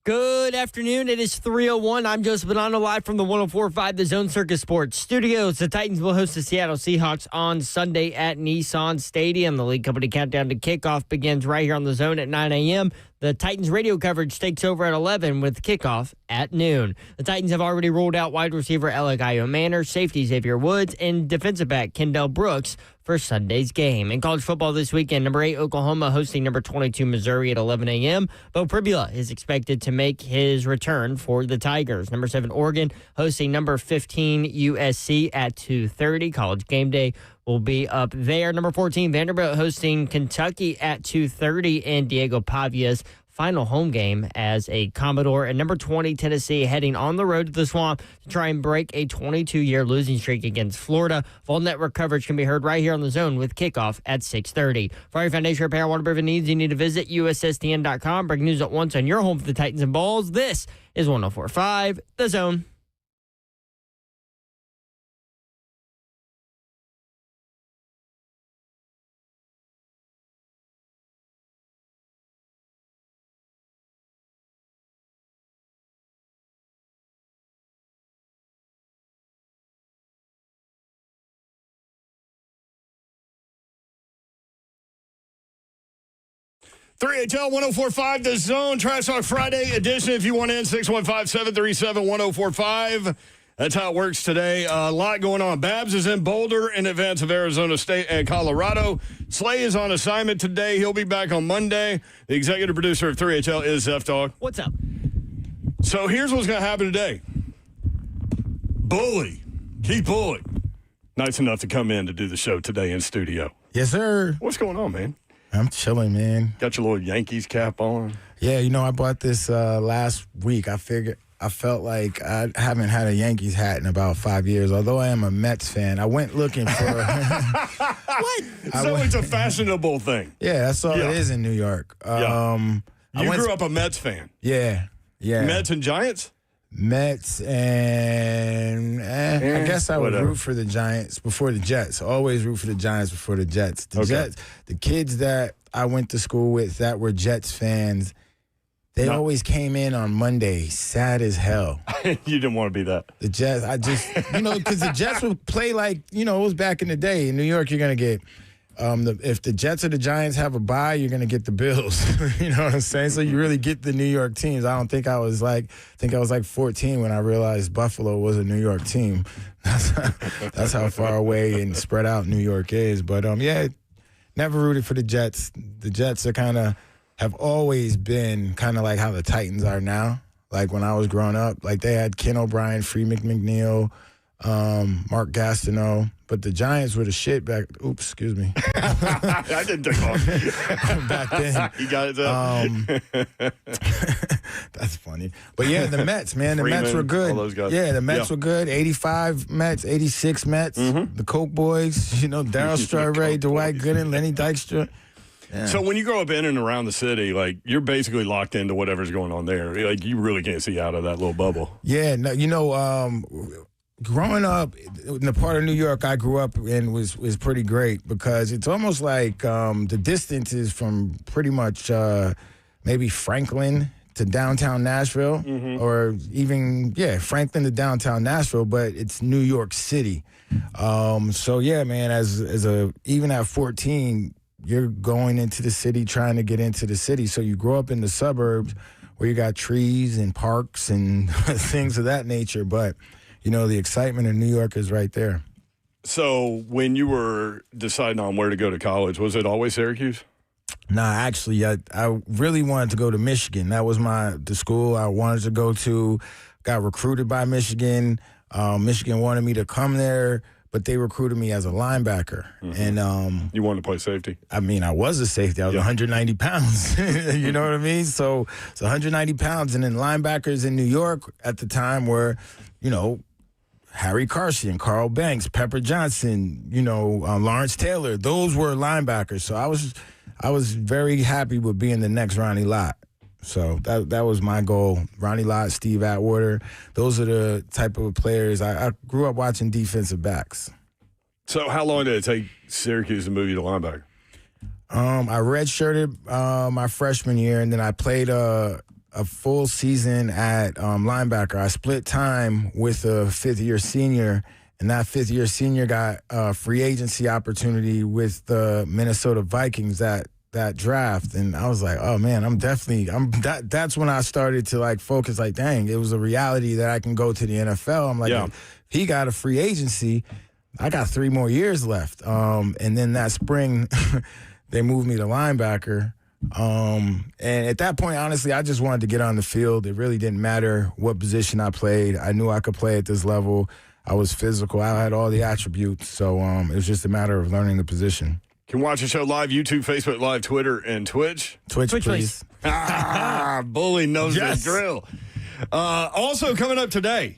Good afternoon. It is 3:01. I'm Joseph Bonanno, live from the 104.5 The Zone Circus Sports Studios. The Titans will host the Seattle Seahawks on Sunday at Nissan Stadium. The league company countdown to kickoff begins right here on the Zone at 9 a.m. The Titans radio coverage takes over at 11 with kickoff at noon. The Titans have already ruled out wide receiver Elagayo Manor, safety Xavier Woods, and defensive back Kendall Brooks for Sunday's game. In college football this weekend, number 8 Oklahoma hosting number 22 Missouri at 11 a.m. Bo Pribula is expected to make his return for the Tigers. Number 7 Oregon hosting number 15 USC at 2:30. College game day will be up there. Number 14 Vanderbilt hosting Kentucky at 2:30 in Diego Pavia's final home game as a Commodore. And number 20 Tennessee heading on the road to the Swamp to try and break a 22-year losing streak against Florida. Vol Network coverage can be heard right here on the Zone with kickoff at 6:30. For your foundation repair waterproofing needs, you need to visit USSTN.com. Breaking news at once on your home for the Titans and Vols. This is 104.5 The Zone. HL 104.5 The Zone, Trash Talk Friday edition. If you want in, 615-737-1045. That's how it works today. A lot going on. Babs is in Boulder in advance of Arizona State and Colorado. Slay is on assignment today. He'll be back on Monday. The executive producer of 3HL is Zeph Dog. What's up? So here's what's going to happen today. Bully. Keith Bully. Nice enough to come in to do the show today in studio. Yes, sir. What's going on, man? I'm chilling, man. Got your little Yankees cap on? Yeah, I bought this last week. I felt like I haven't had a Yankees hat in about 5 years, although I am a Mets fan. I went looking for What? It's a fashionable thing. Yeah, that's all it is in New York. You grew up a Mets fan. Yeah. Mets and Giants? Mets and I guess I would root for the Giants before the Jets. Always root for the Giants before the Jets. The kids that I went to school with that were Jets fans, they always came in on Monday sad as hell. You didn't want to be that. The Jets, because the Jets would play like, it was back in the day. In New York, you're going to get if the Jets or the Giants have a bye, you're going to get the Bills. You know what I'm saying? So you really get the New York teams. I think I was like 14 when I realized Buffalo was a New York team. That's how far away and spread out New York is. But, never rooted for the Jets. The Jets have always been kind of like how the Titans are now. Like when I was growing up, like they had Ken O'Brien, Freeman McNeil, Mark Gastineau. But the Giants were the shit back. Oops, excuse me. I didn't take off. Back then. You got it up. That's funny. But yeah, the Mets, man. The Freeman, Mets were good. all those guys. Yeah, the Mets were good. 85 Mets, 86 Mets. Mm-hmm. The Coke Boys, Darryl Strawberry, Dwight Gooden, Lenny Dykstra. Yeah. So when you grow up in and around the city, like you're basically locked into whatever's going on there. Like you really can't see out of that little bubble. Yeah, no, growing up in the part of New York I grew up in was pretty great because it's almost like the distance is from pretty much maybe Franklin to downtown Nashville, or even Franklin to downtown Nashville, but it's New York City. So yeah, man, even at 14, you're going into the city trying to get into the city. So you grow up in the suburbs where you got trees and parks and things of that nature, but the excitement in New York is right there. So when you were deciding on where to go to college, was it always Syracuse? Nah, actually, I really wanted to go to Michigan. That was the school I wanted to go to. Got recruited by Michigan. Michigan wanted me to come there, but they recruited me as a linebacker. Mm-hmm. And you wanted to play safety? I mean, I was a safety. I was 190 pounds. You know what I mean? So 190 pounds. And then linebackers in New York at the time were, Harry Carson, Carl Banks, Pepper Johnson, Lawrence Taylor. Those were linebackers. So I was very happy with being the next Ronnie Lott. So that was my goal. Ronnie Lott, Steve Atwater, those are the type of players. I grew up watching defensive backs. So how long did it take Syracuse to move you to linebacker? I redshirted my freshman year, and then I played a full season at linebacker. I split time with a fifth-year senior, and that fifth-year senior got a free agency opportunity with the Minnesota Vikings that draft. And I was like, oh, man, that's when I started to, like, focus, like, dang, it was a reality that I can go to the NFL. I'm like, if he got a free agency, I got 3 more years left. And then that spring, they moved me to linebacker. And at that point, honestly, I just wanted to get on the field. It really didn't matter what position I played. I knew I could play at this level. I was physical. I had all the attributes. So it was just a matter of learning the position. Can watch the show live, YouTube, Facebook Live, Twitter, and Twitch. Twitch, please. Bully knows the drill. Also coming up today,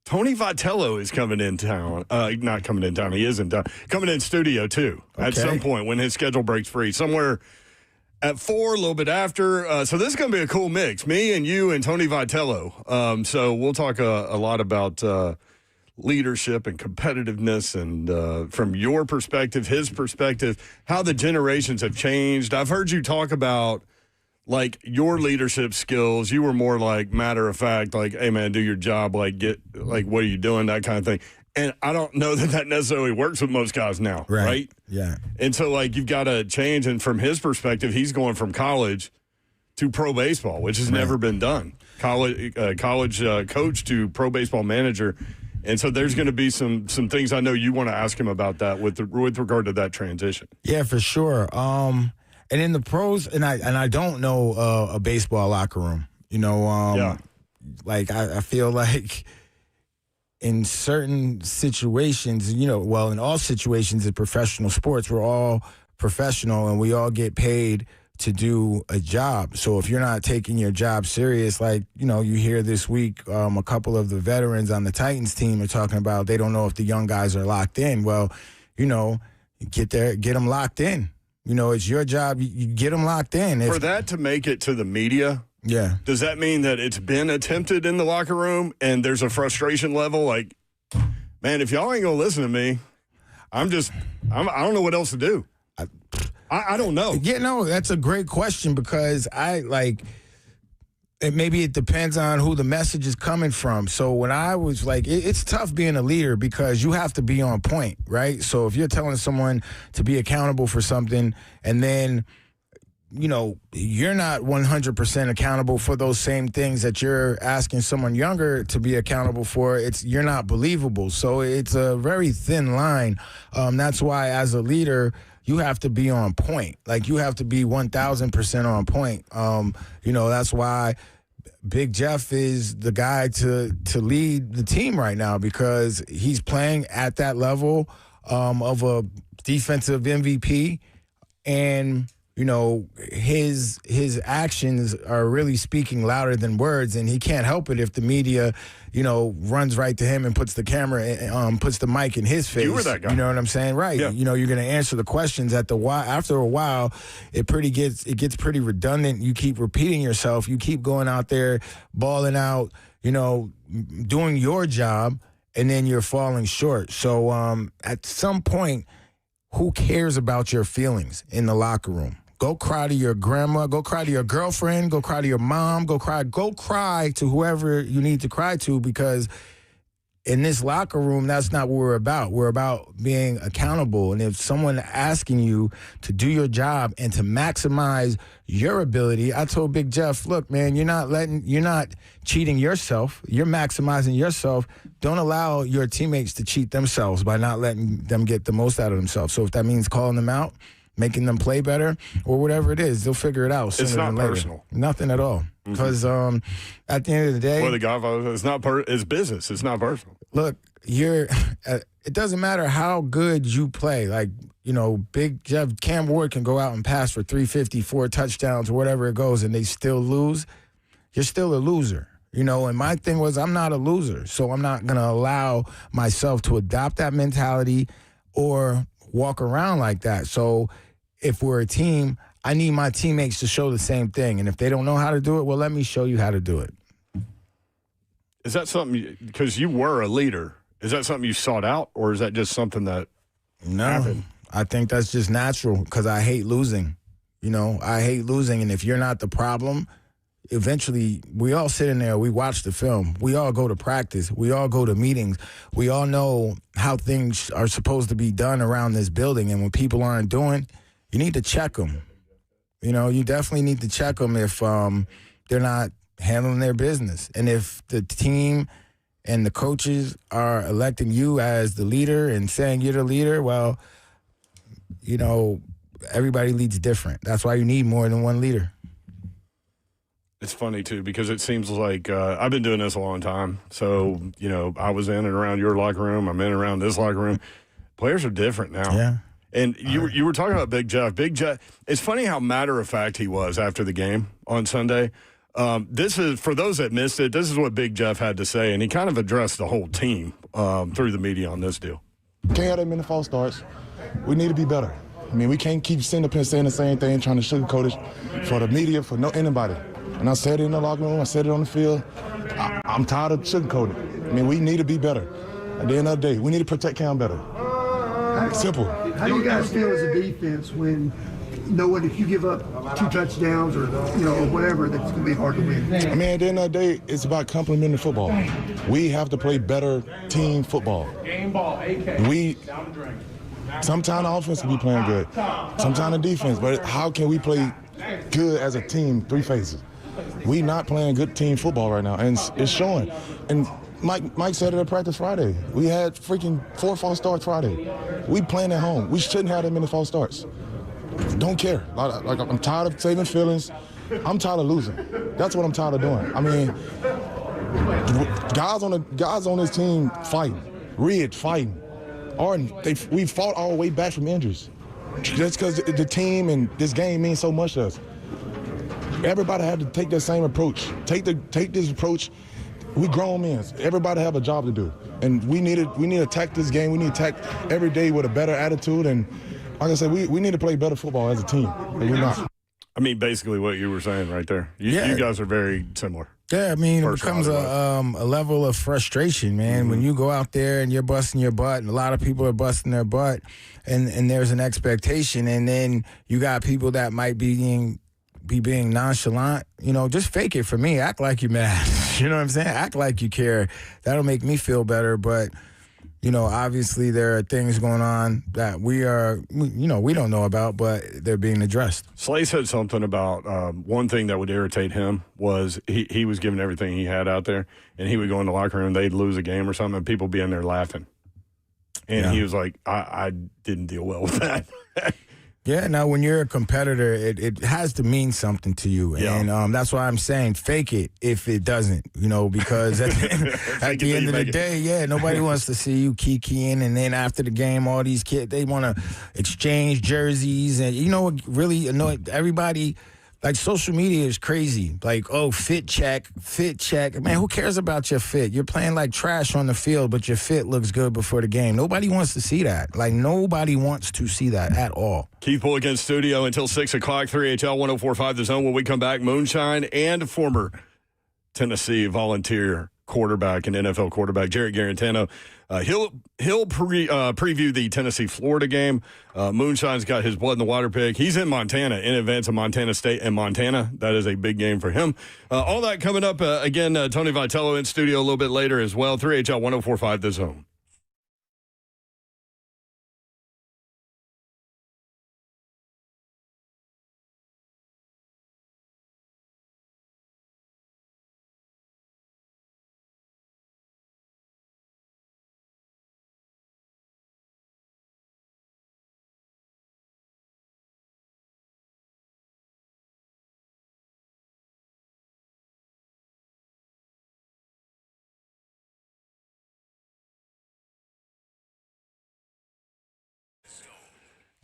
Tony Vitello is coming in town. Not coming in town. He is in town. Coming in studio, too, at some point when his schedule breaks free. Somewhere at 4, a little bit after. So this is going to be a cool mix. Me and you and Tony Vitello. So we'll talk a lot about leadership and competitiveness and from your perspective, his perspective, how the generations have changed. I've heard you talk about, like, your leadership skills. You were more like matter of fact, like, hey, man, do your job, like, what are you doing, that kind of thing. And I don't know that necessarily works with most guys now, right? Yeah. And so, like, you've got to change. And from his perspective, he's going from college to pro baseball, which has never been done. College coach to pro baseball manager. And so there's going to be some things I know you want to ask him about that with regard to that transition. Yeah, for sure. And in the pros, and I don't know a baseball locker room. You know, like I feel like in certain situations, you know, well, in all situations in professional sports, we're all professional and we all get paid to do a job. So if you're not taking your job serious, like, you know, you hear this week, a couple of the veterans on the Titans team are talking about they don't know if the young guys are locked in. Well, you know, get them locked in. You know, it's your job. You get them locked in. For that to make it to the media, does that mean that it's been attempted in the locker room and there's a frustration level? Like, man, if y'all ain't going to listen to me, I don't know what else to do. I don't know. Yeah, no, that's a great question because maybe it depends on who the message is coming from. So when I was like, it's tough being a leader because you have to be on point, right? So if you're telling someone to be accountable for something and then, you know, you're not 100% accountable for those same things that you're asking someone younger to be accountable for, you're not believable. So it's a very thin line. That's why as a leader, you have to be on point. Like, you have to be 1,000% on point. You know, that's why Big Jeff is the guy to lead the team right now because he's playing at that level of a defensive MVP. And, you know, his actions are really speaking louder than words, and he can't help it if the media, you know, runs right to him and puts the camera, puts the mic in his face. You were that guy. You know what I'm saying? Right. Yeah. You know, you're going to answer the questions after a while, it gets pretty redundant. You keep repeating yourself. You keep going out there, balling out, you know, doing your job, and then you're falling short. So at some point, who cares about your feelings in the locker room? Go cry to your grandma. Go cry to your girlfriend. Go cry to your mom. Go cry to whoever you need to cry to, because in this locker room, that's not what we're about. We're about being accountable. And if someone asking you to do your job and to maximize your ability, I told Big Jeff, look, man, you're not cheating yourself. You're maximizing yourself. Don't allow your teammates to cheat themselves by not letting them get the most out of themselves. So if that means calling them out, making them play better, or whatever it is, they'll figure it out sooner It's not than later. personal. Nothing at all. Because at the end of the day, well, the Godfather, it's business. It's not personal. look, it doesn't matter how good you play. Like, you know, Big Jeff, Cam Ward can go out and pass for 350, 4 touchdowns, or whatever it goes, and they still lose. You're still a loser. You know, and my thing was, I'm not a loser, so I'm not going to allow myself to adopt that mentality or walk around like that. So if we're a team, I need my teammates to show the same thing. And if they don't know how to do it, well, let me show you how to do it. Is that something, because you were a leader, is that something you sought out, or is that just something that happened? I think that's just natural because I hate losing. You know, I hate losing. And if you're not the problem, eventually we all sit in there, we watch the film, we all go to practice, we all go to meetings, we all know how things are supposed to be done around this building, and when people aren't doing, you need to check them. You know, you definitely need to check them if they're not handling their business. And if the team and the coaches are electing you as the leader and saying you're the leader, well, you know, everybody leads different. That's why you need more than one leader. It's funny, too, because it seems like I've been doing this a long time. So, you know, I was in and around your locker room. I'm in and around this locker room. Players are different now. Yeah. And you were talking about Big Jeff. Big Jeff, it's funny how matter-of-fact he was after the game on Sunday. This is, for those that missed it, this is what Big Jeff had to say, and he kind of addressed the whole team through the media on this deal. Can't have that many false starts. We need to be better. I mean, we can't keep sitting up here saying the same thing, trying to sugarcoat it for the media, for anybody. And I said it in the locker room, I said it on the field. I'm tired of sugarcoating. I mean, we need to be better. At the end of the day, we need to protect Cam better. Simple. How do you guys feel as a defense when knowing if you give up 2 touchdowns or, you know, or whatever, that's going to be hard to win? I mean, at the end of the day, it's about complementing football. We have to play better team football. Game ball, AK. Sometimes the offense can be playing good, sometimes the defense, but how can we play good as a team, 3 phases? We not playing good team football right now, and it's showing. And Mike said it at practice Friday. We had freaking 4 false starts Friday. We playing at home. We shouldn't have that many false starts. Don't care. Like I'm tired of saving feelings. I'm tired of losing. That's what I'm tired of doing. I mean, guys on this team fighting, Ridge fighting. We fought our way back from injuries. That's because the team and this game means so much to us. Everybody had to take that same approach. Take this approach. We grown men. Everybody have a job to do, and we need to attack this game. We need to attack every day with a better attitude. And like I said, we need to play better football as a team. But we're not. I mean, basically what you were saying right there. You guys are very similar. Yeah, I mean, it becomes a level of frustration, man. Mm-hmm. When you go out there and you're busting your butt, and a lot of people are busting their butt, and there's an expectation, and then you got people that might be being nonchalant, you know, just fake it for me. Act like you're mad. You know what I'm saying? Act like you care. That'll make me feel better. But, you know, obviously there are things going on that we don't know about, but they're being addressed. Slay said something about one thing that would irritate him was he was giving everything he had out there, and he would go in the locker room, they'd lose a game or something, and people be in there laughing. And he was like, I didn't deal well with that. Yeah, now when you're a competitor, it has to mean something to you. Yeah. And that's why I'm saying fake it if it doesn't, you know, because at the end of the day, nobody wants to see you kikiing. And then after the game, all these kids, they want to exchange jerseys. And you know what really annoyed everybody? Like, social media is crazy. Like, oh, fit check. Man, who cares about your fit? You're playing like trash on the field, but your fit looks good before the game. Nobody wants to see that. Like, nobody wants to see that at all. Keith Bullock in studio until 6 o'clock, 3HL 104.5 The Zone. When we come back, Moonshine and former Tennessee Volunteer quarterback and NFL quarterback Jarrett Garantano. He'll preview the Tennessee-Florida game. Moonshine's got his blood in the water pick. He's in Montana in advance of Montana State and Montana. That is a big game for him. All that coming up. Again, Tony Vitello in studio a little bit later as well. 3HL 104.5 The Zone.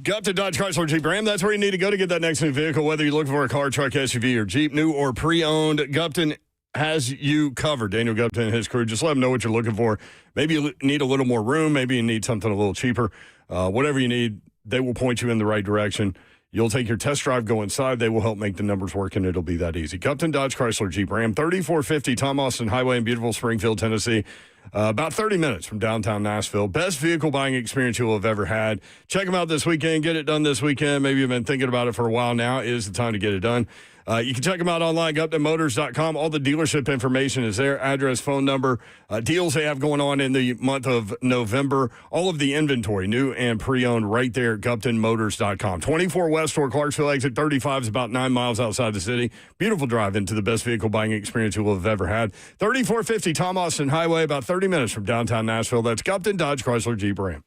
Gupton Dodge Chrysler Jeep Ram. That's where you need to go to get that next new vehicle, whether you're looking for a car, truck, SUV, or Jeep, new or pre-owned. Gupton has you covered. Daniel Gupton and his crew. Just let them know what you're looking for. Maybe you need a little more room. Maybe you need something a little cheaper. Whatever you need, they will point you in the right direction. You'll take your test drive, go inside. They will help make the numbers work, and it'll be that easy. Gupton Dodge Chrysler Jeep Ram, 3450 Tom Austin Highway in beautiful Springfield, Tennessee. About 30 minutes from downtown Nashville. Best vehicle buying experience you will have ever had. Check them out this weekend. Get it done this weekend. Maybe you've been thinking about it for a while now. It is the time to get it done. You can check them out online, GuptonMotors.com. All the dealership information is there, address, phone number, deals they have going on in the month of November, all of the inventory, new and pre-owned, right there at GuptonMotors.com. 24 West or Clarksville exit 35 is about 9 miles outside the city. Beautiful drive into the best vehicle buying experience you will have ever had. 3450 Tom Austin Highway, about 30 minutes from downtown Nashville. That's Gupton Dodge Chrysler Jeep Ram.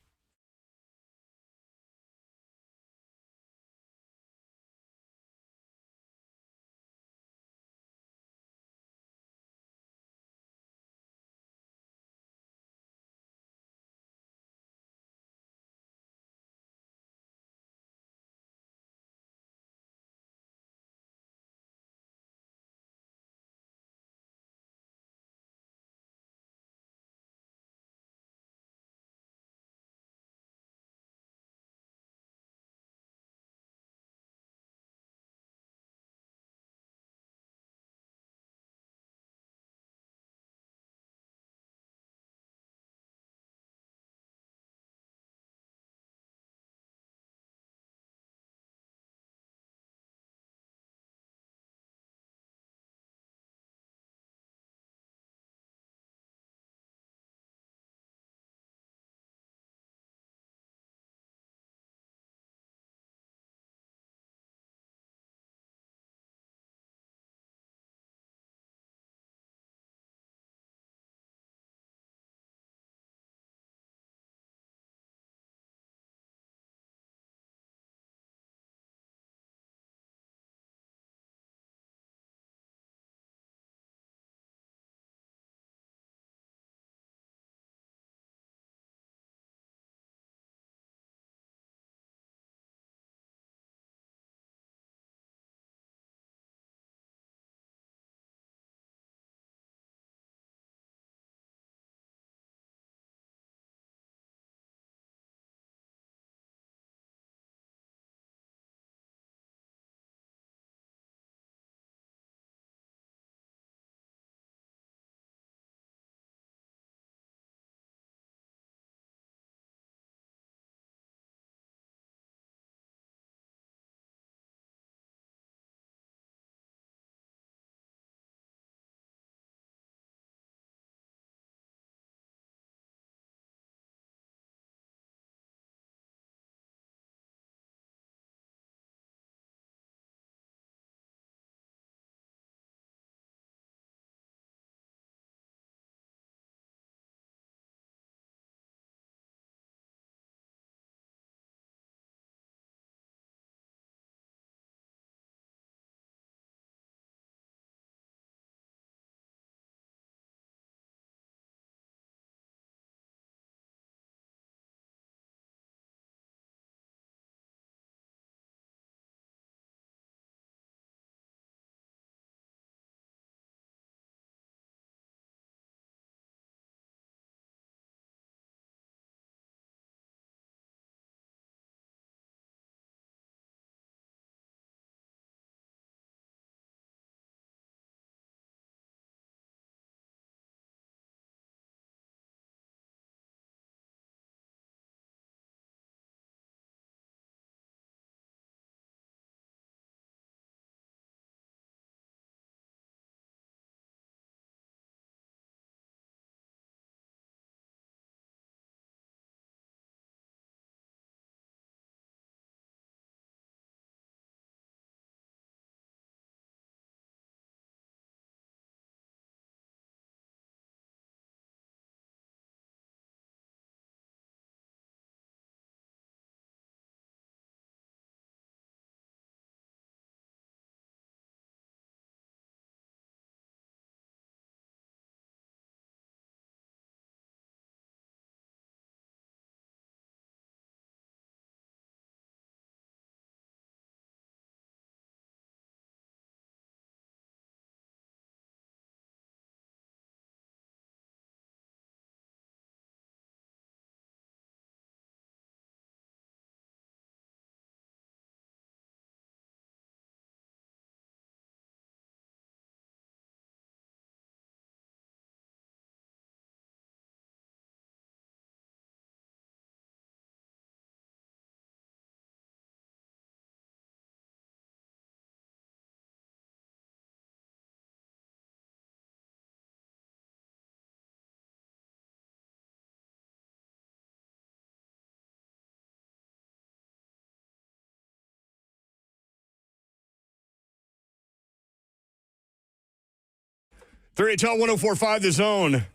3HL 104.5 The Zone.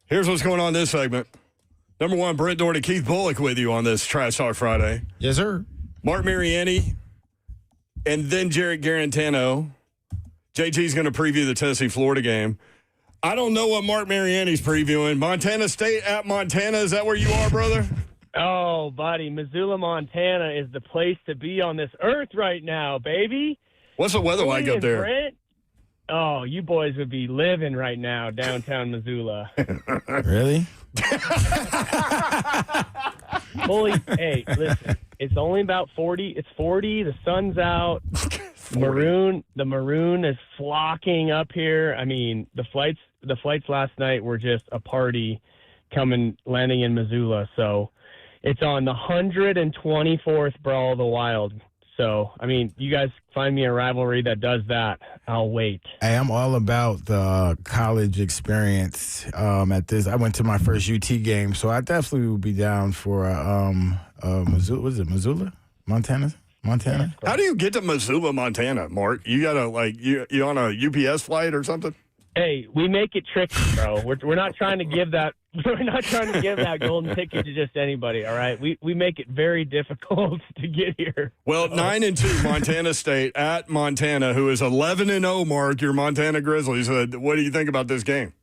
Here's what's going on this segment. Number one, Brent Doherty, Keith Bullock with you on this Trash Talk Friday. Yes, sir. Mark Mariani, and then Jarrett Garantano. JG's going to preview the Tennessee-Florida game. I don't know what Mark Mariani's previewing. Montana State at Montana. Is that where you are, brother? Oh, buddy, Missoula, Montana is the place to be on this earth right now, baby. What's the weather like up there? Brent? Oh, you boys would be living right now downtown Missoula. Really? Holy, hey, listen, it's only about 40. It's 40. The sun's out. The maroon is flocking up here. I mean, the flights last night were just a party landing in Missoula. So it's on the 124th Brawl of the Wild. So, I mean, you guys find me a rivalry that does that, I'll wait. Hey, I'm all about the college experience at this. I went to my first UT game, so I definitely would be down for Missoula. What is it, Missoula? Montana? How do you get to Missoula, Montana, Mark? You got to, you on a UPS flight or something? Hey, we make it tricky, bro. We're not trying to give that. We're not trying to give that golden ticket to just anybody. All right, we make it very difficult to get here. Well, 9-2 Montana State at Montana, who is 11-0. Mark, your Montana Grizzlies. What do you think about this game?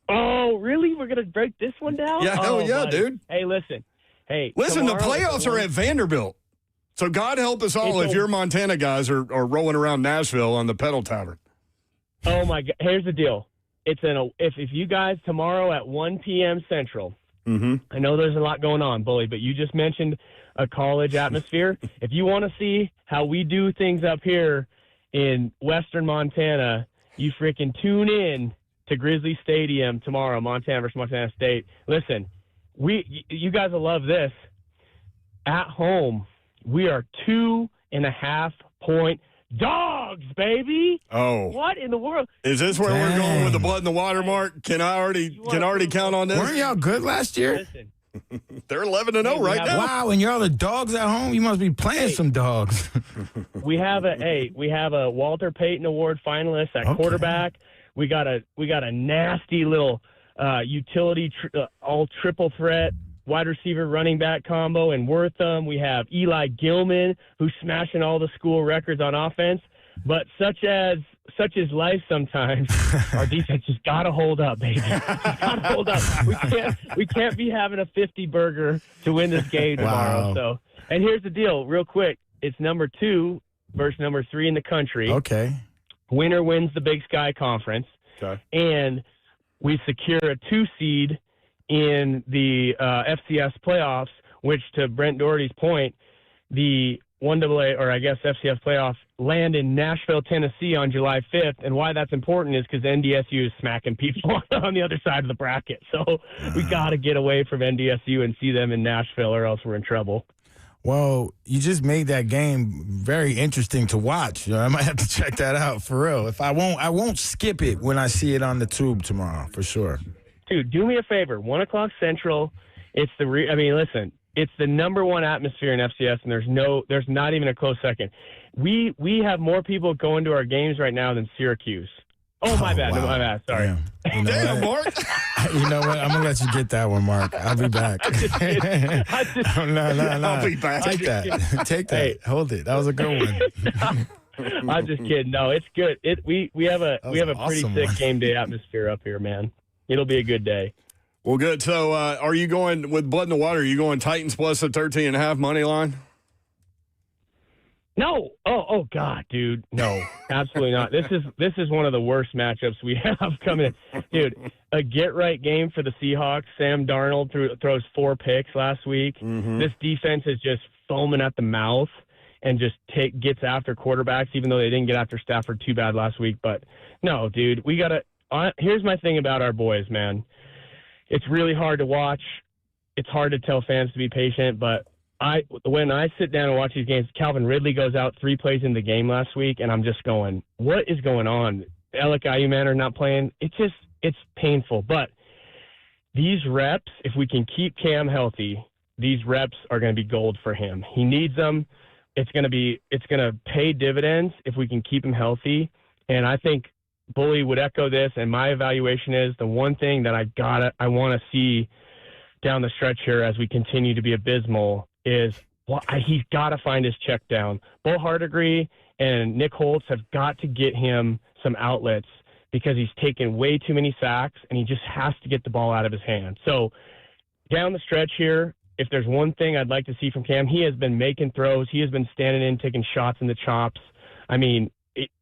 Oh, really? We're gonna break this one down? Yeah, hell yeah, buddy. dude. Hey, listen. The playoffs are at Vanderbilt. So God help us all if your Montana guys are rolling around Nashville on the Pedal Tavern. Oh my God! Here's the deal. It's if you guys tomorrow at 1 p.m. Central. Mm-hmm. I know there's a lot going on, Bully, but you just mentioned a college atmosphere. If you want to see how we do things up here in Western Montana, you freaking tune in to Grizzly Stadium tomorrow, Montana versus Montana State. Listen, you guys will love this. At home, we are 2.5 point dogs, baby. Oh, what in the world? Is this where we're going with the blood in the water, Mark? Can I already count on this? Weren't y'all good last year? Listen, they're 11-0 right now. Wow, and y'all the dogs at home. You must be playing some dogs. we have a Walter Payton Award finalist at quarterback. We got a nasty little utility all triple threat wide receiver running back combo in Wortham. We have Eli Gilman, who's smashing all the school records on offense. But such is life sometimes. Our defense just gotta hold up, baby. Just gotta hold up. We can't be having a 50 burger to win this game tomorrow. Wow. So, and here's the deal, real quick. It's number 2 versus number 3 in the country. Okay. Winner wins the Big Sky Conference. Okay. And we secure a 2 seed in the FCS playoffs, which, to Brent Doherty's point, the 1AA, or I guess FCS playoffs, land in Nashville, Tennessee on July 5th. And why that's important is because NDSU is smacking people on the other side of the bracket. So we got to get away from NDSU and see them in Nashville, or else we're in trouble. Well, you just made that game very interesting to watch. I might have to check that out for real. I won't skip it when I see it on the tube tomorrow, for sure. Dude, do me a favor. 1 o'clock Central. It's listen. It's the number 1 atmosphere in FCS, and there's not even a close second. We have more people going to our games right now than Syracuse. Oh, my bad. Wow. No, my bad. Sorry. Damn, Mark. You know what? I'm going to let you get that one, Mark. I'll be back. I just No. I'll be back. Take that. Take that. Hey. Hold it. That was a good one. I'm just kidding. No, it's good. We have a pretty awesome sick one. game day atmosphere up here, man. It'll be a good day. Well, good. So are you going with blood in the water? Are you going Titans plus the 13.5 money line? No. Oh God, dude. No, absolutely not. This is one of the worst matchups we have coming in. Dude, a get-right game for the Seahawks. Sam Darnold throws 4 picks last week. Mm-hmm. This defense is just foaming at the mouth and just gets after quarterbacks, even though they didn't get after Stafford too bad last week. But, no, dude, we got to here's my thing about our boys, man. It's really hard to watch. It's hard to tell fans to be patient, but when I sit down and watch these games, Calvin Ridley goes out 3 plays in the game last week, and I'm just going, what is going on? Alec Ayuman are not playing. It's painful. But these reps, if we can keep Cam healthy, these reps are going to be gold for him. He needs them. It's going to pay dividends if we can keep him healthy. And I think Bully would echo this, and my evaluation is the one thing that I want to see down the stretch here as we continue to be abysmal is he's got to find his check down. Bo Hardigree and Nick Holtz have got to get him some outlets because he's taken way too many sacks, and he just has to get the ball out of his hand. So down the stretch here, if there's one thing I'd like to see from Cam, he has been making throws. He has been standing in, taking shots in the chops. I mean,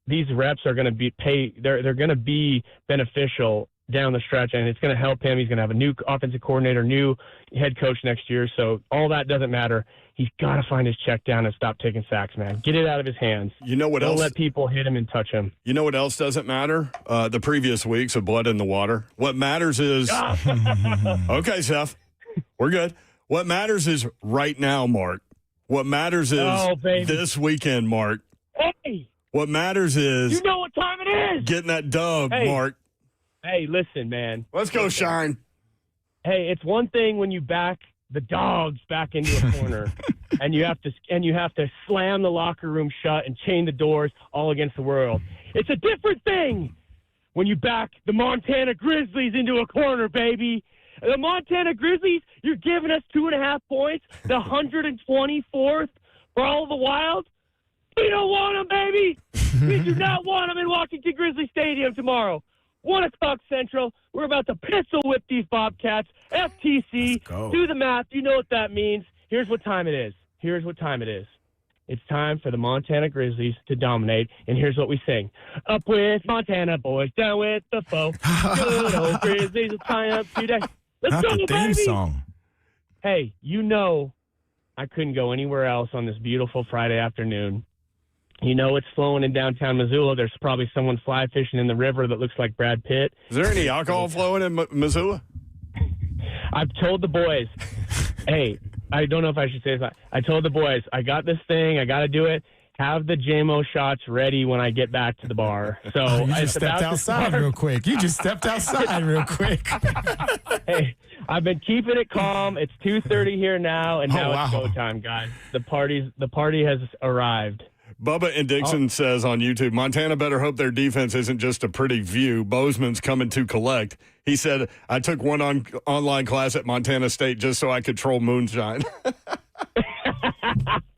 these reps are going to be they're going to be beneficial down the stretch, and it's going to help him. He's going to have a new offensive coordinator, new head coach next year. So all that doesn't matter. He's got to find his check down and stop taking sacks, man. Get it out of his hands. You know what Don't else? let people hit him and touch him. You know what else doesn't matter? The previous weeks of blood in the water. What matters is okay, Seth. We're good. What matters is right now, Mark. What matters is this weekend, Mark. Hey. What matters is you know what time it is. Getting that dub, Mark. Hey, listen, man. Let's go, Shine. Hey, it's one thing when you back the dogs back into a corner and you have to slam the locker room shut and chain the doors all against the world. It's a different thing when you back the Montana Grizzlies into a corner, baby. The Montana Grizzlies, you're giving us 2.5 points, the 124th for all the Wild. We don't want them, baby. We do not want them in Washington Grizzly Stadium tomorrow. 1 o'clock Central. We're about to pistol whip these Bobcats. FTC. Do the math. You know what that means. Here's what time it is. It's time for the Montana Grizzlies to dominate, and here's what we sing. Up with Montana boys, down with the foe. Good old Grizzlies will triumph today. Let's go, the theme baby. song. Hey, I couldn't go anywhere else on this beautiful Friday afternoon. It's flowing in downtown Missoula. There's probably someone fly fishing in the river that looks like Brad Pitt. Is there any alcohol flowing in Missoula? I've told the boys, hey, I don't know if I should say this. I told the boys, I got this thing. I got to do it. Have the JMO shots ready when I get back to the bar. So you just stepped outside real quick. Hey, I've been keeping it calm. It's 2:30 here now, and now it's go time, guys. The party has arrived. Bubba and Dixon says on YouTube, Montana better hope their defense isn't just a pretty view. Bozeman's coming to collect. He said, I took one online class at Montana State just so I could troll moonshine.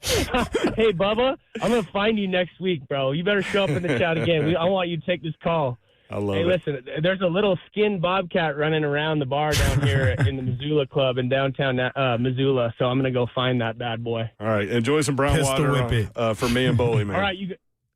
Hey, Bubba, I'm going to find you next week, bro. You better show up in the chat again. I want you to take this call. I love it. Hey, listen, there's a little skinned bobcat running around the bar down here in the Missoula Club in downtown Missoula, so I'm going to go find that bad boy. All right, enjoy some brown water for me and Bully, man. All right,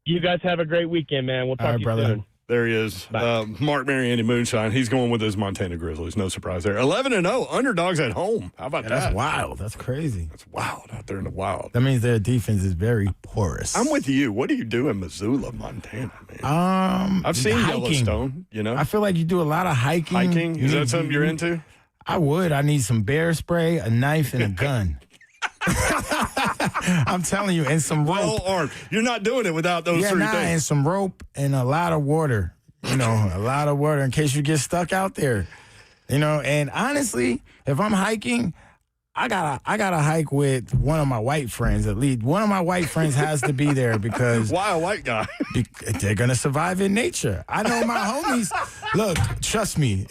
you guys have a great weekend, man. We'll talk to you soon. There he is. Mark Mariani Moonshine. He's going with his Montana Grizzlies. No surprise there. 11-0. Underdogs at home. How about that? That's wild. That's crazy. That's wild out there in the wild. That means their defense is very porous. I'm with you. What do you do in Missoula, Montana, man? I've seen hiking. Yellowstone, I feel like you do a lot of hiking. Hiking? Is that something you're into? I would. I need some bear spray, a knife, and a gun. I'm telling you, and some rope. Well armed. You're not doing it without those three things. And some rope and a lot of water. A lot of water in case you get stuck out there. And honestly, if I'm hiking, I gotta hike with one of my white friends. At least one of my white friends has to be there because why a white guy? They're gonna survive in nature. I know my homies. Look, trust me.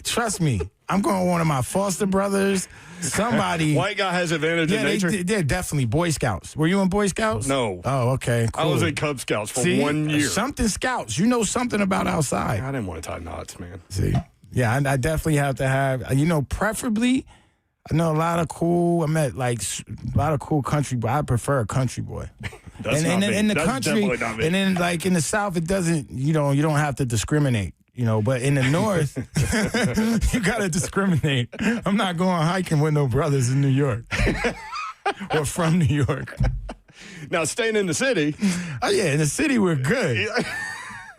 I'm going with one of my foster brothers. Somebody. White guy has advantage in nature. They're definitely Boy Scouts. Were you in Boy Scouts? No. Oh, okay. Cool. I was in Cub Scouts for 1 year. Something Scouts. You know something about outside. I didn't want to tie knots, man. See, yeah, I definitely have to have. Preferably, I know a lot of cool. I met a lot of cool country, but I prefer a country boy. That's and not me. in the That's country, definitely not me. and then in the South, it doesn't. You don't have to discriminate. But in the North, you got to discriminate. I'm not going hiking with no brothers in New York or from New York. Now, staying in the city. Oh, yeah, in the city, we're good.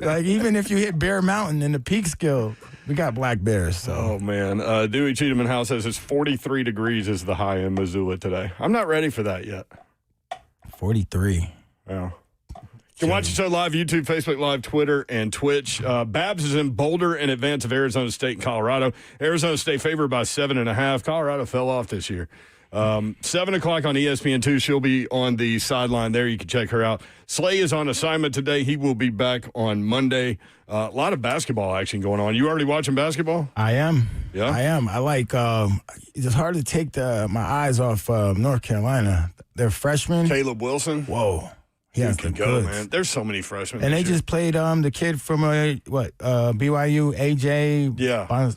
Even if you hit Bear Mountain in the Peekskill, we got black bears. So. Oh, man. Dewey Cheatham House says it's 43 degrees is the high in Missoula today. I'm not ready for that yet. 43. Yeah. You can watch the show live, YouTube, Facebook Live, Twitter, and Twitch. Babs is in Boulder in advance of Arizona State and Colorado. Arizona State favored by 7.5. Colorado fell off this year. 7 o'clock on ESPN2. She'll be on the sideline there. You can check her out. Slay is on assignment today. He will be back on Monday. A lot of basketball action going on. You already watching basketball? I am. Yeah? I am. I like it's hard to take my eyes off North Carolina. They're freshmen. Caleb Wilson. Whoa. He has the go, goods. man. There's so many freshmen. And they this year. just played the kid from BYU, AJ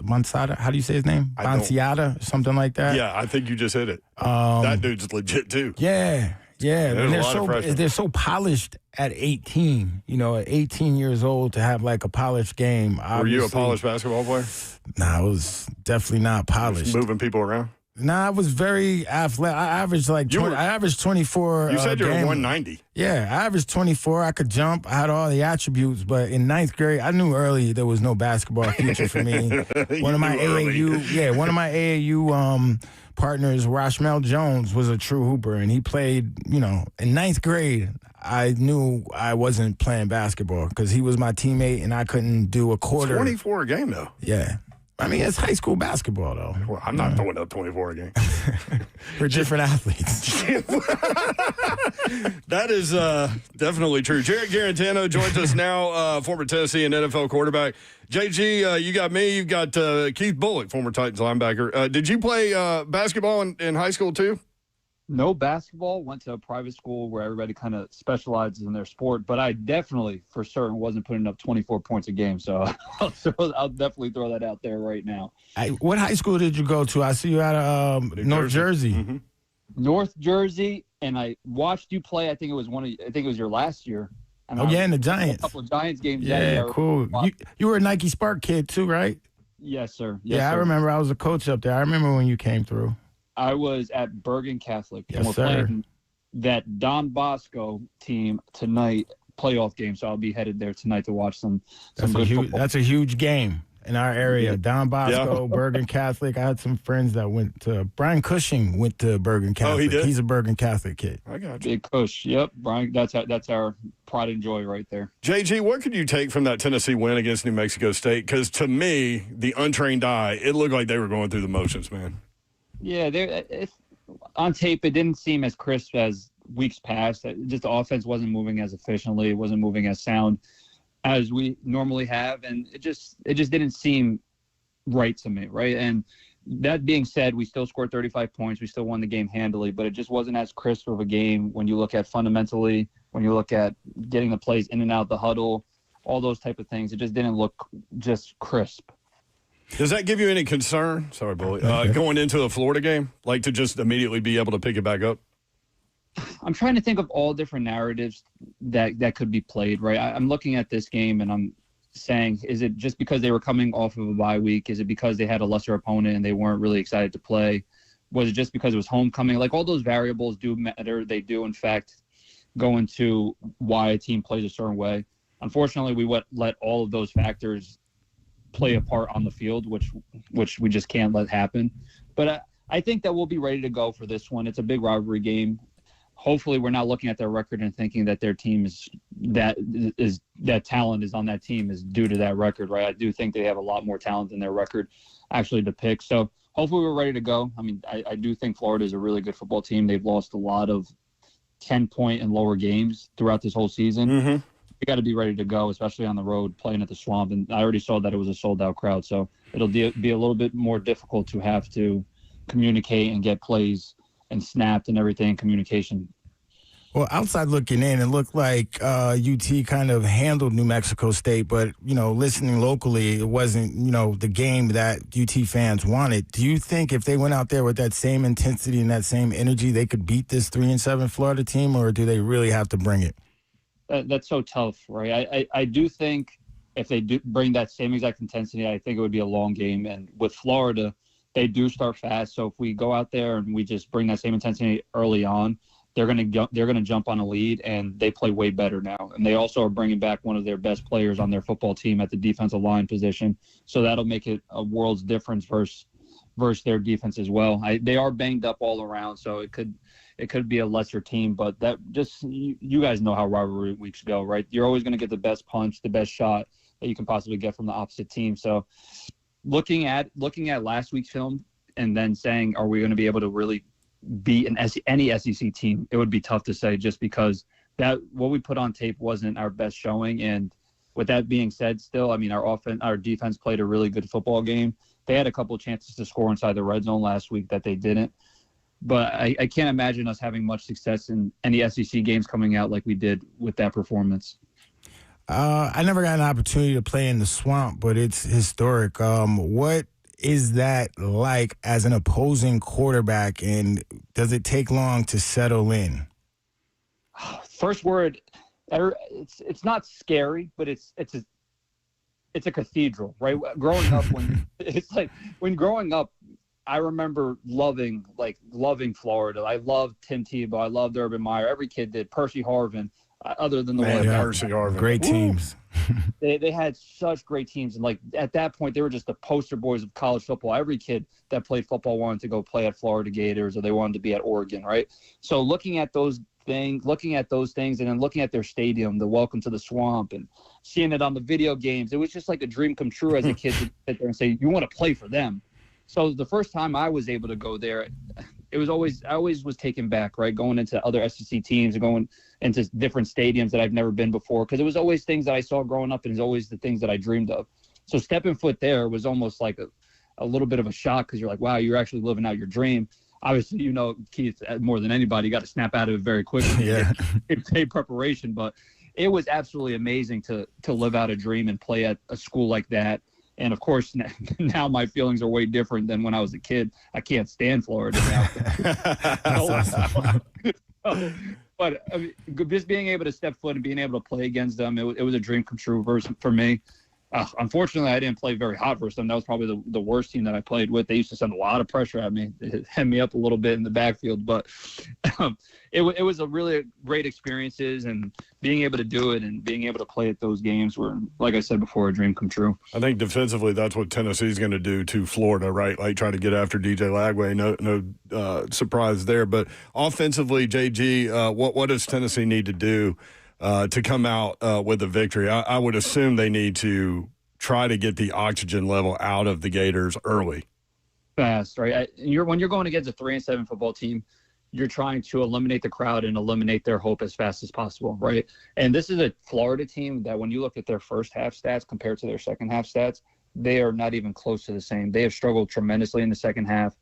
Bonsada. How do you say his name? Bonciata, something like that. Yeah, I think you just hit it. That dude's legit too. Yeah. There's And a lot of freshmen. they're so polished at 18. At 18 years old to have like a polished game. Were you a polished basketball player? Nah, I was definitely not polished. Just moving people around? Nah, I was very athletic. I averaged I averaged 24. You said you were 190. Yeah, I averaged 24. I could jump. I had all the attributes, but in ninth grade, I knew early there was no basketball future for me. One of my AAU partners, Rashmel Jones, was a true hooper, and he played. In ninth grade, I knew I wasn't playing basketball because he was my teammate, and I couldn't do a quarter. 24 a game though. Yeah. I mean, it's high school basketball, though. Well, I'm not throwing up 24 a game. We're different athletes. That is definitely true. Jared Garantano joins us now, former Tennessee and NFL quarterback. JG, you got me. You've got Keith Bullock, former Titans linebacker. Did you play basketball in high school, too? No basketball, went to a private school where everybody kind of specializes in their sport, but I definitely, for certain, wasn't putting up 24 points a game, so I'll definitely throw that out there right now. What high school did you go to? I see you out of North Jersey. Mm-hmm. North Jersey, and I watched you play. I think it was your last year. And in the Giants. A couple of Giants games. Yeah, cool. You were a Nike Spark kid too, right? Yes, sir. I remember. I was a coach up there. I remember when you came through. I was at Bergen Catholic. Yes, and we're sir. playing that Don Bosco team tonight, playoff game. So I'll be headed there tonight to watch some good football. That's a huge game in our area. Don Bosco, Bergen Catholic. I had some friends that went to. Brian Cushing went to Bergen Catholic. Oh, he did? He's a Bergen Catholic kid. I got you. Big Cush. Yep, Brian. That's our pride and joy right there. JG, what could you take from that Tennessee win against New Mexico State? Because to me, the untrained eye, it looked like they were going through the motions, man. Yeah, on tape, it didn't seem as crisp as weeks past. Just the offense wasn't moving as efficiently. It wasn't moving as sound as we normally have, and it just didn't seem right to me, right? And that being said, we still scored 35 points. We still won the game handily, but it just wasn't as crisp of a game when you look at fundamentally, when you look at getting the plays in and out the huddle, all those type of things. It just didn't look just crisp. Does that give you any concern? Sorry, Bully. Going into a Florida game, like to just immediately be able to pick it back up? I'm trying to think of all different narratives that could be played, right? I'm looking at this game and I'm saying, is it just because they were coming off of a bye week? Is it because they had a lesser opponent and they weren't really excited to play? Was it just because it was homecoming? Like, all those variables do matter. They do, in fact, go into why a team plays a certain way. Unfortunately, we let all of those factors play a part on the field, which we just can't let happen. But I think that we'll be ready to go for this one. It's a big rivalry game. Hopefully, we're not looking at their record and thinking that their team that talent is on that team is due to that record, right? I do think they have a lot more talent than their record actually depicts. So hopefully, we're ready to go. I mean, I do think Florida is a really good football team. They've lost a lot of 10-point and lower games throughout this whole season. Mm-hmm. We got to be ready to go, especially on the road, playing at the Swamp. And I already saw that it was a sold-out crowd, so it'll be a little bit more difficult to have to communicate and get plays and snapped and everything, communication. Well, outside looking in, it looked like UT kind of handled New Mexico State, but, listening locally, it wasn't, the game that UT fans wanted. Do you think if they went out there with that same intensity and that same energy, they could beat this 3-7 Florida team, or do they really have to bring it? That's so tough, right? I do think if they do bring that same exact intensity, I think it would be a long game. And with Florida, they do start fast. So if we go out there and we just bring that same intensity early on, they're gonna jump on a lead, and they play way better now. And they also are bringing back one of their best players on their football team at the defensive line position. So that'll make it a world's difference versus their defense as well. They are banged up all around, so it could be a lesser team, but that just you guys know how rivalry weeks go, right? You're always going to get the best punch, the best shot that you can possibly get from the opposite team. So looking at last week's film and then saying, are we going to be able to really beat any SEC team. It would be tough to say just because that what we put on tape wasn't our best showing. And with that being said, still, I mean, our defense played a really good football game. They had a couple of chances to score inside the red zone last week that they didn't. But I can't imagine us having much success in any SEC games coming out like we did with that performance. I never got an opportunity to play in the Swamp, but it's historic. What is that like as an opposing quarterback, and does it take long to settle in? First word, it's not scary, but it's a cathedral, right? Growing up, when growing up, I remember loving Florida. I loved Tim Tebow. I loved Urban Meyer. Every kid did. Percy Harvin, other than the one. Percy Harvin. Great teams. They had such great teams. And, at that point, they were just the poster boys of college football. Every kid that played football wanted to go play at Florida Gators, or they wanted to be at Oregon, right? So looking at those things, and then looking at their stadium, the Welcome to the Swamp, and seeing it on the video games, it was just like a dream come true as a kid to sit there and say, you want to play for them. So the first time I was able to go there, I always was taken back, right? Going into other SEC teams and going into different stadiums that I've never been before, because it was always things that I saw growing up, and it's always the things that I dreamed of. So stepping foot there was almost like a little bit of a shock, because you're like, wow, you're actually living out your dream. Obviously, Keith, more than anybody, you got to snap out of it very quickly. Yeah. It's paid preparation, but it was absolutely amazing to live out a dream and play at a school like that. And, of course, now my feelings are way different than when I was a kid. I can't stand Florida now. But I mean, just being able to step foot and being able to play against them, it was a dream come true for me. Unfortunately, I didn't play very hot versus them. That was probably the worst team that I played with. They used to send a lot of pressure at me. They hem me up a little bit in the backfield. But it was a really great experiences, and being able to do it and being able to play at those games were, like I said before, a dream come true. I think defensively that's what Tennessee's going to do to Florida, right? Like try to get after DJ Lagway. No surprise there. But offensively, JG, what does Tennessee need to do to come out with a victory? I would assume they need to try to get the oxygen level out of the Gators early. Fast, right? When you're going against a 3-7 football team, you're trying to eliminate the crowd and eliminate their hope as fast as possible, right? And this is a Florida team that when you look at their first half stats compared to their second half stats, they are not even close to the same. They have struggled tremendously in the second half.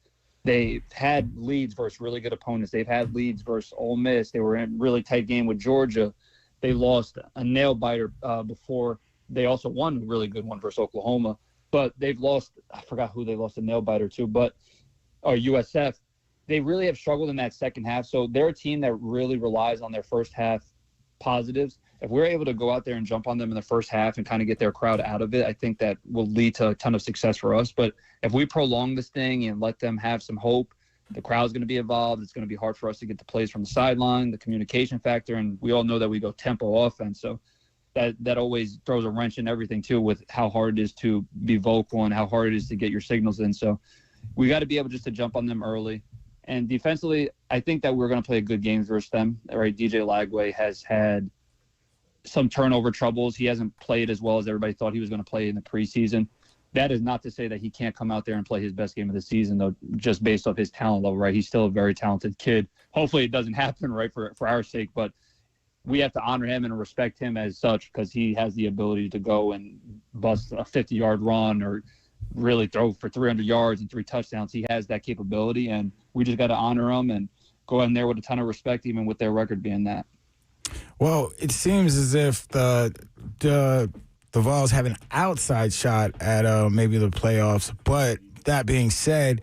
They've had leads versus really good opponents. They've had leads versus Ole Miss. They were in a really tight game with Georgia. They lost a nail-biter before. They also won a really good one versus Oklahoma. But they've lost – I forgot who they lost a nail-biter to, or USF. They really have struggled in that second half. So they're a team that really relies on their first half positives. If we're able to go out there and jump on them in the first half and kind of get their crowd out of it, I think that will lead to a ton of success for us. But if we prolong this thing and let them have some hope, the crowd's going to be involved. It's going to be hard for us to get the plays from the sideline, the communication factor, and we all know that we go tempo offense. So that always throws a wrench in everything, too, with how hard it is to be vocal and how hard it is to get your signals in. So we got to be able just to jump on them early. And defensively, I think that we're going to play a good game versus them. Right? DJ Lagway has had some turnover troubles. He hasn't played as well as everybody thought he was going to play in the preseason. That is not to say that he can't come out there and play his best game of the season, though, just based off his talent level, right? He's still a very talented kid. Hopefully it doesn't happen, right, for our sake, but we have to honor him and respect him as such because he has the ability to go and bust a 50-yard run or really throw for 300 yards and 3 touchdowns. He has that capability, and we just got to honor him and go in there with a ton of respect, even with their record being that. Well, it seems as if the Vols have an outside shot at maybe the playoffs. But that being said,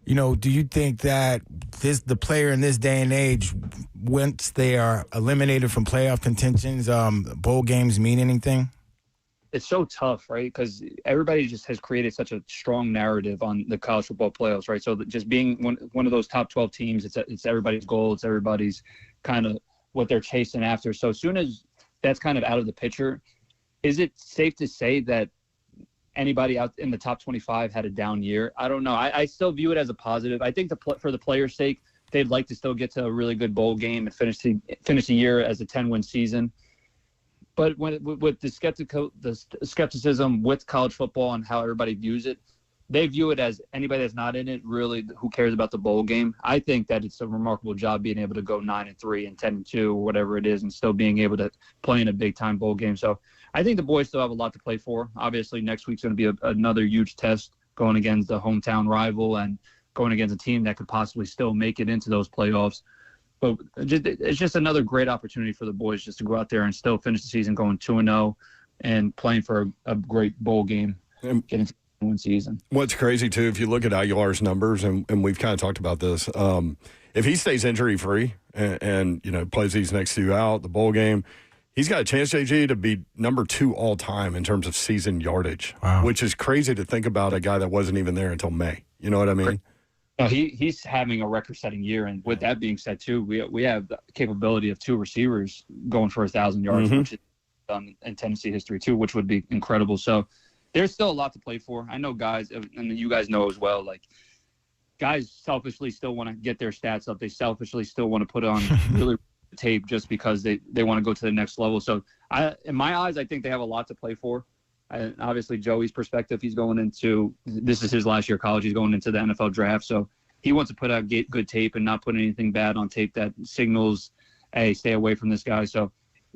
do you think that the player in this day and age, once they are eliminated from playoff contentions, bowl games mean anything? It's so tough, right? Because everybody just has created such a strong narrative on the college football playoffs, right? So just being one of those top 12 teams, it's everybody's goal. It's everybody's kind of what they're chasing after. So as soon as that's kind of out of the picture, is it safe to say that anybody out in the top 25 had a down year? I don't know. I still view it as a positive. I think for the players' sake, they'd like to still get to a really good bowl game and finish the year as a 10-win season. But with the skepticism with college football and how everybody views it, they view it as anybody that's not in it, really, who cares about the bowl game. I think that it's a remarkable job being able to go 9-3 and 10-2 or whatever it is, and still being able to play in a big time bowl game. So I think the boys still have a lot to play for. Obviously, next week's going to be another huge test going against the hometown rival and going against a team that could possibly still make it into those playoffs. But it's just another great opportunity for the boys just to go out there and still finish the season going 2-0 and playing for a great bowl game, getting to the win season. What's crazy, too, if you look at Aguilar's numbers, and we've kind of talked about this, if he stays injury-free and plays these next two out, the bowl game, he's got a chance, JG, to be number 2 all-time in terms of season yardage, which is crazy to think about a guy that wasn't even there until May. You know what I mean? No, he's having a record-setting year, and with that being said, too, we have the capability of 2 receivers going for 1,000 yards, which is done in Tennessee history, too, which would be incredible. So there's still a lot to play for. I know guys, and you guys know as well, like, guys selfishly still want to get their stats up. They selfishly still want to put on really tape just because they want to go to the next level. So in my eyes, I think they have a lot to play for. And obviously Joey's perspective, this is his last year of college. He's going into the NFL draft. So he wants to put out good tape and not put anything bad on tape that signals, hey, stay away from this guy. So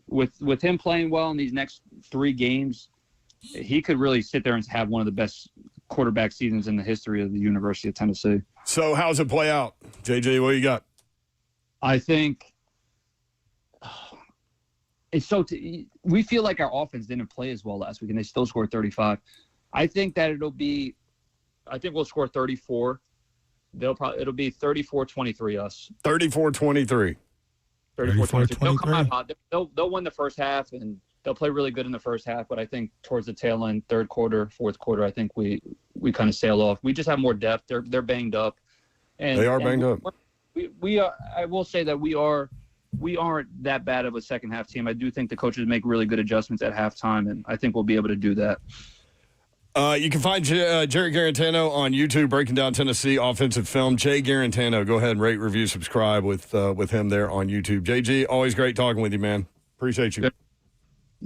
with him playing well in these next 3 games, he could really sit there and have one of the best quarterback seasons in the history of the University of Tennessee. So how's it play out? JJ, what you got? I think we feel like our offense didn't play as well last week, and they still scored 35. I think that we'll score 34. It'll be 34-23 us. 34-23. 34-23. They'll come out hot. They'll win the first half, and they'll play really good in the first half. But I think towards the tail end, third quarter, fourth quarter, I think we kind of sail off. We just have more depth. They're banged up. And they are banged up. We are. I will say that we aren't that bad of a second half team. I do think the coaches make really good adjustments at halftime, and I think we'll be able to do that. You can find Jared Garantano on YouTube breaking down Tennessee offensive film. Jay Garantano, go ahead and rate, review, subscribe with him there on YouTube. JG, always great talking with you, man. Appreciate you. Good.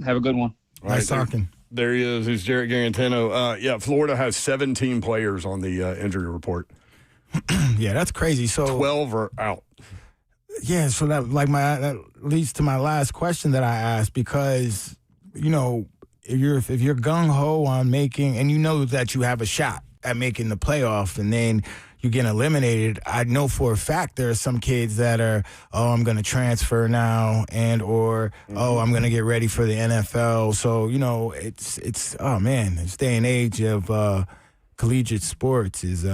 Have a good one. Nice talking. There he is. He's Jared Garantano. Florida has 17 players on the injury report. Yeah, that's crazy. So 12 are out. Yeah, so that leads to my last question that I asked, because if you're gung ho on making, and you know that you have a shot at making the playoff, and then you get eliminated, I know for a fact there are some kids that are, I'm going to transfer now, or I'm going to get ready for the NFL. So it's oh man, this day and age of collegiate sports is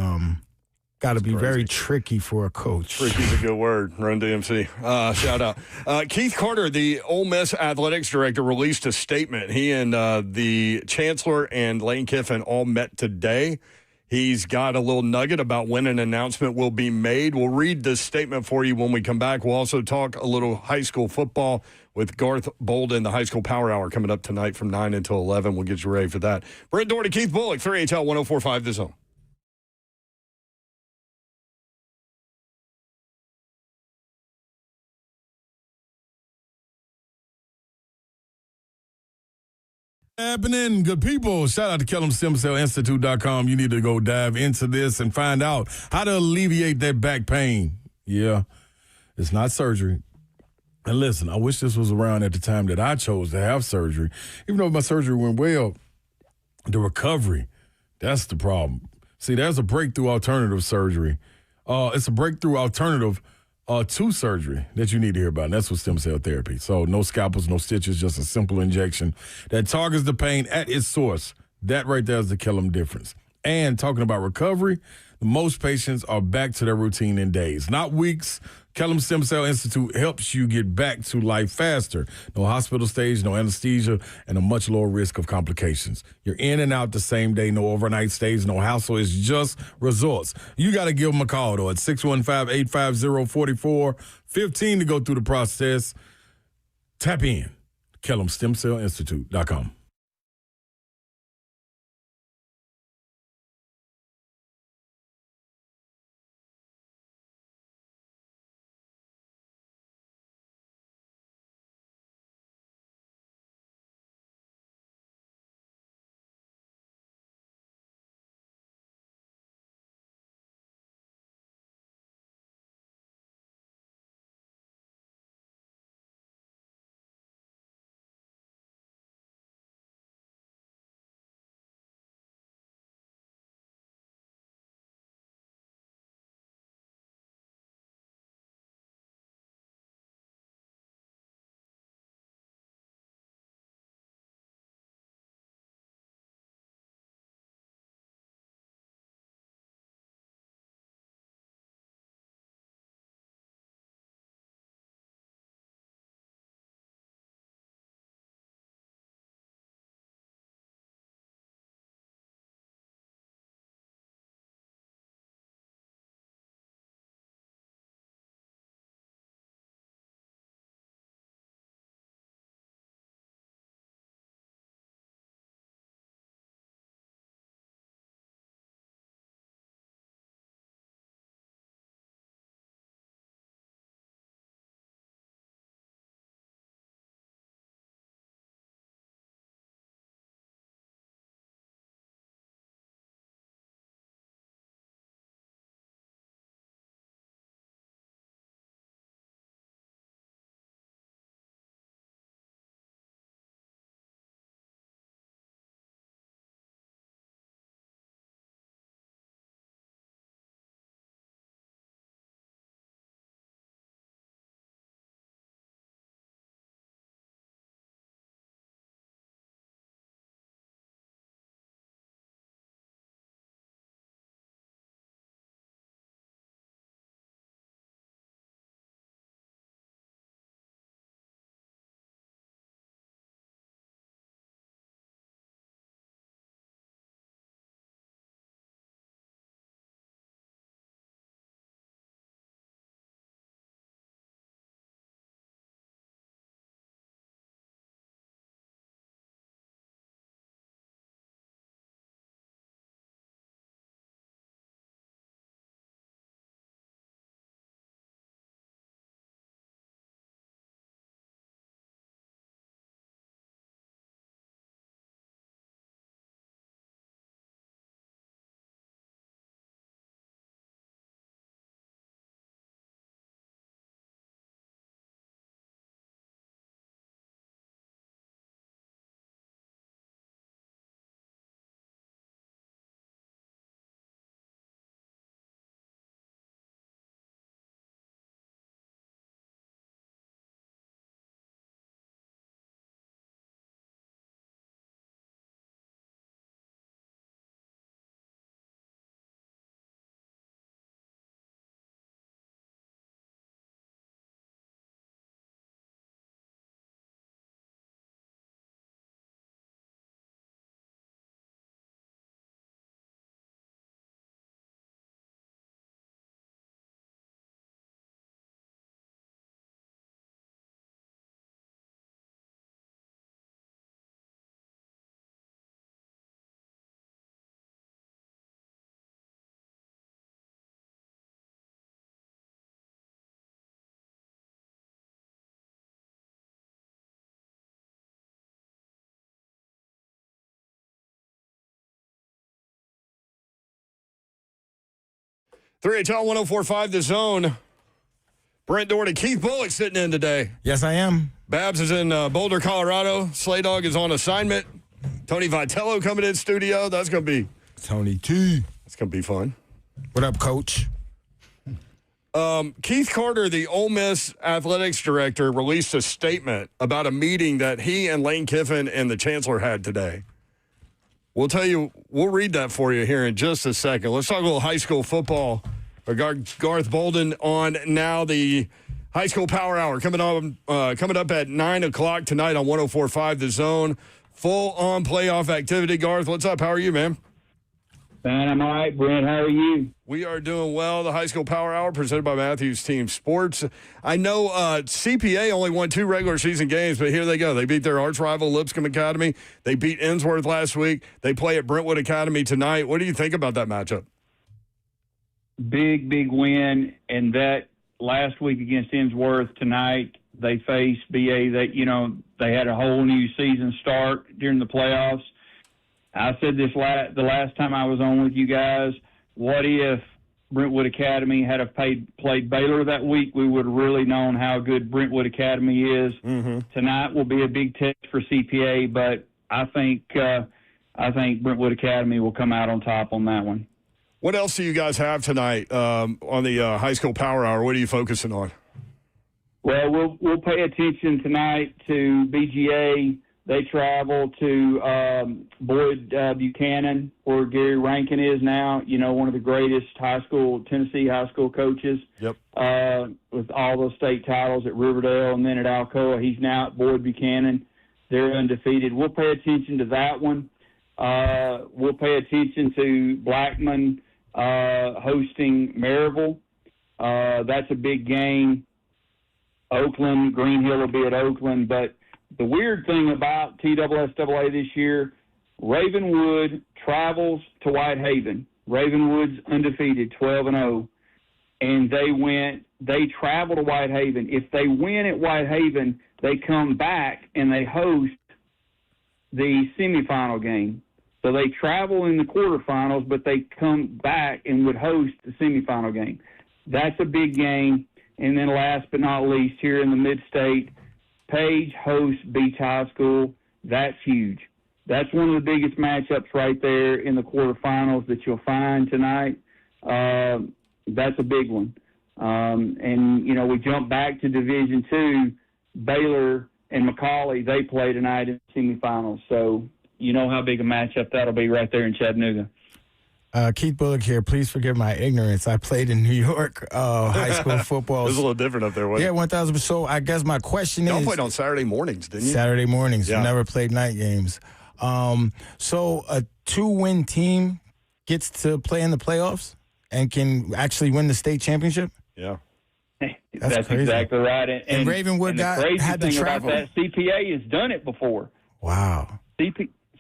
got to be crazy. Very tricky for a coach. Tricky's a good word. Run DMC. Shout out. Keith Carter, the Ole Miss athletics director, released a statement. He and the chancellor and Lane Kiffin all met today. He's got a little nugget about when an announcement will be made. We'll read this statement for you when we come back. We'll also talk a little high school football with Garth Bolden, the high school power hour coming up tonight from 9 until 11. We'll get you ready for that. Brent Doherty, Keith Bullock, 3HL 104.5 The Zone. Happening, good people. Shout out to KellamStemCellInstitute.com. You need to go dive into this and find out how to alleviate that back pain. Yeah, it's not surgery. And listen, I wish this was around at the time that I chose to have surgery. Even though my surgery went well, the recovery, that's the problem. See, there's a breakthrough alternative surgery. It's a breakthrough alternative to surgery that you need to hear about, and that's with stem cell therapy. So no scalpels, no stitches, just a simple injection that targets the pain at its source. That right there is the Kellam difference. And talking about recovery, most patients are back to their routine in days, not weeks. Kellam Stem Cell Institute helps you get back to life faster. No hospital stays, no anesthesia, and a much lower risk of complications. You're in and out the same day, no overnight stays, no hassle. It's just results. You got to give them a call, though, at 615-850-4415 to go through the process. Tap in, KellamStemCellInstitute.com. 3HL 104.5 The Zone. Brent Doherty, Keith Bullock sitting in today. Yes, I am. Babs is in Boulder, Colorado. Slay Dog is on assignment. Tony Vitello coming in studio. That's going to be Tony T. That's going to be fun. What up, Coach? Keith Carter, the Ole Miss athletics director, released a statement about a meeting that he and Lane Kiffin and the chancellor had today. We'll read that for you here in just a second. Let's talk a little high school football. Garth Bolden on now, the high school power hour coming up at 9 o'clock tonight on 104.5 The Zone. Full on playoff activity. Garth, what's up? How are you, man? Man, I'm all right, Brent. How are you? We are doing well. The high school power hour presented by Matthews Team Sports. I know CPA only won 2 regular season games, but here they go. They beat their arch rival, Lipscomb Academy. They beat Innsworth last week. They play at Brentwood Academy tonight. What do you think about that matchup? Big win. And that last week against Innsworth, tonight they face BA. They had a whole new season start during the playoffs. I said this the last time I was on with you guys. What if Brentwood Academy had played Baylor that week? We would have really known how good Brentwood Academy is. Mm-hmm. Tonight will be a big test for CPA, but I think Brentwood Academy will come out on top on that one. What else do you guys have tonight on the high school power hour? What are you focusing on? Well, we'll pay attention tonight to BGA. They travel to Boyd Buchanan, where Gary Rankin is now, one of the greatest Tennessee high school coaches. Yep. With all those state titles at Riverdale and then at Alcoa. He's now at Boyd Buchanan. They're undefeated. We'll pay attention to that one. We'll pay attention to Blackman hosting Maryville. That's a big game. Oakland, Green Hill will be at Oakland, but the weird thing about TSSAA this year, Ravenwood travels to Whitehaven. Ravenwood's undefeated, 12-0, and they travel to Whitehaven. If they win at Whitehaven, they come back and they host the semifinal game. So they travel in the quarterfinals, but they come back and would host the semifinal game. That's a big game. And then last but not least, here in the mid-state, Page hosts Beach High School. That's huge. That's one of the biggest matchups right there in the quarterfinals that you'll find tonight. That's a big one. And we jump back to Division II. Baylor and McCallie, they play tonight in the semifinals. So you know how big a matchup that'll be right there in Chattanooga. Keith Bullock here. Please forgive my ignorance. I played in New York high school football. It was a little different up there, wasn't it? Yeah, 1,000%. So I guess my question is... Y'all played on Saturday mornings, didn't you? Saturday mornings. Yeah. We never played night games. So a 2-win team gets to play in the playoffs and can actually win the state championship? Yeah. That's crazy. Exactly right. And Ravenwood had to travel. About that, CPA has done it before. Wow.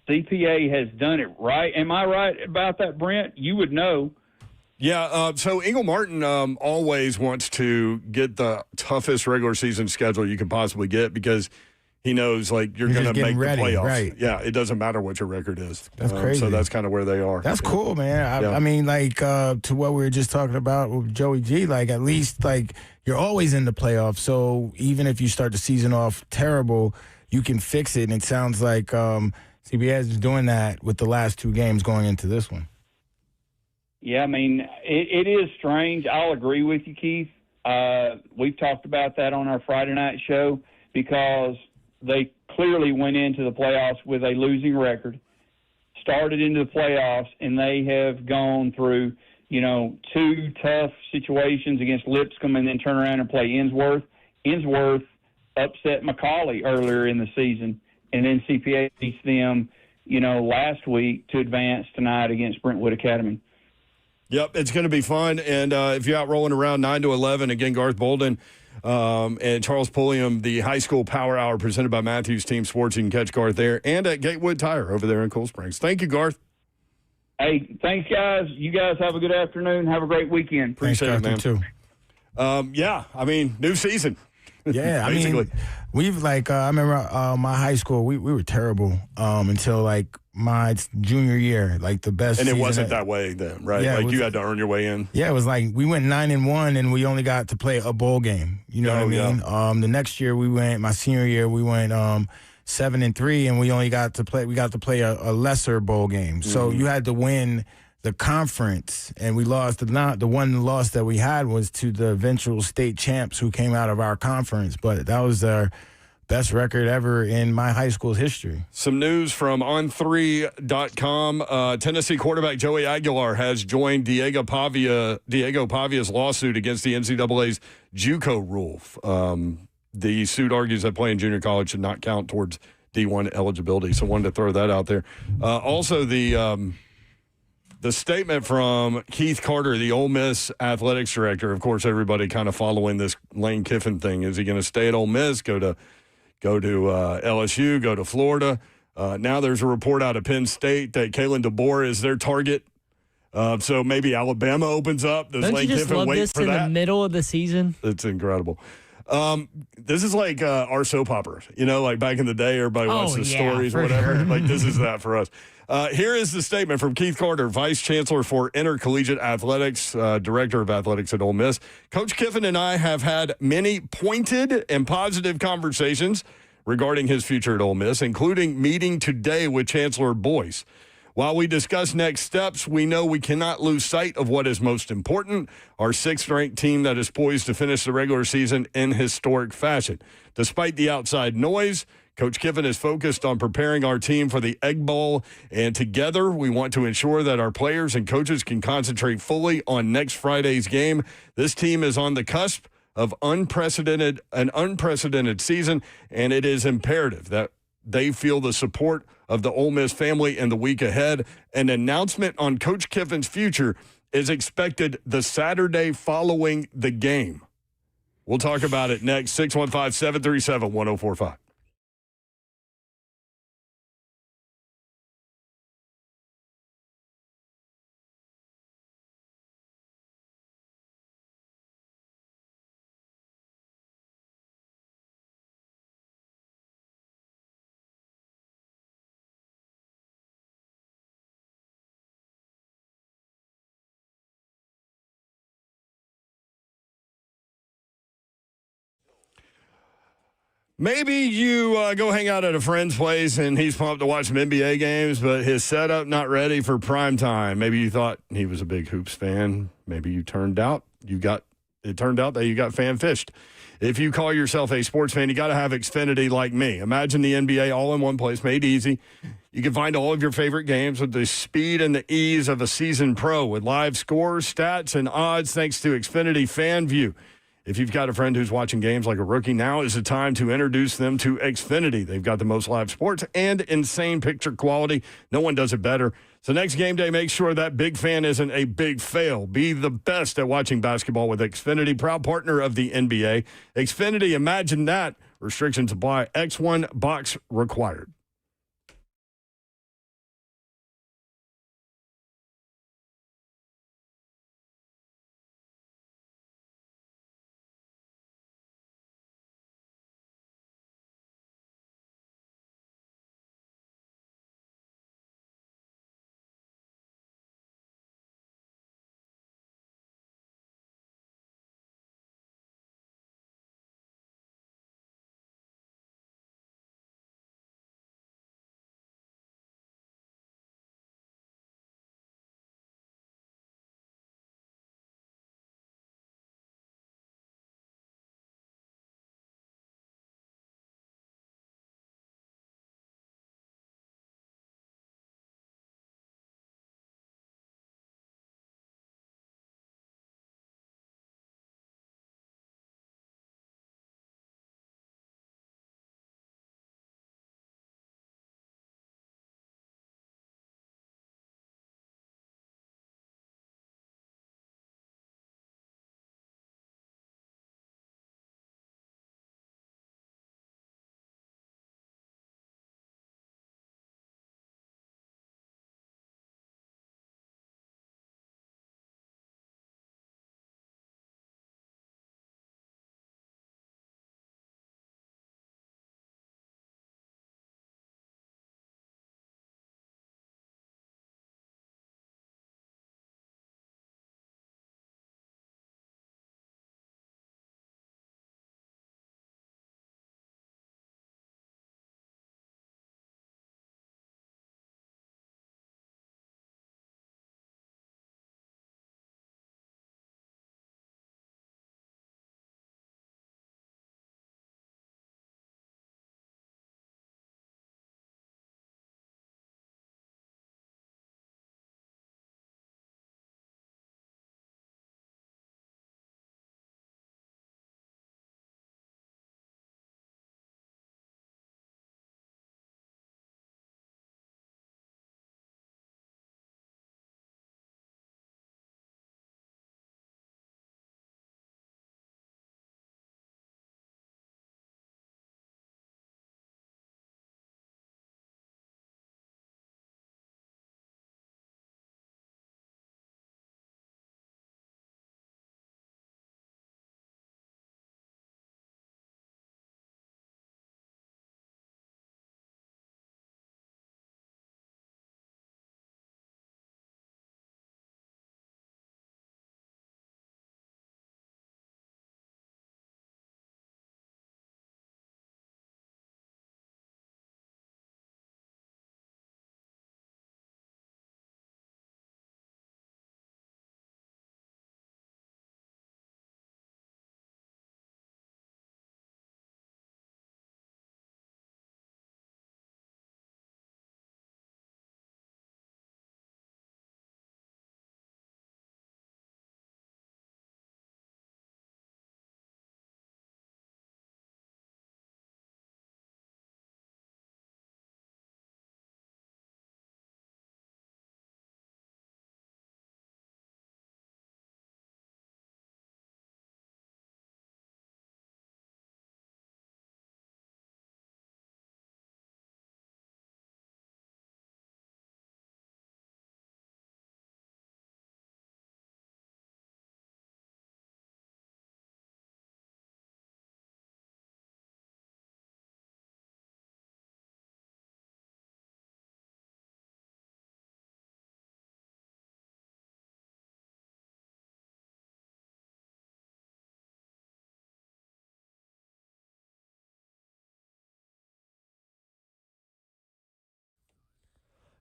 CPA has done it, right? Am I right about that, Brent? You would know. Yeah, so Ingle Martin always wants to get the toughest regular season schedule you can possibly get because he knows, you're going to make ready, the playoffs. right. Yeah, it doesn't matter what your record is. That's crazy. So that's kind of where they are. That's cool, man. Yeah. I mean, to what we were just talking about with Joey G, at least, you're always in the playoffs. So even if you start the season off terrible, you can fix it. And it sounds like CBS is doing that with the last 2 games going into this one. Yeah, I mean, it is strange. I'll agree with you, Keith. We've talked about that on our Friday night show because they clearly went into the playoffs with a losing record, started into the playoffs, and they have gone through, 2 tough situations against Lipscomb and then turn around and play Innsworth. Innsworth upset McCallie earlier in the season, and then CPA beats them, last week to advance tonight against Brentwood Academy. Yep, it's going to be fun. And if you're out rolling around 9-11, again, Garth Bolden and Charles Pulliam, the high school power hour presented by Matthews Team Sports. You can catch Garth there and at Gatewood Tire over there in Cool Springs. Thank you, Garth. Hey, thanks, guys. You guys have a good afternoon. Have a great weekend. Appreciate it, man. Too. Yeah, I mean, new season. Yeah, I Basically. mean, we've I remember my high school, we were terrible until my junior year, the best. And it season wasn't that way then, right? Yeah, you had to earn your way in. Yeah, it was we went 9-1 and we only got to play a bowl game. You know what I mean? Yeah. The next year my senior year, we went 7-3 and we only got to play a lesser bowl game. So you had to win the conference, and we lost. The one loss that we had was to the eventual state champs who came out of our conference, but that was our best record ever in my high school's history. Some news from On3.com. Tennessee quarterback Joey Aguilar has joined Diego Pavia's lawsuit against the NCAA's JUCO rule. The suit argues that playing junior college should not count towards D1 eligibility, so wanted to throw that out there. Also, the statement from Keith Carter, the Ole Miss athletics director. Of course, everybody kind of following this Lane Kiffin thing. Is he going to stay at Ole Miss, go to LSU, go to Florida? Now there's a report out of Penn State that Kalen DeBoer is their target. So maybe Alabama opens up. Does Don't Lane you just Kiffin love wait this for in that? the middle of the season? It's incredible. This is like our soap operas, like back in the day, everybody watched the stories or whatever. Sure. This is that for us. Here is the statement from Keith Carter, Vice Chancellor for Intercollegiate Athletics, Director of Athletics at Ole Miss. Coach Kiffin and I have had many pointed and positive conversations regarding his future at Ole Miss, including meeting today with Chancellor Boyce. While we discuss next steps, we know we cannot lose sight of what is most important, our sixth-ranked team that is poised to finish the regular season in historic fashion. Despite the outside noise, Coach Kiffin is focused on preparing our team for the Egg Bowl, and together we want to ensure that our players and coaches can concentrate fully on next Friday's game. This team is on the cusp of an unprecedented season, and it is imperative that they feel the support of the Ole Miss family in the week ahead. An announcement on Coach Kiffin's future is expected the Saturday following the game. We'll talk about it next. 615-737-1045. Maybe you go hang out at a friend's place and he's pumped to watch some NBA games, but his setup not ready for prime time. Maybe you thought he was a big hoops fan. Maybe it turned out that you got fan fished. If you call yourself a sports fan, you got to have Xfinity like me. Imagine the NBA all in one place, made easy. You can find all of your favorite games with the speed and the ease of a seasoned pro with live scores, stats, and odds thanks to Xfinity FanView. If you've got a friend who's watching games like a rookie, now is the time to introduce them to Xfinity. They've got the most live sports and insane picture quality. No one does it better. So next game day, make sure that big fan isn't a big fail. Be the best at watching basketball with Xfinity, proud partner of the NBA. Xfinity, imagine that. Restrictions apply. X1 box required.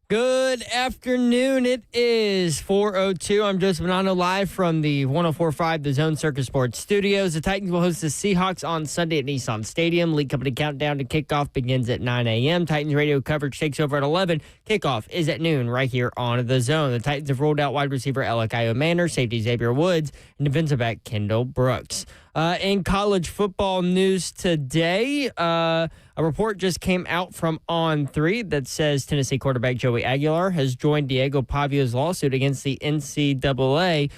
Good afternoon. It is 4:02. I'm Joseph Bonanno live from the 104.5 The Zone Circus Sports Studios. The Titans will host the Seahawks on Sunday at Nissan Stadium. League Company countdown to kickoff begins at 9 a.m. Titans radio coverage takes over at 11. Kickoff is at noon right here on The Zone. The Titans have rolled out wide receiver Elikayo Manor, safety Xavier Woods, and defensive back Kendall Brooks. In college football news today, a report just came out from On3 that says Tennessee quarterback Joey Aguilar has joined Diego Pavio's lawsuit against the NCAA,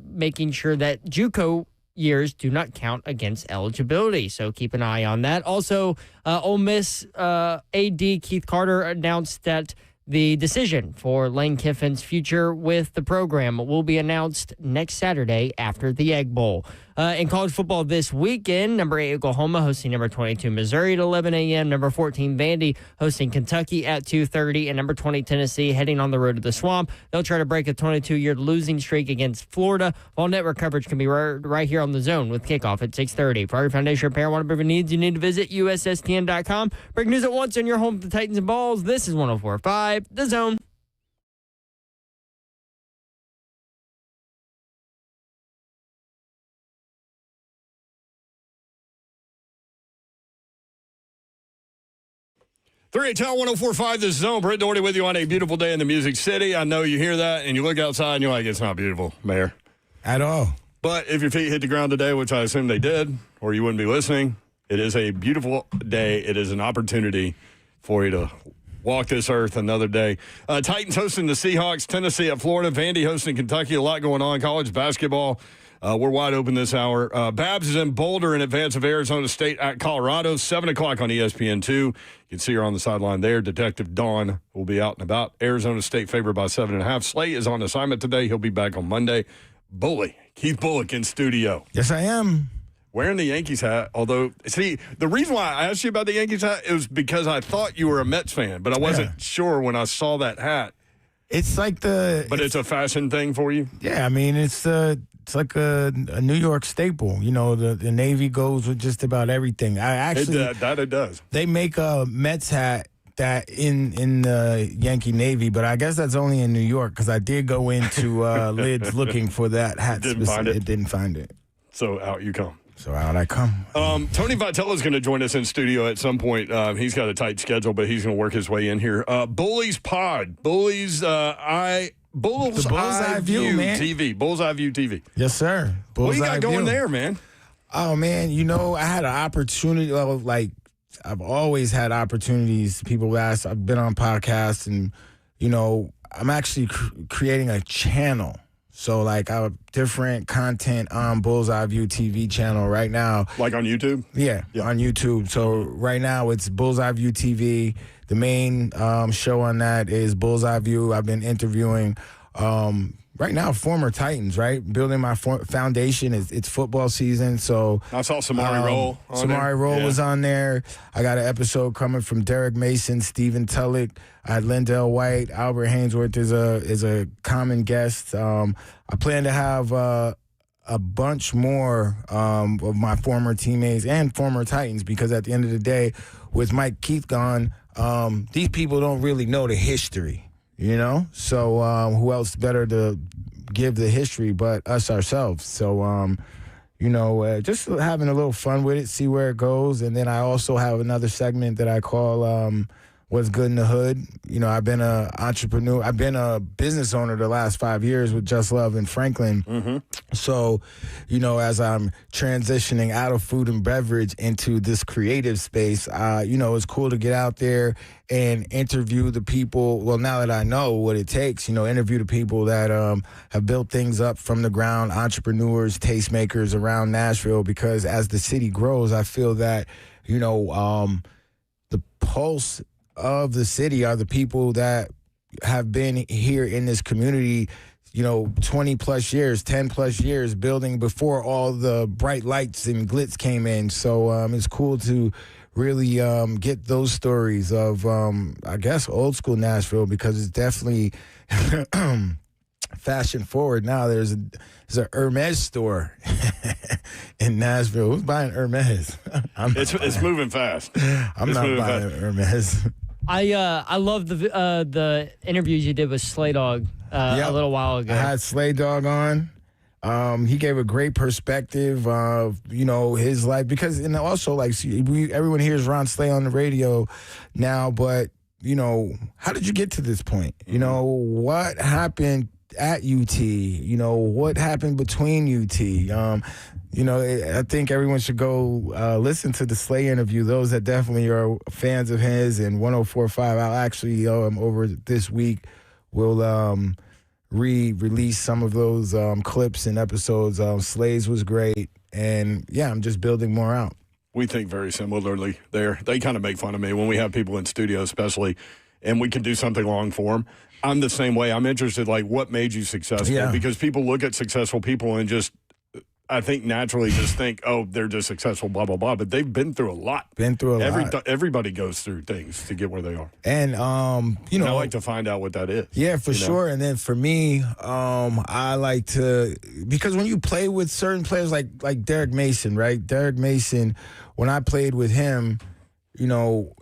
making sure that JUCO years do not count against eligibility. So keep an eye on that. Also, Ole Miss AD Keith Carter announced that the decision for Lane Kiffin's future with the program will be announced next Saturday after the Egg Bowl. In college football this weekend, number 8 Oklahoma hosting number 22 Missouri at 11 a.m., number 14 Vandy hosting Kentucky at 2:30, and number 20 Tennessee heading on the road to the Swamp. They'll try to break a 22-year losing streak against Florida. All network coverage can be right here on The Zone with kickoff at 6:30. For our foundation repair, whatever needs, you need to visit USSTN.com. Break news at once on your home for the Titans and Balls. This is 104.5 The Zone. HL 104.5 The Zone. Brent Doherty with you on a beautiful day in the Music City. I know you hear that and you look outside and you're like, it's not beautiful, Mayor. At all. But if your feet hit the ground today, which I assume they did, or you wouldn't be listening, it is a beautiful day. It is an opportunity for you to walk this earth another day. Titans hosting the Seahawks, Tennessee at Florida, Vandy hosting Kentucky. A lot going on. College basketball. We're wide open this hour. Babs is in Boulder in advance of Arizona State at Colorado, 7 o'clock on ESPN2. You can see her on the sideline there. Detective Dawn will be out and about. Arizona State favored by 7.5. Slay is on assignment today. He'll be back on Monday. Keith Bullock in studio. Yes, I am. Wearing the Yankees hat, although, see, the reason why I asked you about the Yankees hat, it was because I thought you were a Mets fan, but I wasn't sure when I saw that hat. It's like But it's a fashion thing for you? Yeah, I mean, it's like a New York staple. You know, the Navy goes with just about everything. It does. They make a Mets hat that in the Yankee Navy, but I guess that's only in New York because I did go into Lids looking for that hat. Didn't find it. So out you come. So out I come. Tony Vitello is going to join us in studio at some point. He's got a tight schedule, but he's going to work his way in here. Bullies Pod. Bullseye View, man. TV. Bullseye View TV. Yes, sir. What you got going there, man? Oh, man, you know, I had an opportunity, like, I've always had opportunities. People ask, I've been on podcasts, and, you know, I'm actually creating a channel. So, like, I have different content on Bullseye View TV channel right now. Like on YouTube? Yeah, on YouTube. So, right now, it's Bullseye View TV. The main show on that is Bullseye View. I've been interviewing, right now, former Titans, right? Building my foundation. It's football season, so... I saw Samari Roll on there. Samari Roll was on there. I got an episode coming from Derek Mason, Stephen Tulloch. I had Lindell White. Albert Hainsworth is a common guest. I plan to have a bunch more of my former teammates and former Titans because at the end of the day, with Mike Keith gone, these people don't really know the history, you know? So who else better to give the history but us ourselves? So, you know, just having a little fun with it, see where it goes. And then I also have another segment that I call What's Good in the Hood. You know, I've been an entrepreneur. I've been a business owner the last 5 years with Just Love in Franklin. Mm-hmm. So, you know, as I'm transitioning out of food and beverage into this creative space, you know, it's cool to get out there and interview the people. Well, now that I know what it takes, you know, interview the people that have built things up from the ground, entrepreneurs, tastemakers around Nashville, because as the city grows, I feel that, you know, the pulse of the city are the people that have been here in this community, you know, 20 plus years, 10 plus years building before all the bright lights and glitz came in. So it's cool to really get those stories of, I guess, old school Nashville, because it's definitely fashion forward now. There's a Hermes store in Nashville. Who's buying Hermes? It's moving fast. I'm not buying Hermes. I love the interviews you did with Slay Dog a little while ago. I had Slay Dog on. He gave a great perspective of, his life because, and also like everyone hears Ron Slay on the radio now, but how did you get to this point? What happened at UT? What happened between UT? I think everyone should go listen to the Slay interview. Those that definitely are fans of his and 104.5. I'll actually over this week will re-release some of those clips and episodes. Slay's was great, and yeah, I'm just building more out. We think very similarly there. They kind of make fun of me when we have people in studio, especially, and we can do something long form. I'm the same way. I'm interested, like, what made you successful? Yeah. Because people look at successful people and just, I think, naturally just think, oh, they're just successful, blah, blah, blah. But they've been through a lot. Everybody goes through things to get where they are. And, and I like to find out what that is. Yeah, for sure. And then for me, I like to, because when you play with certain players like Derek Mason, right? Derek Mason, when I played with him,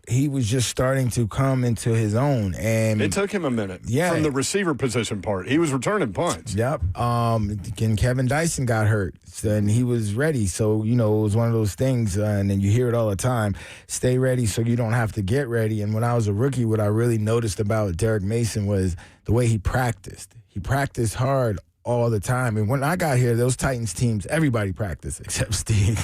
he was just starting to come into his own. And it took him a minute. Yeah. From the receiver position part. He was returning punts. Yep. And Kevin Dyson got hurt, and he was ready. So, it was one of those things, and then you hear it all the time, stay ready so you don't have to get ready. And when I was a rookie, what I really noticed about Derek Mason was the way he practiced. He practiced hard all the time. And when I got here, those Titans teams, everybody practiced except Steve.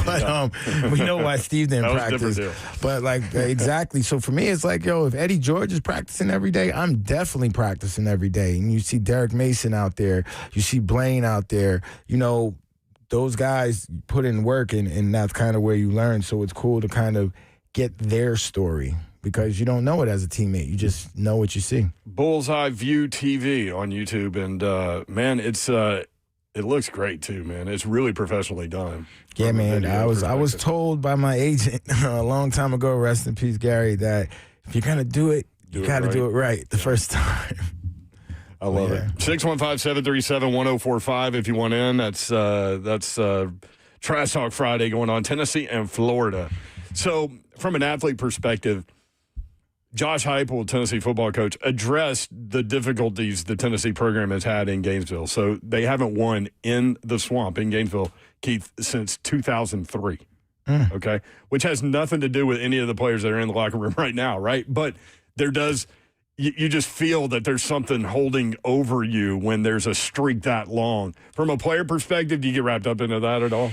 but we know why Steve didn't practice. But exactly. So for me, it's like, if Eddie George is practicing every day, I'm definitely practicing every day. And you see Derek Mason out there, you see Blaine out there, those guys put in work, and that's kind of where you learn. So it's cool to kind of get their story, because you don't know it as a teammate. You just know what you see. Bullseye View TV on YouTube, and man, it looks great too, man. It's really professionally done. Yeah, man. I was told by my agent a long time ago, rest in peace, Gary, that if you're gonna do it, you got to do it right the first time. I love it. 615-737-1045 if you want in. That's Trash Talk Friday going on, Tennessee and Florida. So from an athlete perspective, Josh Heupel, Tennessee football coach, addressed the difficulties the Tennessee program has had in Gainesville. So they haven't won in the Swamp in Gainesville, Keith, since 2003. Okay? Which has nothing to do with any of the players that are in the locker room right now, right? But there does – you just feel that there's something holding over you when there's a streak that long. From a player perspective, do you get wrapped up into that at all?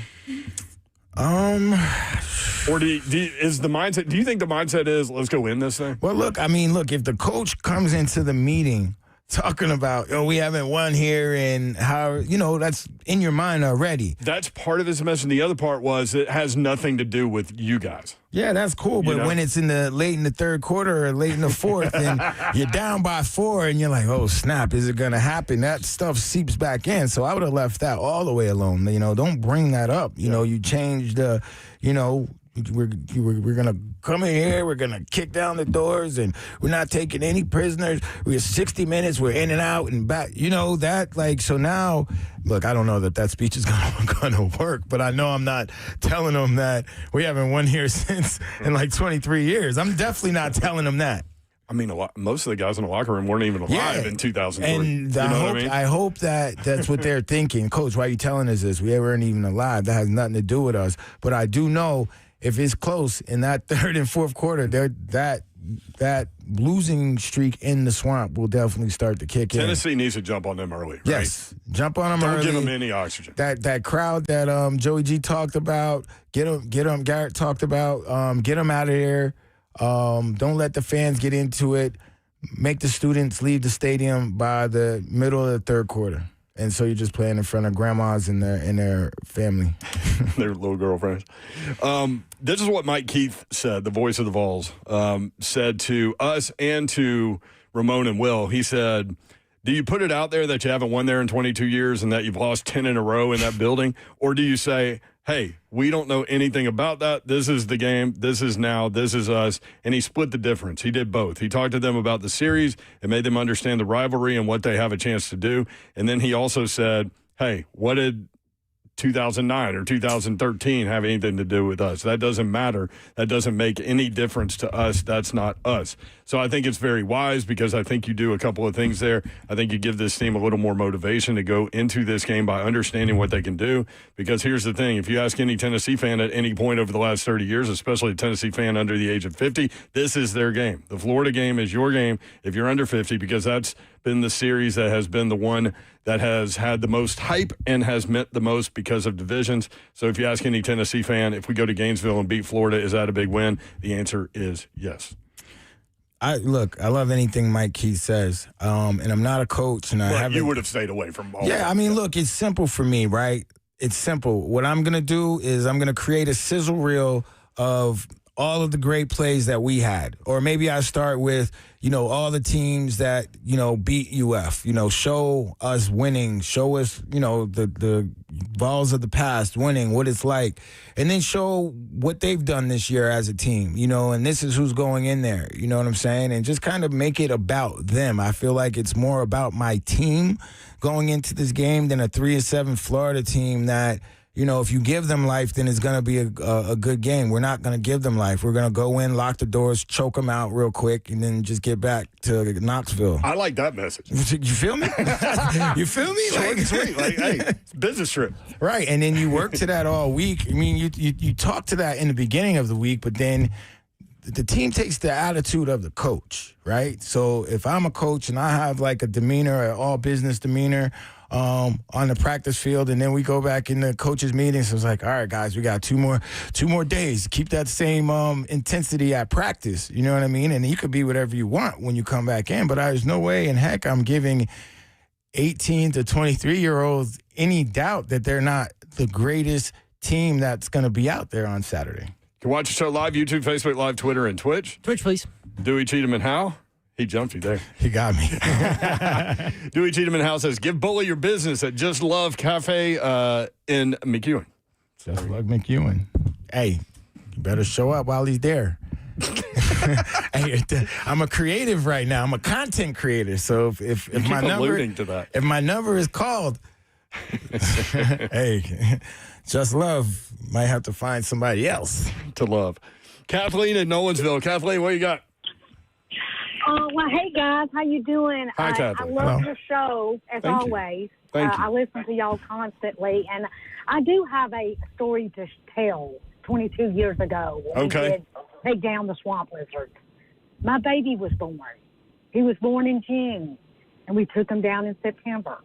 Or is the mindset? Do you think the mindset is let's go win this thing? Well, look, if the coach comes into the meeting talking about, we haven't won here, and how, that's in your mind already. That's part of his message. The other part was it has nothing to do with you guys. Yeah, that's cool. But when it's late in the third quarter or late in the fourth, and you're down by 4, and you're like, oh, snap, is it going to happen? That stuff seeps back in. So I would have left that all the way alone. Don't bring that up. You changed the, we're going to come in here, we're going to kick down the doors, and we're not taking any prisoners. We have 60 minutes, we're in and out and back. So now, look, I don't know that speech is going to work, but I know I'm not telling them that we haven't won here since in 23 years. I'm definitely not telling them that. I mean, most of the guys in the locker room weren't even alive in 2003. And I hope that's what they're thinking. Coach, why are you telling us this? We weren't even alive. That has nothing to do with us. But I do know if it's close in that third and fourth quarter, that losing streak in the Swamp will definitely start to kick in. Tennessee needs to jump on them early, right? Yes, jump on them early. Don't give them any oxygen. That crowd that Joey G talked about, get them. Garrett talked about, get them out of there. Don't let the fans get into it. Make the students leave the stadium by the middle of the third quarter. And so you're just playing in front of grandmas and their family. Their little girlfriends. This is what Mike Keith said, the voice of the Vols, said to us and to Ramon and Will. He said, do you put it out there that you haven't won there in 22 years and that you've lost 10 in a row in that building? Or do you say, hey, we don't know anything about that. This is the game. This is now. This is us. And he split the difference. He did both. He talked to them about the series and made them understand the rivalry and what they have a chance to do. And then he also said, hey, what did 2009 or 2013 have anything to do with us. That doesn't matter. That doesn't make any difference to us. That's not us. So I think it's very wise because I think you do a couple of things there. I think you give this team a little more motivation to go into this game by understanding what they can do. Because here's the thing. If you ask any Tennessee fan at any point over the last 30 years, especially a Tennessee fan under the age of 50, this is their game. The Florida game is your game if you're under 50, because that's been the series that has been the one that has had the most hype and has meant the most because of divisions. So if you ask any Tennessee fan, if we go to Gainesville and beat Florida, is that a big win? The answer is yes. I love anything Mike Keith says, and I'm not a coach, and I haven't. You would have stayed away from ball. Yeah, I mean, look, it's simple for me, right? It's simple. What I'm gonna do is I'm gonna create a sizzle reel of all of the great plays that we had, or maybe I start with, all the teams that, beat UF, show us winning, show us, the Vols of the past winning, what it's like, and then show what they've done this year as a team, and this is who's going in there, you know what I'm saying? And just kind of make it about them. I feel like it's more about my team going into this game than a 3-7 Florida team that, if you give them life, then it's going to be a good game. We're not going to give them life. We're going to go in, lock the doors, choke them out real quick, and then just get back to Knoxville. I like that message. You feel me? You feel me? Short and sweet. Like, hey, it's business trip. Right, and then you work to that all week. I mean, you talk to that in the beginning of the week, but then the team takes the attitude of the coach, right? So if I'm a coach and I have like a demeanor, an all business demeanor, on the practice field, and then we go back in the coaches' meetings. So it's like, all right, guys, we got two more days. Keep that same intensity at practice. You know what I mean? And you could be whatever you want when you come back in. But there's no way in heck I'm giving 18 to 23-year-olds any doubt that they're not the greatest team that's going to be out there on Saturday. You can watch the show live, YouTube, Facebook Live, Twitter, and Twitch. Twitch, please. Dewey Cheatham and How? He jumped you there. He got me. Dewey Cheatham and Howe says, give Bully your business at Just Love Cafe in McEwen. Just Love McEwen. Hey, you better show up while he's there. Hey, I'm a creative right now. I'm a content creator. So if my number is called, hey, Just Love might have to find somebody else to love. Kathleen in Nolensville. Kathleen, what you got? Well, hey, guys. How you doing? Hi, I love your show, as Thank you. always. Thank you. I listen to y'all constantly, and I do have a story to tell 22 years ago when we did take down the swamp lizard. My baby was born. He was born in June, and we took him down in September.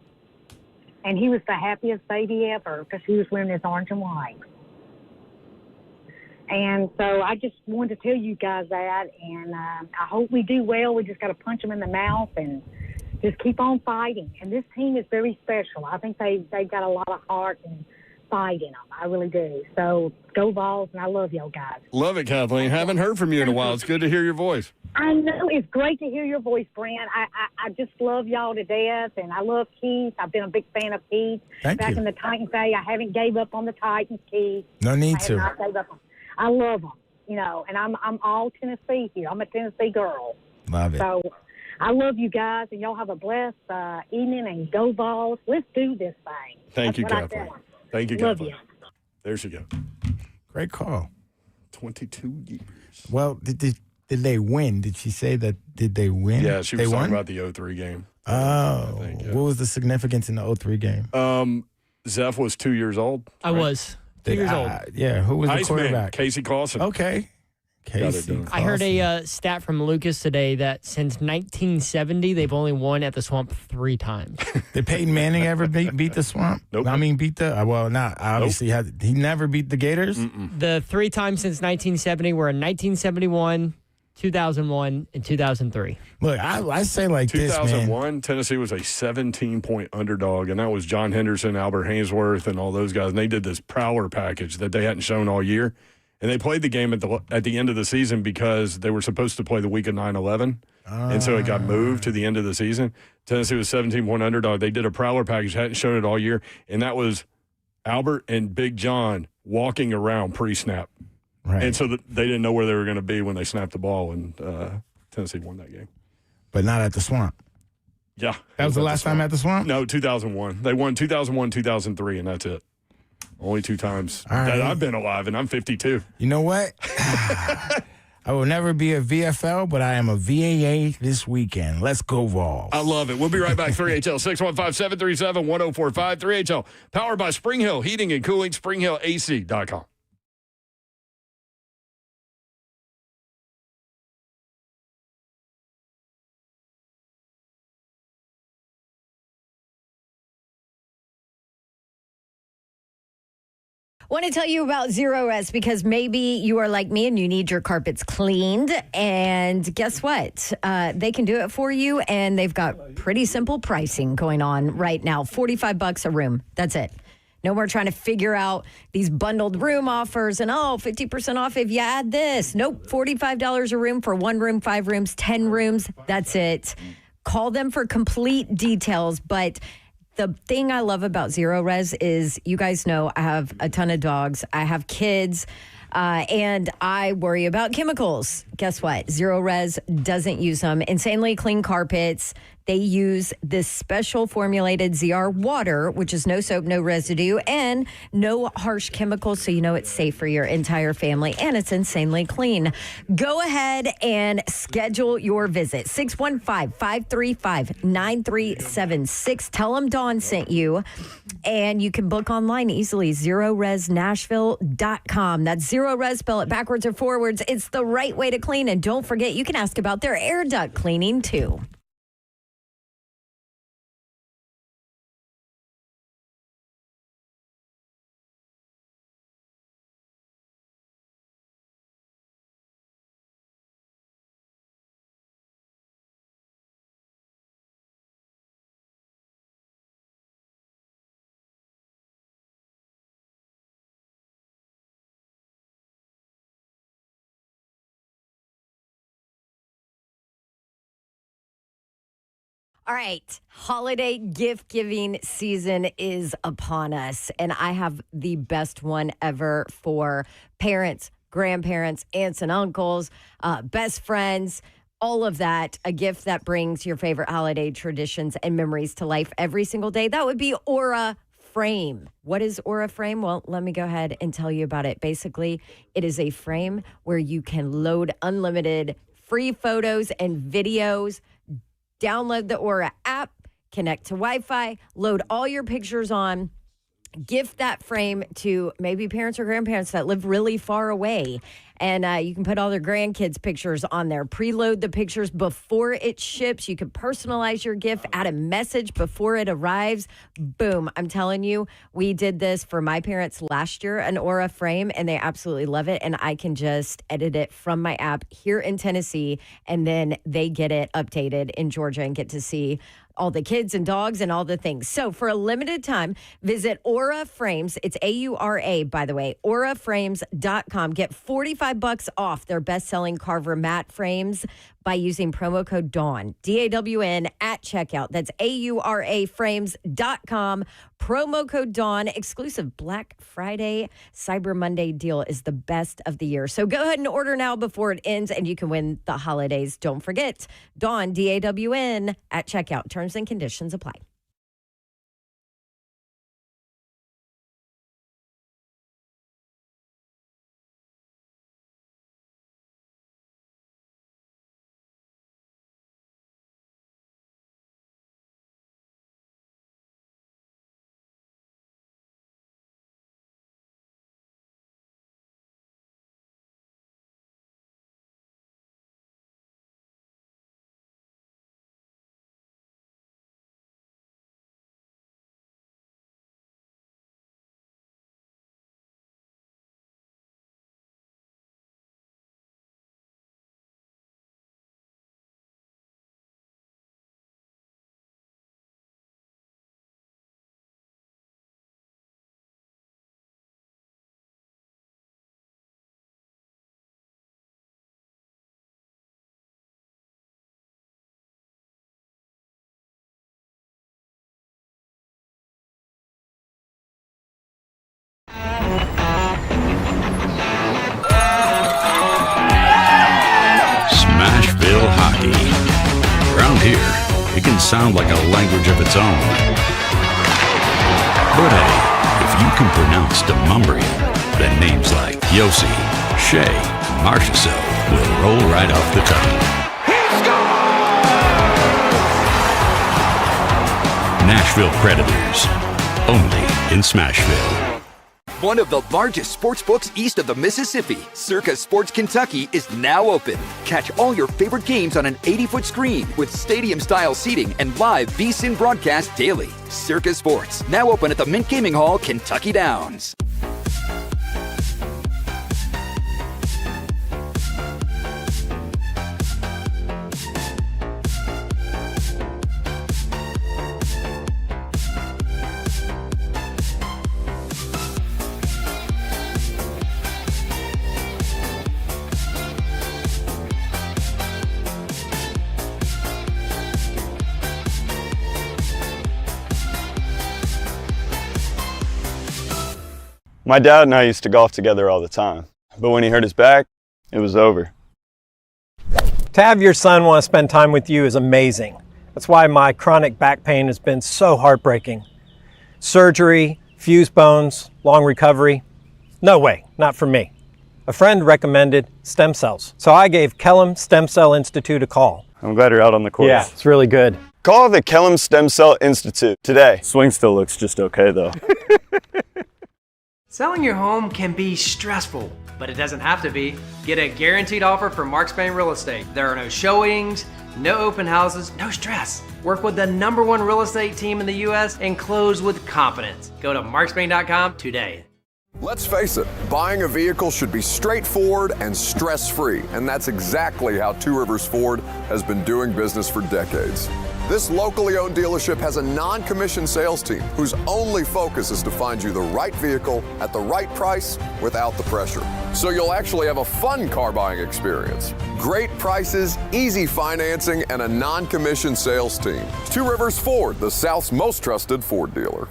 And he was the happiest baby ever because he was wearing his orange and white. And so I just wanted to tell you guys that, and I hope we do well. We just got to punch them in the mouth and just keep on fighting. And this team is very special. I think they've got a lot of heart and fight in them. I really do. So go Vols, and I love y'all guys. Love it, Kathleen. Haven't heard from you in a while. It's good to hear your voice. I know. It's great to hear your voice, Brent. I just love y'all to death, and I love Keith. I've been a big fan of Keith. Back in the Titans day, I haven't gave up on the Titans, Keith. No need to. Not gave up. I love them, and I'm all Tennessee here. I'm a Tennessee girl. Love it. So I love you guys, and y'all have a blessed evening, and go Vols. Let's do this thing. Thank you, Kathleen. Thank you, love Kathleen. You. There she goes. Great call. 22 years. Well, did they win? Did she say that? Did they win? Yeah, she was talking about the 03 game. Oh, what was the significance in the 03 game? Zeph was 2 years old. I was 2 years old. Yeah, who was the Iceman, quarterback? Casey Clausen. Okay. Casey. I heard a stat from Lucas today that since 1970, they've only won at the Swamp 3 times. Did Peyton Manning ever beat the Swamp? Nope. I mean, beat the not obviously. Nope. He never beat the Gators. The 3 times since 1970 were in 1971, 2001, and 2003. Look, I say like 2001, Tennessee was a 17-point underdog, and that was John Henderson, Albert Hainsworth, and all those guys. And they did this prowler package that they hadn't shown all year. And they played the game at the end of the season because they were supposed to play the week of 9/11. And so it got moved to the end of the season. Tennessee was 17-point underdog. They did a prowler package, hadn't shown it all year. And that was Albert and Big John walking around pre-snap. Right. And so they didn't know where they were going to be when they snapped the ball, and Tennessee won that game. But not at the Swamp. Yeah. That was the last time at the Swamp? No, 2001. They won 2001, 2003, and that's it. Only 2 times All right. that I've been alive, and I'm 52. You know what? I will never be a VFL, but I am a VAA this weekend. Let's go Vols. I love it. We'll be right back. 3HL 615-737-1045. 3HL powered by Spring Hill Heating and Cooling. SpringHillAC.com. Want to tell you about Zero Rest because maybe you are like me and you need your carpets cleaned. And guess what? They can do it for you, and they've got pretty simple pricing going on right now. $45 a room. That's it. No more trying to figure out these bundled room offers and, 50% off if you add this. Nope, $45 a room for 1 room, 5 rooms, 10 rooms. That's it. Call them for complete details, but the thing I love about Zero Res is, you guys know I have a ton of dogs. I have kids, and I worry about chemicals. Guess what? Zero Res doesn't use them. Insanely clean carpets. They use this special formulated ZR water, which is no soap, no residue, and no harsh chemicals, so you know it's safe for your entire family, and it's insanely clean. Go ahead and schedule your visit. 615-535-9376. Tell them Dawn sent you, and you can book online easily. ZeroResNashville.com. That's Zero Res. Spell it backwards or forwards. It's the right way to clean, and don't forget, you can ask about their air duct cleaning, too. All right, holiday gift giving season is upon us, and I have the best one ever for parents, grandparents, aunts and uncles, best friends, all of that. A gift that brings your favorite holiday traditions and memories to life every single day. That would be Aura Frame. What is Aura Frame? Well, let me go ahead and tell you about it. Basically, it is a frame where you can load unlimited free photos and videos. Download the Aura app, connect to Wi-Fi, load all your pictures on, gift that frame to maybe parents or grandparents that live really far away. And you can put all their grandkids' pictures on there. Preload the pictures before it ships. You can personalize your gift, add a message before it arrives. Boom. I'm telling you, we did this for my parents last year, an Aura frame, and they absolutely love it. And I can just edit it from my app here in Tennessee, and then they get it updated in Georgia and get to see all the kids and dogs and all the things. So for a limited time, visit Aura Frames. It's AURA, by the way, auraframes.com. Get $45 off their best-selling Carver matte frames by using promo code DAWN, DAWN, at checkout. That's auraframes.com. Promo code DAWN. Exclusive Black Friday, Cyber Monday deal is the best of the year. So go ahead and order now before it ends, and you can win the holidays. Don't forget, DAWN, DAWN, at checkout. Terms and conditions apply. Smashville hockey. Around here, it can sound like a language of its own. But hey, if you can pronounce Demumbrian, then names like Yossi, Shea, and Marchessault will roll right off the tongue. Nashville Predators, only in Smashville. One of the largest sports books east of the Mississippi, Circa Sports Kentucky, is now open. Catch all your favorite games on an 80-foot screen with stadium-style seating and live VSiN broadcast daily. Circa Sports, now open at the Mint Gaming Hall, Kentucky Downs. My dad and I used to golf together all the time, but when he hurt his back, it was over. To have your son want to spend time with you is amazing. That's why my chronic back pain has been so heartbreaking. Surgery, fused bones, long recovery. No way, not for me. A friend recommended stem cells, so I gave Kellum Stem Cell Institute a call. I'm glad you're out on the course. Yeah, it's really good. Call the Kellum Stem Cell Institute today. Swing still looks just okay though. Selling your home can be stressful, but it doesn't have to be. Get a guaranteed offer from Mark Spain Real Estate. There are no showings, no open houses, no stress. Work with the #1 real estate team in the U.S. and close with confidence. Go to markspain.com today. Let's face it, buying a vehicle should be straightforward and stress-free, and that's exactly how Two Rivers Ford has been doing business for decades. This locally owned dealership has a non-commissioned sales team whose only focus is to find you the right vehicle at the right price without the pressure. So you'll actually have a fun car buying experience. Great prices, easy financing, and a non-commissioned sales team. Two Rivers Ford, the South's most trusted Ford dealer.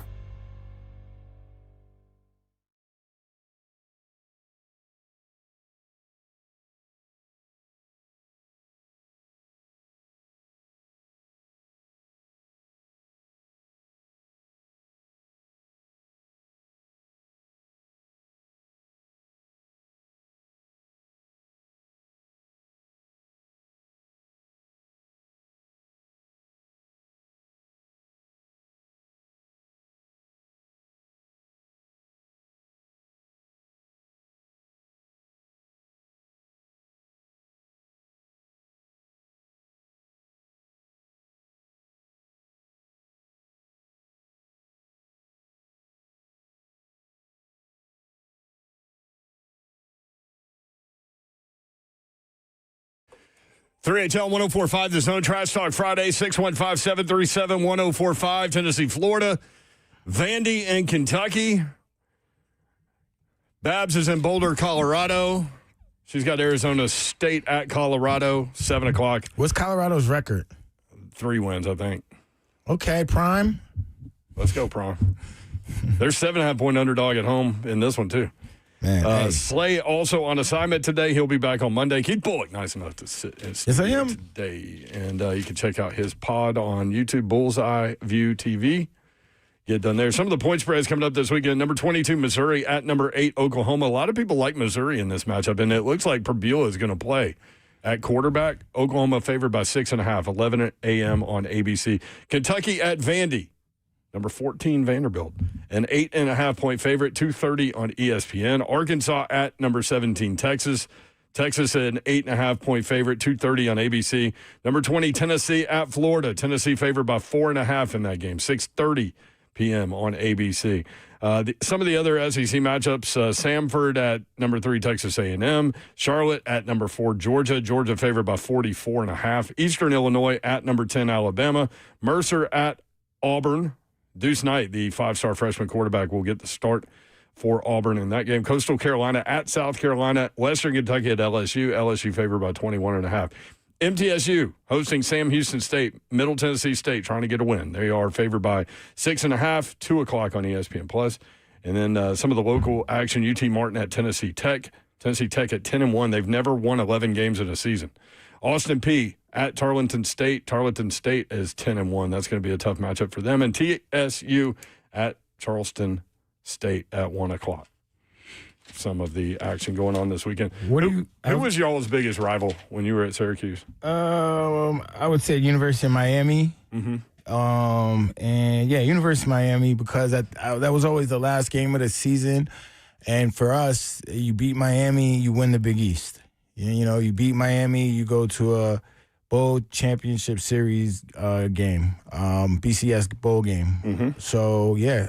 HL 104.5, The Zone, Trash Talk Friday, 615-737-1045, Tennessee, Florida. Vandy in Kentucky. Babs is in Boulder, Colorado. She's got Arizona State at Colorado, 7 o'clock. What's Colorado's record? 3 wins, I think. Okay, Prime. Let's go, Prime. They're 7.5-point underdog at home in this one, too. Man, hey. Slay also on assignment today. He'll be back on Monday. Keith Bullock, nice enough to sit in studio today. And you can check out his pod on YouTube, Bullseye View TV. Get done there. Some of the point spreads coming up this weekend. Number 22, Missouri at number 8, Oklahoma. A lot of people like Missouri in this matchup, and it looks like Purbulla is going to play at quarterback. Oklahoma favored by 6.5, 11 a.m. on ABC. Kentucky at Vandy. Number 14, Vanderbilt, an 8.5-point favorite, 2:30 on ESPN. Arkansas at number 17, Texas. Texas, an 8.5-point favorite, 2:30 on ABC. Number 20, Tennessee at Florida. Tennessee favored by 4.5 in that game, 6:30 p.m. on ABC. Some of the other SEC matchups, Samford at number 3, Texas A&M. Charlotte at number 4, Georgia. Georgia favored by 44.5. Eastern Illinois at number 10, Alabama. Mercer at Auburn. Deuce Knight, the 5-star freshman quarterback, will get the start for Auburn in that game. Coastal Carolina at South Carolina. Western Kentucky at LSU. LSU favored by 21.5. MTSU hosting Sam Houston State. Middle Tennessee State trying to get a win. They are favored by 6.5, 2 o'clock on ESPN+. And then some of the local action, UT Martin at Tennessee Tech. Tennessee Tech at 10-1. They've never won 11 games in a season. Austin Peay at Tarleton State. Tarleton State is 10-1. That's going to be a tough matchup for them. And TSU at Charleston State at 1 o'clock. Some of the action going on this weekend. Who was y'all's biggest rival when you were at Syracuse? I would say University of Miami. And yeah, University of Miami, because that was always the last game of the season. And for us, you beat Miami, you win the Big East. You beat Miami, you go to a bowl championship series game, BCS bowl game. So yeah,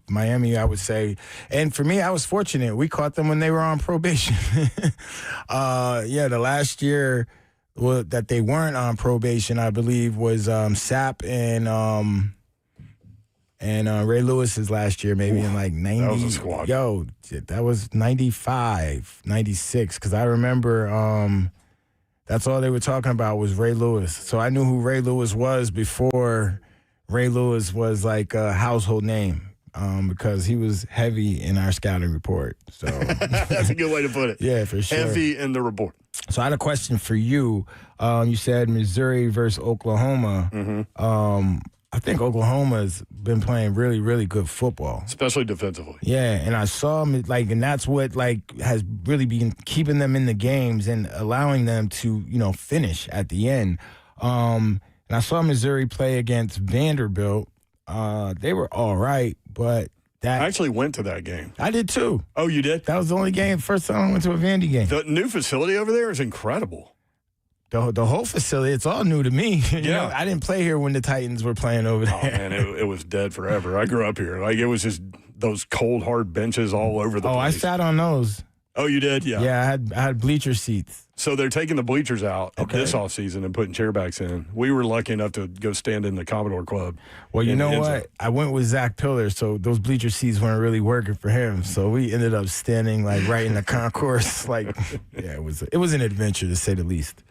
Miami, I would say. And for me, I was fortunate. We caught them when they were on probation. The last year that they weren't on probation, I believe, was Sapp and Ray Lewis's last year, maybe in like 90. That was a squad. Yo, that was 95, 96, because I remember that's all they were talking about was Ray Lewis. So I knew who Ray Lewis was before Ray Lewis was like a household name. Because he was heavy in our scouting report. So that's a good way to put it. Yeah, for sure. Heavy in the report. So I had a question for you. You said Missouri versus Oklahoma. I think Oklahoma's been playing really, really good football, especially defensively. Yeah, and I saw them and that's what has really been keeping them in the games and allowing them to finish at the end. And I saw Missouri play against Vanderbilt. They were all right, but I actually went to that game. I did too. Oh, you did? That was the only first time I went to a Vandy game. The new facility over there is incredible. The whole facility, it's all new to me. I didn't play here when the Titans were playing over there. Oh, man, it was dead forever. I grew up here. It was just those cold, hard benches all over the place. I sat on those. Oh, you did? Yeah. Yeah, I had bleacher seats. So they're taking the bleachers out this offseason and putting chairbacks in. We were lucky enough to go stand in the Commodore Club. Well, you know what? I went with Zach Pillar, so those bleacher seats weren't really working for him. So we ended up standing right in the concourse. It was an adventure to say the least.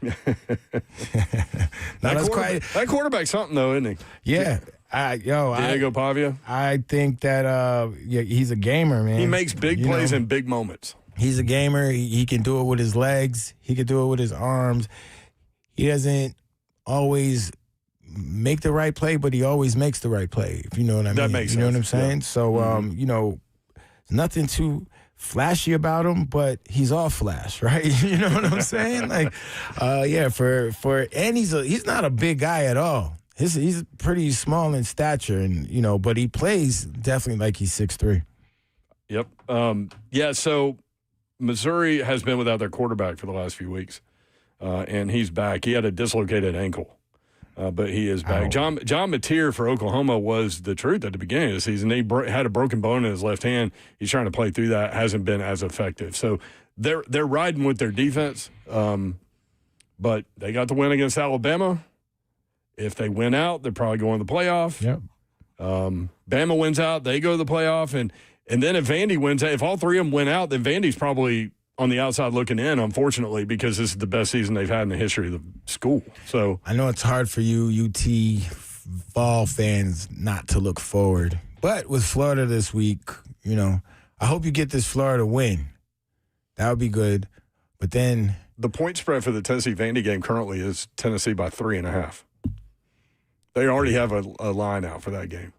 That quarterback's something though, isn't he? Yeah. Diego Pavia. I think that he's a gamer, man. He makes big plays in big moments. He's a gamer. He can do it with his legs. He can do it with his arms. He doesn't always make the right play, but he always makes the right play, if you know what I mean. That makes sense. You know what I'm saying? Yeah. So, there's nothing too flashy about him, but he's all flash, right? You know what I'm saying? And he's not a big guy at all. He's pretty small in stature, and but he plays definitely like he's 6'3". Yep. So Missouri has been without their quarterback for the last few weeks, and he's back. He had a dislocated ankle, but he is back. John Mateer for Oklahoma was the truth at the beginning of the season. He had a broken bone in his left hand. He's trying to play through that. Hasn't been as effective. So they're riding with their defense, but they got the win against Alabama. If they win out, they're probably going to the playoff. Yep. Bama wins out, they go to the playoff, and then if Vandy wins out, if all three of them win out, then Vandy's probably on the outside looking in, unfortunately, because this is the best season they've had in the history of the school. So I know it's hard for you UT Vol fans not to look forward, but with Florida this week, I hope you get this Florida win. That would be good. But then the point spread for the Tennessee-Vandy game currently is Tennessee by 3.5. They already have a line out for that game.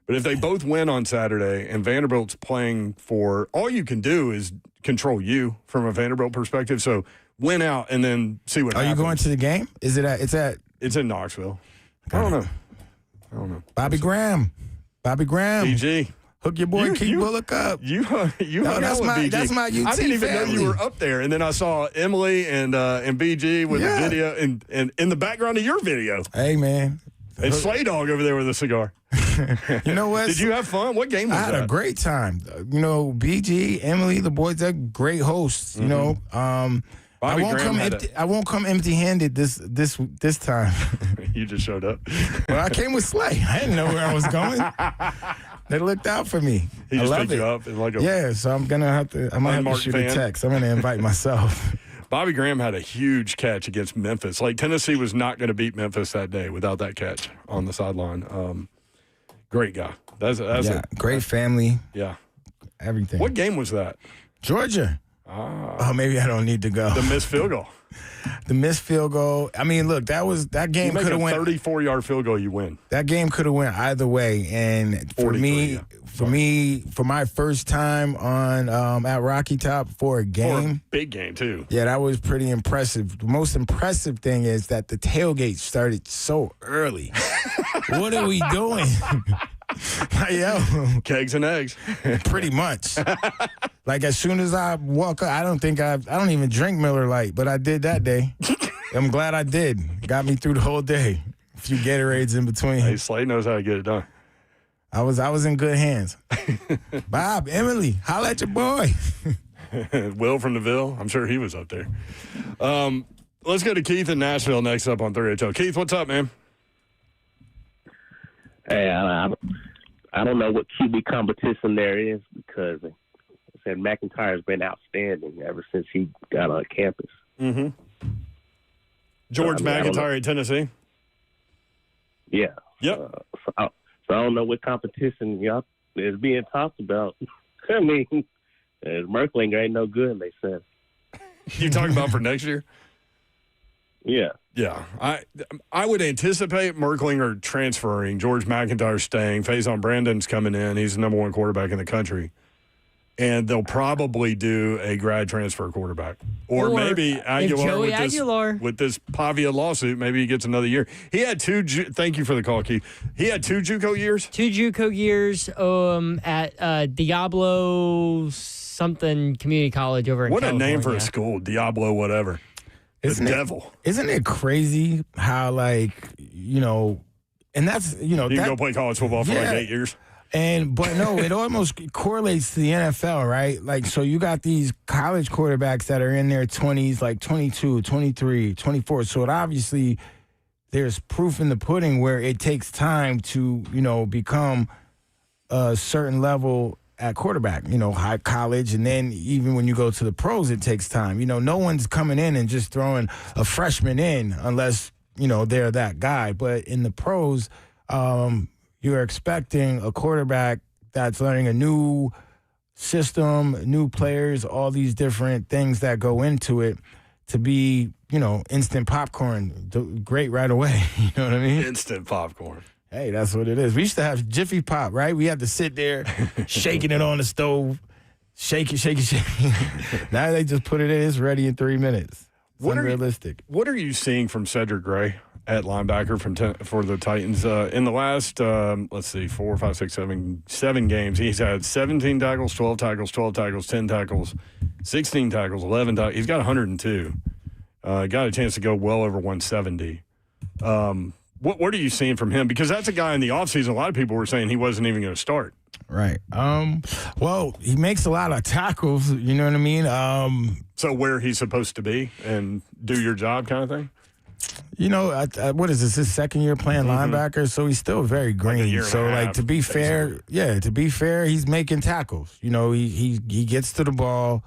But if they both win on Saturday and Vanderbilt's playing for – all you can do is control you from a Vanderbilt perspective. So win out and then see what happens. Are you going to the game? Is it It's in Knoxville. I don't know. Bobby Graham. BG. Hook your boy Keith Bullock up. You hung out with BG. That's my UT I didn't even family. know you were up there. And then I saw Emily and BG with the video and in the background of your video. Hey, man. And Slay Dog over there with a cigar. You know what? Did you have fun? What game was that? I had a great time. BG, Emily, the boys, they're great hosts. I won't come empty-handed this time. You just showed up. Well, I came with Slay. I didn't know where I was going. They looked out for me. He just picked you up like a so I'm gonna have to. I might have to shoot a text. I'm gonna invite myself. Bobby Graham had a huge catch against Memphis. Tennessee was not going to beat Memphis that day without that catch on the sideline. Great guy. That's great family. Yeah. Everything. What game was that? Georgia. Oh, maybe I don't need to go. The missed field goal. The missed field goal. I mean, look, that game could have went. 34-yard field goal, you win. That game could have went either way. And for my first time on at Rocky Top for a game, for a big game too. Yeah, that was pretty impressive. The most impressive thing is that the tailgate started so early. What are we doing? Yo, kegs and eggs. Pretty much. Like as soon as I walk up, I don't even drink Miller Lite, but I did that day. I'm glad I did. Got me through the whole day. A few Gatorades in between. Hey, Slade knows how to get it done. I was in good hands. Bob, Emily, holla at your boy. Will from the Ville. I'm sure he was up there. Let's go to Keith in Nashville next up on 3HL. Keith, what's up, man? Hey, I don't know what QB competition there is because I said McIntyre's been outstanding ever since he got on campus. Mm-hmm. George McIntyre at Tennessee? Yeah. Yep. So I don't know what competition y'all is being talked about. I mean, Merklinger ain't no good, they said. You talking about for next year? Yeah. Yeah. I would anticipate Merklinger transferring, George McIntyre staying, Faison Brandon's coming in. He's the number one quarterback in the country. And they'll probably do a grad transfer quarterback. Or maybe Aguilar with this Pavia lawsuit, maybe he gets another year. He had thank you for the call, Keith. He had 2 JUCO years? 2 JUCO years at Diablo something community college over in California. What a name for a school, Diablo whatever. Devil. Isn't it crazy how, and that's, You can go play college football for 8 years. But no, it almost correlates to the NFL, right? Like, so you got these college quarterbacks that are in their 20s, like 22, 23, 24. So it obviously, there's proof in the pudding where it takes time to, become a certain level at quarterback, high college. And then even when you go to the pros, it takes time. No one's coming in and just throwing a freshman in unless, they're that guy. But in the pros, you're expecting a quarterback that's learning a new system, new players, all these different things that go into it to be, instant popcorn, great right away. You know what I mean? Instant popcorn. Hey, that's what it is. We used to have Jiffy Pop, right? We had to sit there shaking it on the stove, shake it. Now they just put it in. It's ready in 3 minutes. It's unrealistic. What are you seeing from Cedric Gray at linebacker for the Titans? In the last, 4, 5, 6, 7 games, he's had 17 tackles, 12 tackles, 12 tackles, 10 tackles, 16 tackles, 11 tackles. He's got 102. Got a chance to go well over 170. What are you seeing from him? Because that's a guy in the offseason, a lot of people were saying he wasn't even going to start. Right. Well, he makes a lot of tackles, you know what I mean? So where he's supposed to be and do your job kind of thing? What is this, his second year playing linebacker? So he's still very green. So, to be fair, he's making tackles. He gets to the ball.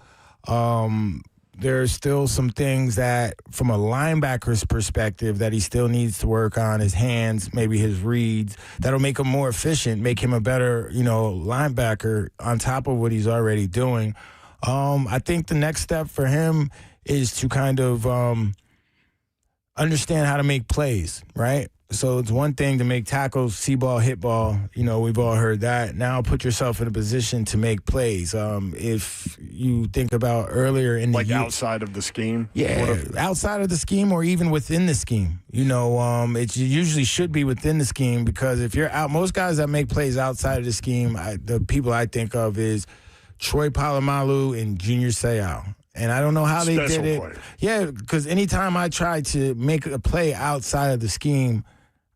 There's still some things that, from a linebacker's perspective, that he still needs to work on, his hands, maybe his reads. That'll make him more efficient, make him a better, linebacker on top of what he's already doing. I think the next step for him is to kind of understand how to make plays, right? So it's one thing to make tackles, see ball, hit ball. We've all heard that. Now put yourself in a position to make plays. If you think about earlier in the outside of the scheme? Yeah, outside of the scheme or even within the scheme. It usually should be within the scheme because if you're out, most guys that make plays outside of the scheme, the people I think of is Troy Polamalu and Junior Seau. And I don't know how they did it. Player. Yeah, because anytime I tried to make a play outside of the scheme,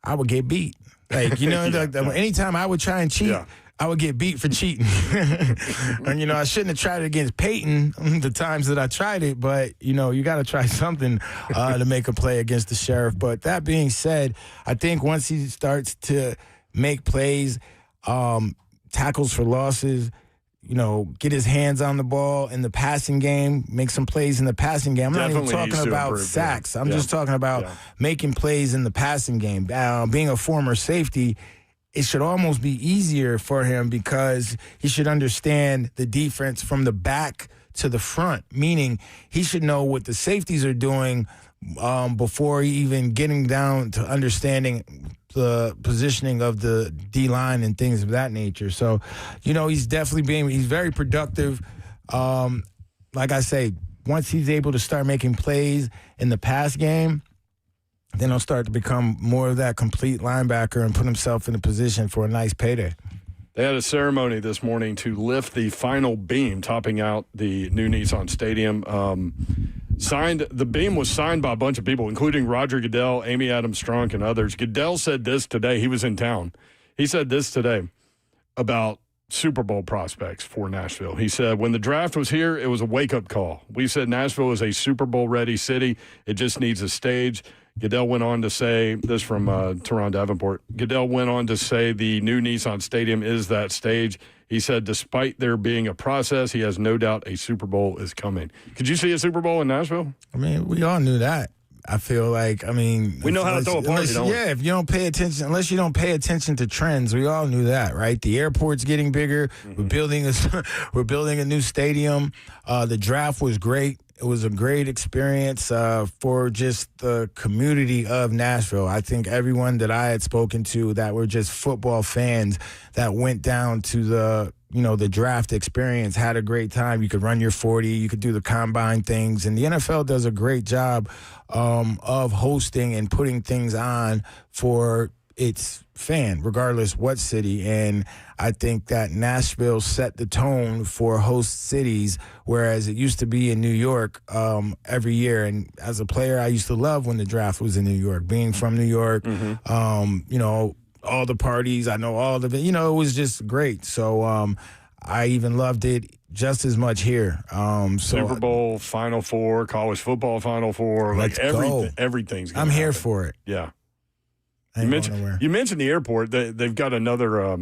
I would get beat. Anytime I would try and cheat, I would get beat for cheating. And, I shouldn't have tried it against Peyton the times that I tried it, but, you got to try something to make a play against the Sheriff. But that being said, I think once he starts to make plays, tackles for losses, get his hands on the ball in the passing game, make some plays in the passing game. I'm not even talking about sacks. I'm just talking about making plays in the passing game. Being a former safety, it should almost be easier for him because he should understand the defense from the back to the front, meaning he should know what the safeties are doing before even getting down to understanding the positioning of the D-line and things of that nature. So, he's definitely he's very productive. Like I say, once he's able to start making plays in the pass game, then he'll start to become more of that complete linebacker and put himself in a position for a nice payday. They had a ceremony this morning to lift the final beam, topping out the new Nissan Stadium. The beam was signed by a bunch of people, including Roger Goodell, Amy Adams Strunk, and others. Goodell said this today. He was in town. He said this today about Super Bowl prospects for Nashville. He said, when the draft was here, it was a wake-up call. We said Nashville is a Super Bowl-ready city. It just needs a stage. Goodell went on to say, this from Teron Davenport, Goodell went on to say the new Nissan Stadium is that stage. He said, despite there being a process, he has no doubt a Super Bowl is coming. Could you see a Super Bowl in Nashville? I mean, we all knew that. I feel like, we know how to throw a party, don't we? Yeah, if you don't pay attention, unless you don't pay attention to trends, we all knew that, right? The airport's getting bigger. Mm-hmm. We're building a new stadium. The draft was great. It was a great experience for just the community of Nashville. I think everyone that I had spoken to that were just football fans that went down to the draft experience had a great time. You could run your 40, you could do the combine things, and the NFL does a great job of hosting and putting things on for its fan, regardless what city. And I think that Nashville set the tone for host cities, whereas it used to be in New York every year. And as a player, I used to love when the draft was in New York. Being from New York, all the parties, I know all of it. It was just great. So I even loved it just as much here. Super Bowl, Final Four, college football Final Four, everything's going I'm here for it. Yeah. You mentioned the airport. They've got another,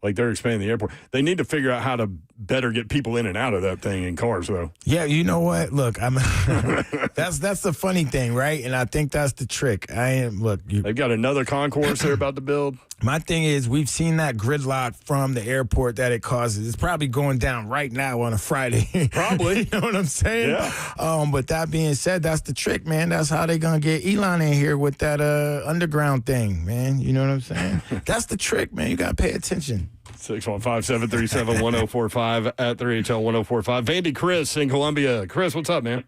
they're expanding the airport. They need to figure out how to better get people in and out of that thing in cars, though. Yeah, you know what? Look, that's the funny thing, right? And I think that's the trick. They've got another concourse they're about to build. My thing is, we've seen that gridlock from the airport that it causes. It's probably going down right now on a Friday. Probably. You know what I'm saying? Yeah. But that being said, that's the trick, man. That's how they're going to get Elon in here with that underground thing, man. You know what I'm saying? That's the trick, man. You got to pay attention. 615-737-1045 at 3HL1045. Vandy Chris in Columbia. Chris, what's up, man?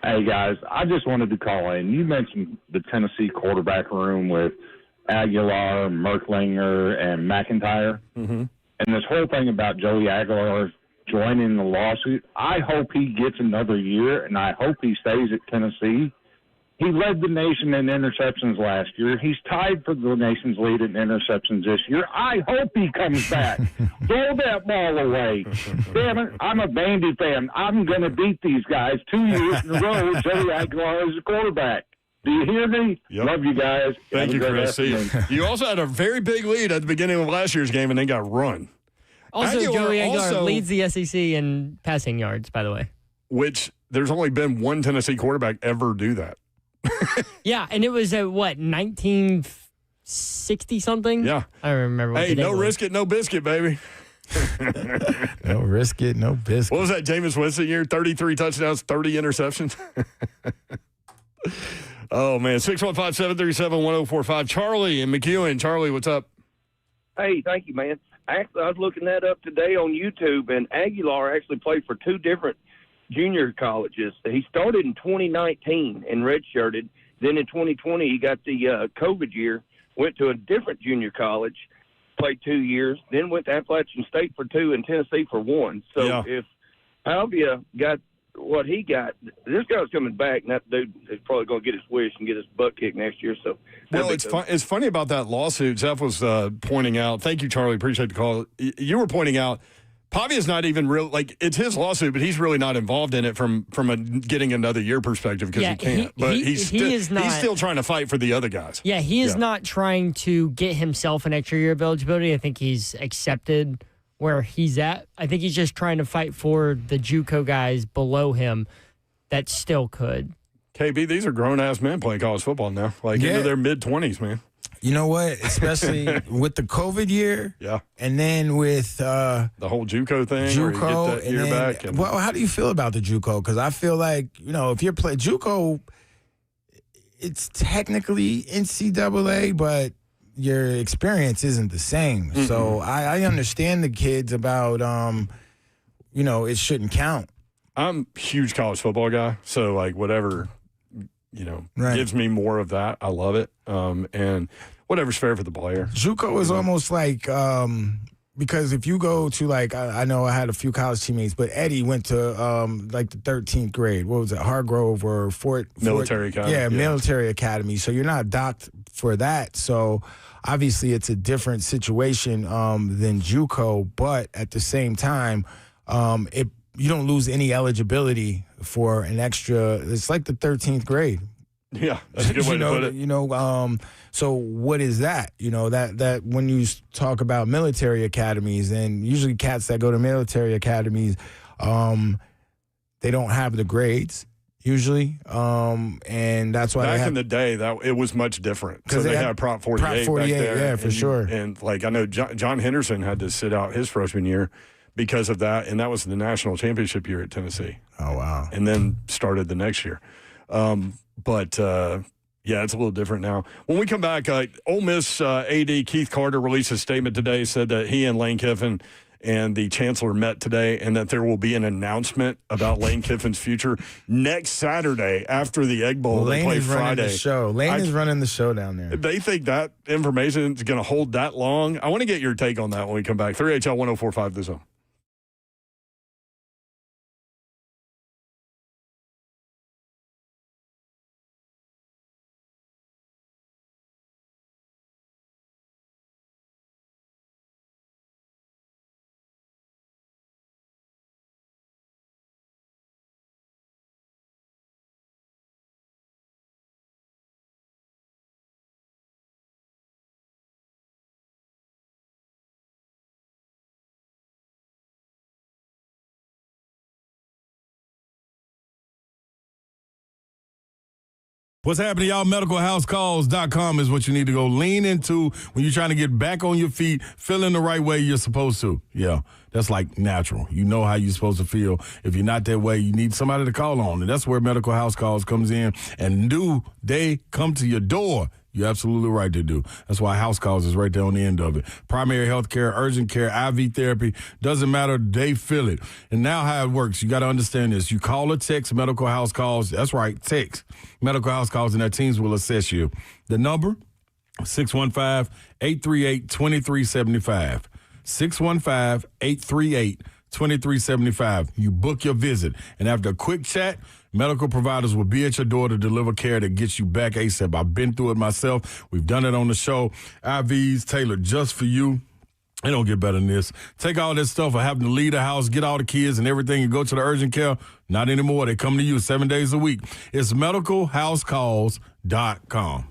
Hey, guys. I just wanted to call in. You mentioned the Tennessee quarterback room with Aguilar, Merklinger, and McIntyre. Mm-hmm. And this whole thing about Joey Aguilar joining the lawsuit, I hope he gets another year, and I hope he stays at Tennessee. He led the nation in interceptions last year. He's tied for the nation's lead in interceptions this year. I hope he comes back. Throw that ball away. Damn it, I'm a Vandy fan. I'm going to beat these guys 2 years in a row with Joey Aguilar as a quarterback. Do you hear me? Yep. Love you guys. Thank you, Chris. See you. You also had a very big lead at the beginning of last year's game and then got run. Also, Joey Aguilar leads the SEC in passing yards, by the way. Which there's only been one Tennessee quarterback ever do that. Yeah, and it was at 1960 something? Yeah. I don't remember what Hey, no risk it, no biscuit, baby. No risk it, no biscuit. What was that Jameis Winston year? 33 touchdowns, 30 interceptions. Oh, man. 615-737-1045. Charlie in McEwen. Charlie, what's up? Hey, thank you, man. Actually, I was looking that up today on YouTube, and Aguilar actually played for two different junior colleges. He started in 2019 and redshirted. Then in 2020, he got the COVID year, went to a different junior college, played 2 years, then went to Appalachian State for 2 and Tennessee for 1. So if Alvia got what he got, this guy's coming back, and that dude is probably going to get his wish and get his butt kicked next year. So, well, it's funny about that lawsuit. Zeph was pointing out. Thank you, Charlie. Appreciate the call. You were pointing out Pavia's not even real. Like, it's his lawsuit, but he's really not involved in it from a getting another year perspective because he can't. But he's still trying to fight for the other guys. Yeah, he is not trying to get himself an extra year of eligibility. I think he's accepted where he's at. I think he's just trying to fight for the JUCO guys below him that still could. KB, these are grown-ass men playing college football now, into their mid-20s, man. You know what? Especially with the COVID year. Yeah. And then with the whole JUCO thing, where you JUCO, get that year back. And, well, how do you feel about the JUCO? Because I feel like, if you're playing JUCO, it's technically NCAA, but your experience isn't the same. Mm-hmm. So I understand the kids about, it shouldn't count. I'm a huge college football guy, so like whatever, gives me more of that. I love it. And whatever's fair for the player. JUCO is almost like because if you go to I know I had a few college teammates, but Eddie went to the 13th grade. What was it, Hargrove or Fort Military Academy? Yeah, Military Academy. So you're not docked for that. So obviously it's a different situation than JUCO, but at the same time, you don't lose any eligibility for an extra. It's like the 13th grade. Yeah, that's a good way to put it. So what is that? That when you talk about military academies, and usually cats that go to military academies, they don't have the grades usually, and that's why back in the day that it was much different because they had Prop 48. Prop 48, back there, yeah, for sure. And I know John Henderson had to sit out his freshman year because of that, and that was the national championship year at Tennessee. Oh wow! And then started the next year. But it's a little different now. When we come back, Ole Miss AD Keith Carter released a statement today, said that he and Lane Kiffin and the chancellor met today, and that there will be an announcement about Lane Kiffin's future next Saturday after the Egg Bowl. They play Friday. Running the show. Lane is running the show down there. They think that information is going to hold that long. I want to get your take on that when we come back. 3HL 104.5 The Zone. What's happening, y'all? MedicalHouseCalls.com is what you need to go lean into when you're trying to get back on your feet, feeling the right way you're supposed to. Yeah, that's like natural. You know how you're supposed to feel. If you're not that way, you need somebody to call on. And that's where Medical House Calls comes in. And do they come to your door? You're absolutely right to do. That's why House Calls is right there on the end of it. Primary health care, urgent care, IV therapy, doesn't matter, they feel it. And now how it works, you got to understand this. You call or text Medical House Calls. That's right, text Medical House Calls, and their teams will assess you. The number, 615-838-2375. 615-838-2375. You book your visit. And after a quick chat, medical providers will be at your door to deliver care that gets you back ASAP. I've been through it myself. We've done it on the show. IVs tailored just for you. It don't get better than this. Take all this stuff of having to leave the house, get all the kids and everything, and go to the urgent care. Not anymore. They come to you 7 days a week. It's medicalhousecalls.com.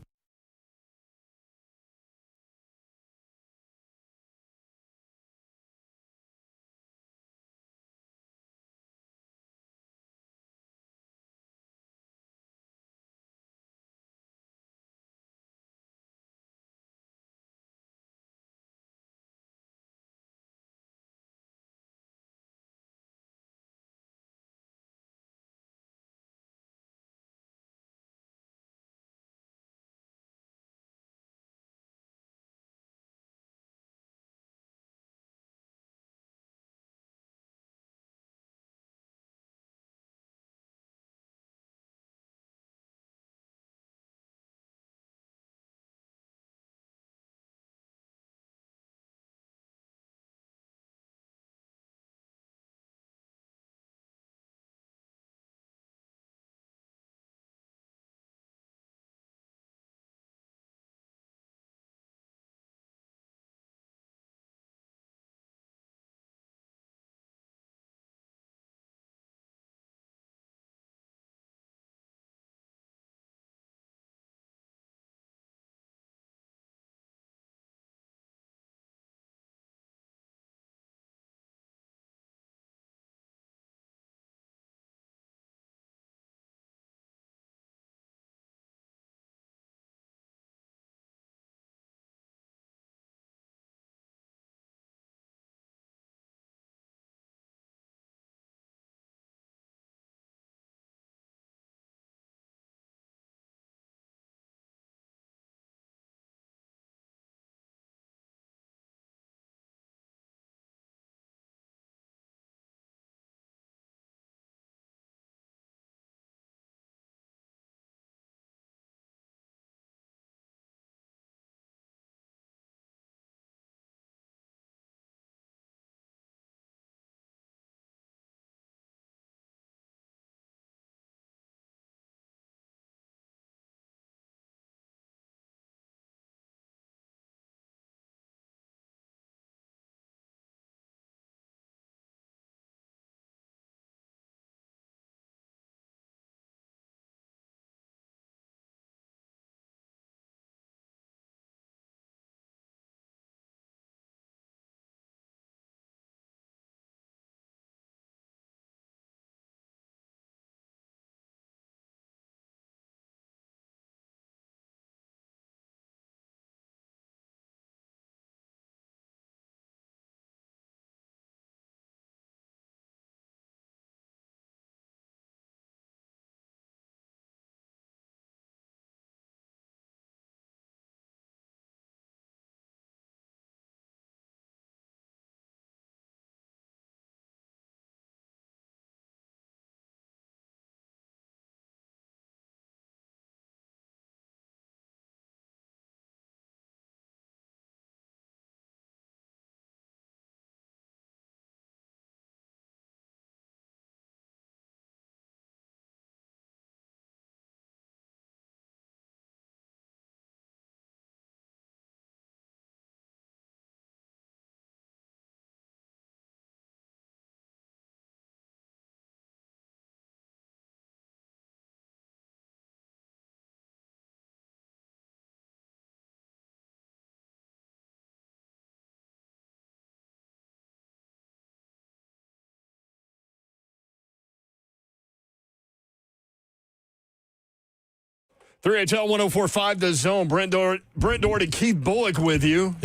3HL 104.5 The Zone. Brent Doherty, Keith Bullock with you.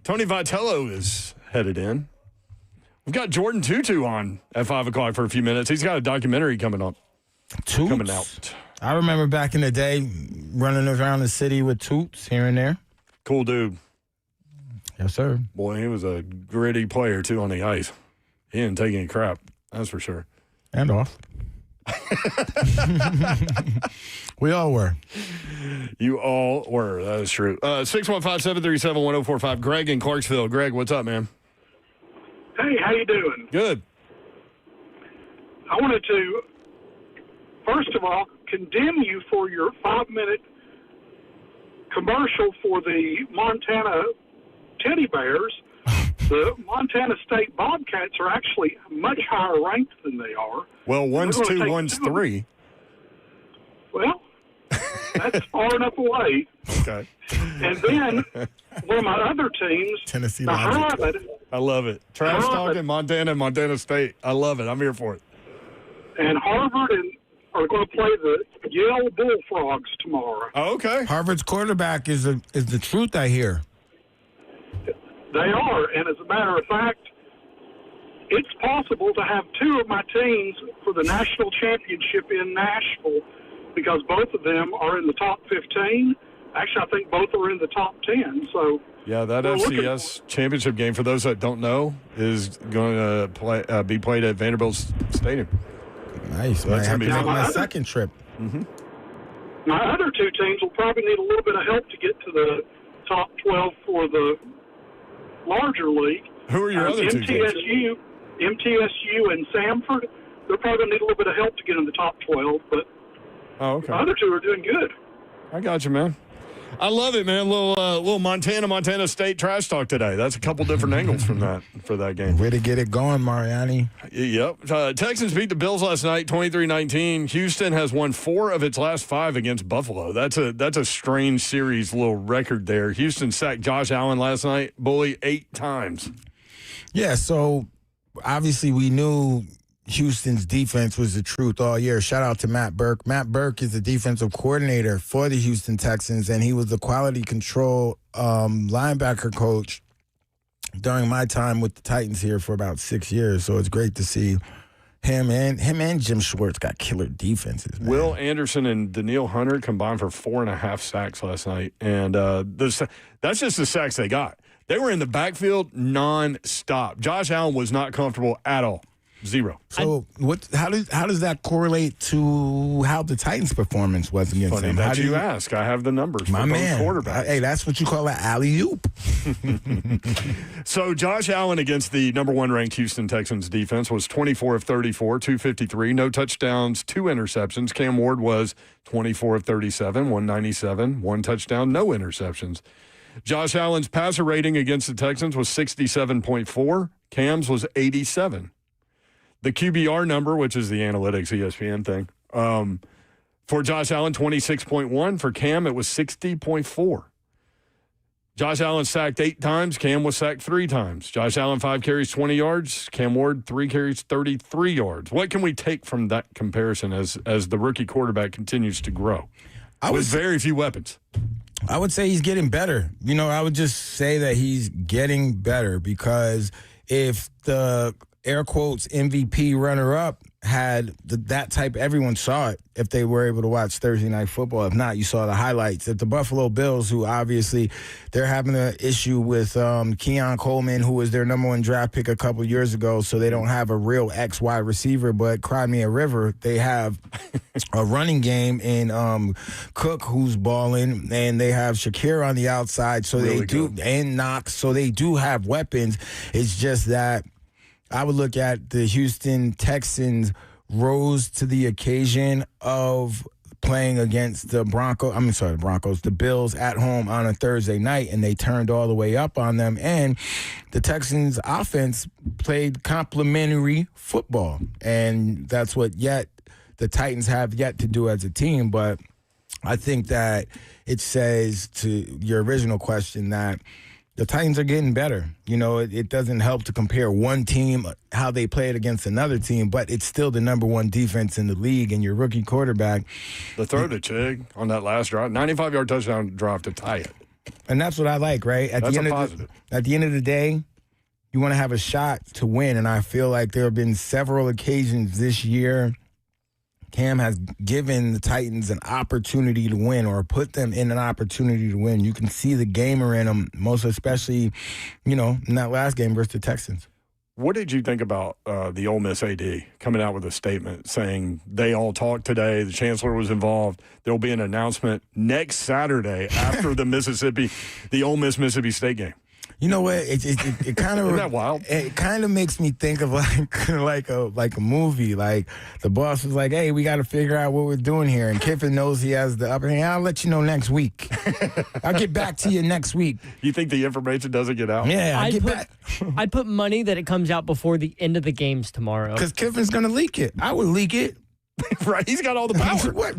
Tony Vitello is headed in. We've got Jordan Tutu on at 5 o'clock for a few minutes. He's got a documentary coming out. I remember back in the day running around the city with Toots here and there. Cool dude. Yes, sir. Boy, he was a gritty player, too, on the ice. He didn't take any crap, that's for sure. And off. We all were. You all were. That is true. 615-737-1045. Greg in Clarksville. Greg, what's up, man? Hey, how you doing? Good. I wanted to, first of all, condemn you for your 5-minute commercial for the Montana Teddy Bears. The Montana State Bobcats are actually much higher ranked than they are. Well, one's 2, one's 3. Well, that's far enough away. Okay. And then one of my other teams, Tennessee the Harvard, I love it. Trash talking Montana and Montana State. I love it. I'm here for it. And Harvard are going to play the Yale Bullfrogs tomorrow. Oh, okay. Harvard's quarterback is the truth, I hear. They are, and as a matter of fact, it's possible to have 2 of my teams for the national championship in Nashville because both of them are in the top 15. Actually, I think both are in the top 10. So yeah, that FCS championship game, for those that don't know, is going to be played at Vanderbilt Stadium. Nice. So that's Might have to gonna make be my fun. second trip. Mm-hmm. my other 2 teams will probably need a little bit of help to get to the top 12 for the larger league. Who are your other 2 teams? MTSU and Samford. They're probably going to need a little bit of help to get in the top 12, but okay. The other 2 are doing good. I got you, man. I love it, man. Little Montana State trash talk today. That's a couple different angles for that game. Way to get it going, Mariani. Yep. Texans beat the Bills last night, 23-19. Houston has won 4 of its last 5 against Buffalo. That's a strange series, little record there. Houston sacked Josh Allen last night, Bully, 8 times. Yeah, so obviously we knew Houston's defense was the truth all year. Shout out to Matt Burke. Matt Burke is the defensive coordinator for the Houston Texans, and he was the quality control linebacker coach during my time with the Titans here for about 6 years. So it's great to see him and Jim Schwartz got killer defenses, man. Will Anderson and Daniil Hunter combined for 4.5 sacks last night, and that's just the sacks they got. They were in the backfield nonstop. Josh Allen was not comfortable at all. 0. So how does that correlate to how the Titans' performance was against Funny them? that How do you ask. I have the numbers My for man. both quarterbacks. Hey, that's what you call an alley-oop. So Josh Allen against the number 1 ranked Houston Texans defense was 24 of 34, 253, no touchdowns, 2 interceptions. Cam Ward was 24 of 37, 197, 1 touchdown, no interceptions. Josh Allen's passer rating against the Texans was 67.4. Cam's was 87. The QBR number, which is the analytics ESPN thing, for Josh Allen, 26.1. For Cam, it was 60.4. Josh Allen sacked 8 times. Cam was sacked 3 times. Josh Allen, 5 carries, 20 yards. Cam Ward, 3 carries, 33 yards. What can we take from that comparison as the rookie quarterback continues to grow with very few weapons? I would say he's getting better. I would just say that he's getting better because if the air quotes MVP runner-up had that type, everyone saw it if they were able to watch Thursday Night Football. If not, you saw the highlights. If the Buffalo Bills, who obviously they're having an issue with Keon Coleman, who was their number 1 draft pick a couple years ago, so they don't have a real XY receiver, but cry me a river. They have a running game in Cook, who's balling, and they have Shakir on the outside, so really they do, and Knox, so they do have weapons. It's just that I would look at the Houston Texans rose to the occasion of playing against the Bills at home on a Thursday night, and they turned all the way up on them. And the Texans offense played complimentary football, and that's what the Titans have yet to do as a team. But I think that it says, to your original question, that the Titans are getting better. You know, it doesn't help to compare one team, how they played against another team, but it's still the number one defense in the league, and your rookie quarterback. The throw to Chig on that last drive, 95-yard touchdown drive to tie it. And that's what I like, right? At That's the end a of positive. At the end of the day, you want to have a shot to win, and I feel like there have been several occasions this year Cam has given the Titans an opportunity to win or put them in an opportunity to win. You can see the gamer in them, most especially, in that last game versus the Texans. What did you think about the Ole Miss AD coming out with a statement saying they all talked today, the chancellor was involved, there will be an announcement next Saturday after the Ole Miss Mississippi State game? You know what? It kind of Isn't that wild? It kind of makes me think of like a movie. Like the boss was like, "Hey, we got to figure out what we're doing here," and Kiffin knows he has the upper hand. I'll let you know next week. I'll get back to you next week. You think the information doesn't get out? Yeah, I'd put money that it comes out before the end of the games tomorrow. Because Kiffin's gonna leak it. I would leak it. Right, he's got all the power.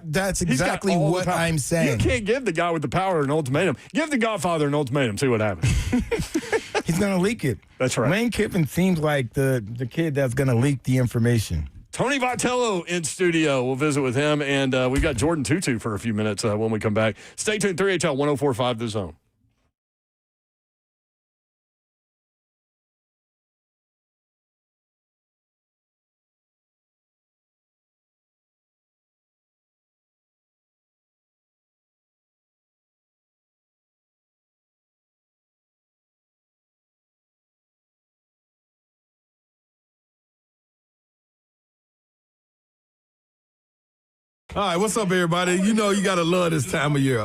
That's exactly what I'm saying. You can't give the guy with the power an ultimatum. Give the Godfather an ultimatum. See what happens. He's gonna leak it. That's right. Lane Kiffin seems like the kid that's gonna leak the information. Tony Vitello in studio. We'll visit with him, and we've got Jordan Tutu for a few minutes when we come back. Stay tuned. 3HL 104.5 The Zone. All right, what's up, everybody? You got to love this time of year.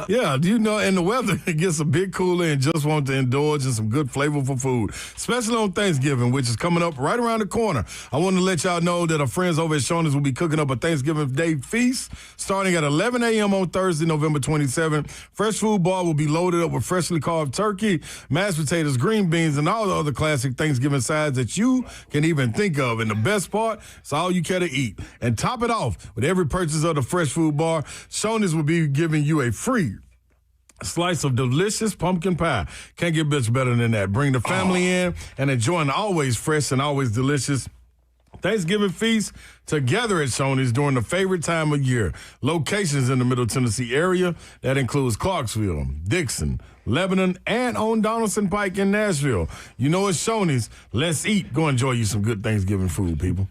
Yeah, and the weather, it gets a bit cooler and just want to indulge in some good, flavorful food, especially on Thanksgiving, which is coming up right around the corner. I want to let y'all know that our friends over at Shoney's will be cooking up a Thanksgiving Day feast starting at 11 a.m. on Thursday, November 27th. Fresh food bar will be loaded up with freshly carved turkey, mashed potatoes, green beans, and all the other classic Thanksgiving sides that you can even think of. And the best part, it's all you care to eat. And top it off with every purchase of the fresh food bar, Shoney's will be giving you a free slice of delicious pumpkin pie. Can't get much better than that. Bring the family in and enjoy an always fresh and always delicious Thanksgiving feast together at Shoney's during the favorite time of year. Locations in the Middle Tennessee area. That includes Clarksville, Dixon, Lebanon, and on Donaldson Pike in Nashville. You know it's Shoney's. Let's eat. Go enjoy you some good Thanksgiving food, people.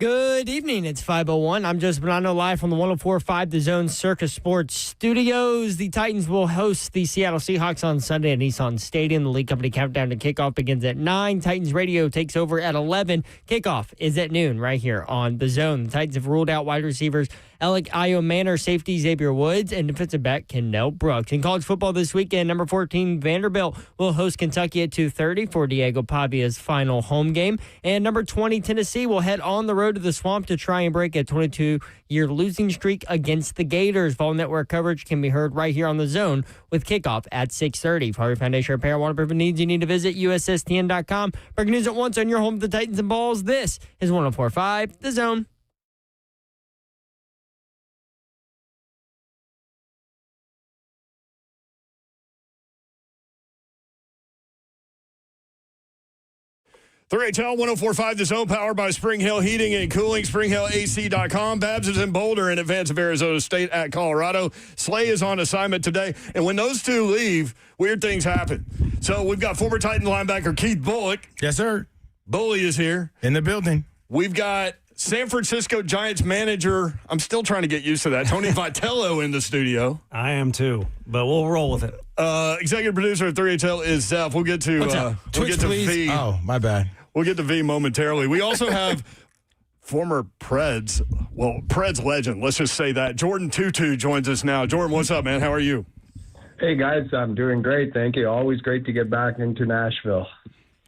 Good evening. It's 5:01. I'm Joseph Bonanno live from the 104.5 The Zone Circus Sports Studios. The Titans will host the Seattle Seahawks on Sunday at Nissan Stadium. The League Company countdown to kickoff begins at 9. Titans radio takes over at 11. Kickoff is at noon right here on The Zone. The Titans have ruled out wide receivers Alec Manor, safety Xavier Woods, and defensive back Kendall Brooks. In college football this weekend, number 14 Vanderbilt will host Kentucky at 2:30 for Diego Pavia's final home game. And number 20 Tennessee will head on the road to the Swamp to try and break a 22-year losing streak against the Gators. Vol Network coverage can be heard right here on The Zone with kickoff at 6:30. For your foundation repair waterproofing needs, you need to visit USSTN.com. Breaking news at once on your home to the Titans and Balls. This is 104.5 The Zone. HL 104.5 The Zone, powered by Spring Hill Heating and Cooling, SpringHillAC.com. Babs is in Boulder in advance of Arizona State at Colorado. Slay is on assignment today. And when those two leave, weird things happen. So we've got former Titan linebacker Keith Bullock. Yes, sir. Bully is here. In the building. We've got San Francisco Giants manager, I'm still trying to get used to that, Tony Vitello in the studio. I am too, but we'll roll with it. Executive producer at 3HL is Zeph. We'll get to V. Oh, my bad. We'll get to V momentarily. We also have former Preds legend, let's just say that. Jordan Tutu joins us now. Jordan, what's up, man? How are you? Hey, guys. I'm doing great. Thank you. Always great to get back into Nashville.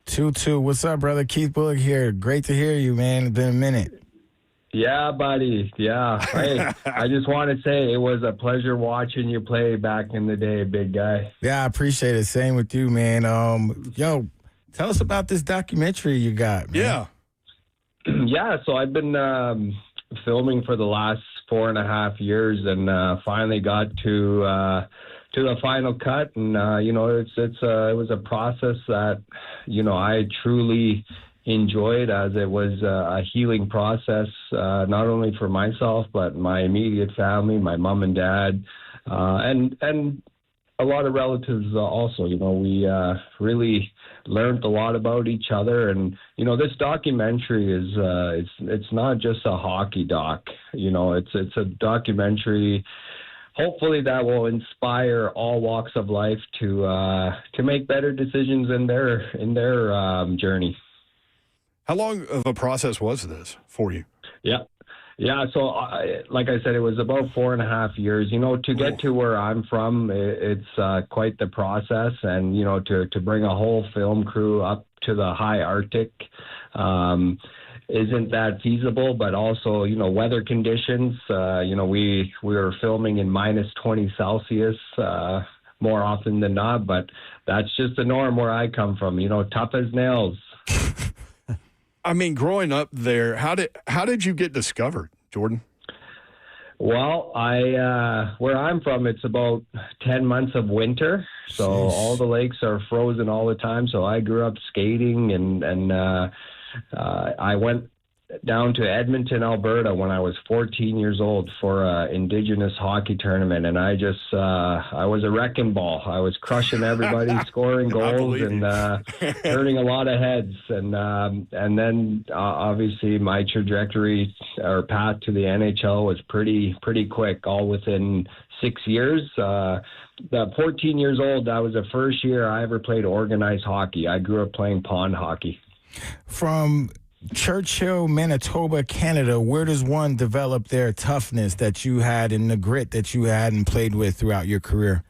Tutu, what's up, brother? Keith Bullock here. Great to hear you, man. It's been a minute. Yeah, buddy. Yeah. Hey, I just want to say it was a pleasure watching you play back in the day, big guy. Yeah, I appreciate it. Same with you, man. Yo, tell us about this documentary you got, man. Yeah. Yeah, so I've been filming for the last 4.5 years and finally got to the final cut. And, it was a process that, I truly enjoyed, as it was a healing process, not only for myself, but my immediate family, my mom and dad, and a lot of relatives also. We really learned a lot about each other. And, this documentary is, it's not just a hockey doc, it's a documentary, hopefully that will inspire all walks of life to make better decisions in their journey. How long of a process was this for you? Yeah. So, like I said, it was about 4.5 years. To get to where I'm from, it's quite the process, and to bring a whole film crew up to the high Arctic isn't that feasible. But also, weather conditions. We were filming in minus 20 Celsius more often than not, but that's just the norm where I come from. Tough as nails. I mean, growing up there, how did you get discovered, Jordan? Well, where I'm from, it's about 10 months of winter, so all the lakes are frozen all the time. So I grew up skating, and I went down to Edmonton, Alberta when I was 14 years old for an Indigenous hockey tournament, and I was a wrecking ball. I was crushing everybody, scoring goals, and turning a lot of heads. And then obviously my trajectory or path to the NHL was pretty quick, all within 6 years. The 14 years old, that was the first year I ever played organized hockey. I grew up playing pond hockey. From Churchill, Manitoba, Canada, where does one develop their toughness that you had and the grit that you had and played with throughout your career?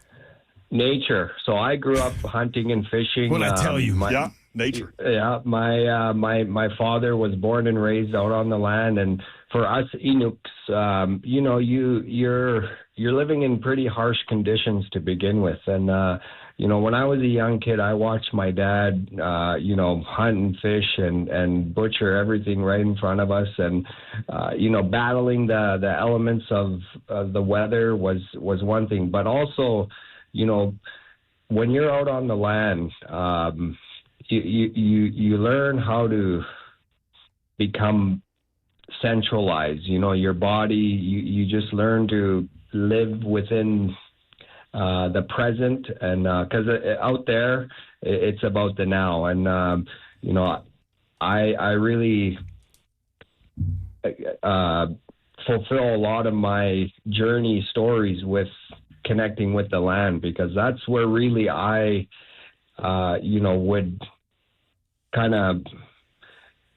Nature. So I grew up hunting and fishing. What I tell you, nature. Yeah, my father was born and raised out on the land, and for us Inuks, you're living in pretty harsh conditions to begin with, and when I was a young kid, I watched my dad, hunt and fish and butcher everything right in front of us. And, battling the elements of the weather was one thing. But also, when you're out on the land, you learn how to become centralized. Your body, you just learn to live within the present, and because out there it's about the now, and I really fulfill a lot of my journey stories with connecting with the land, because that's where really I, would kind of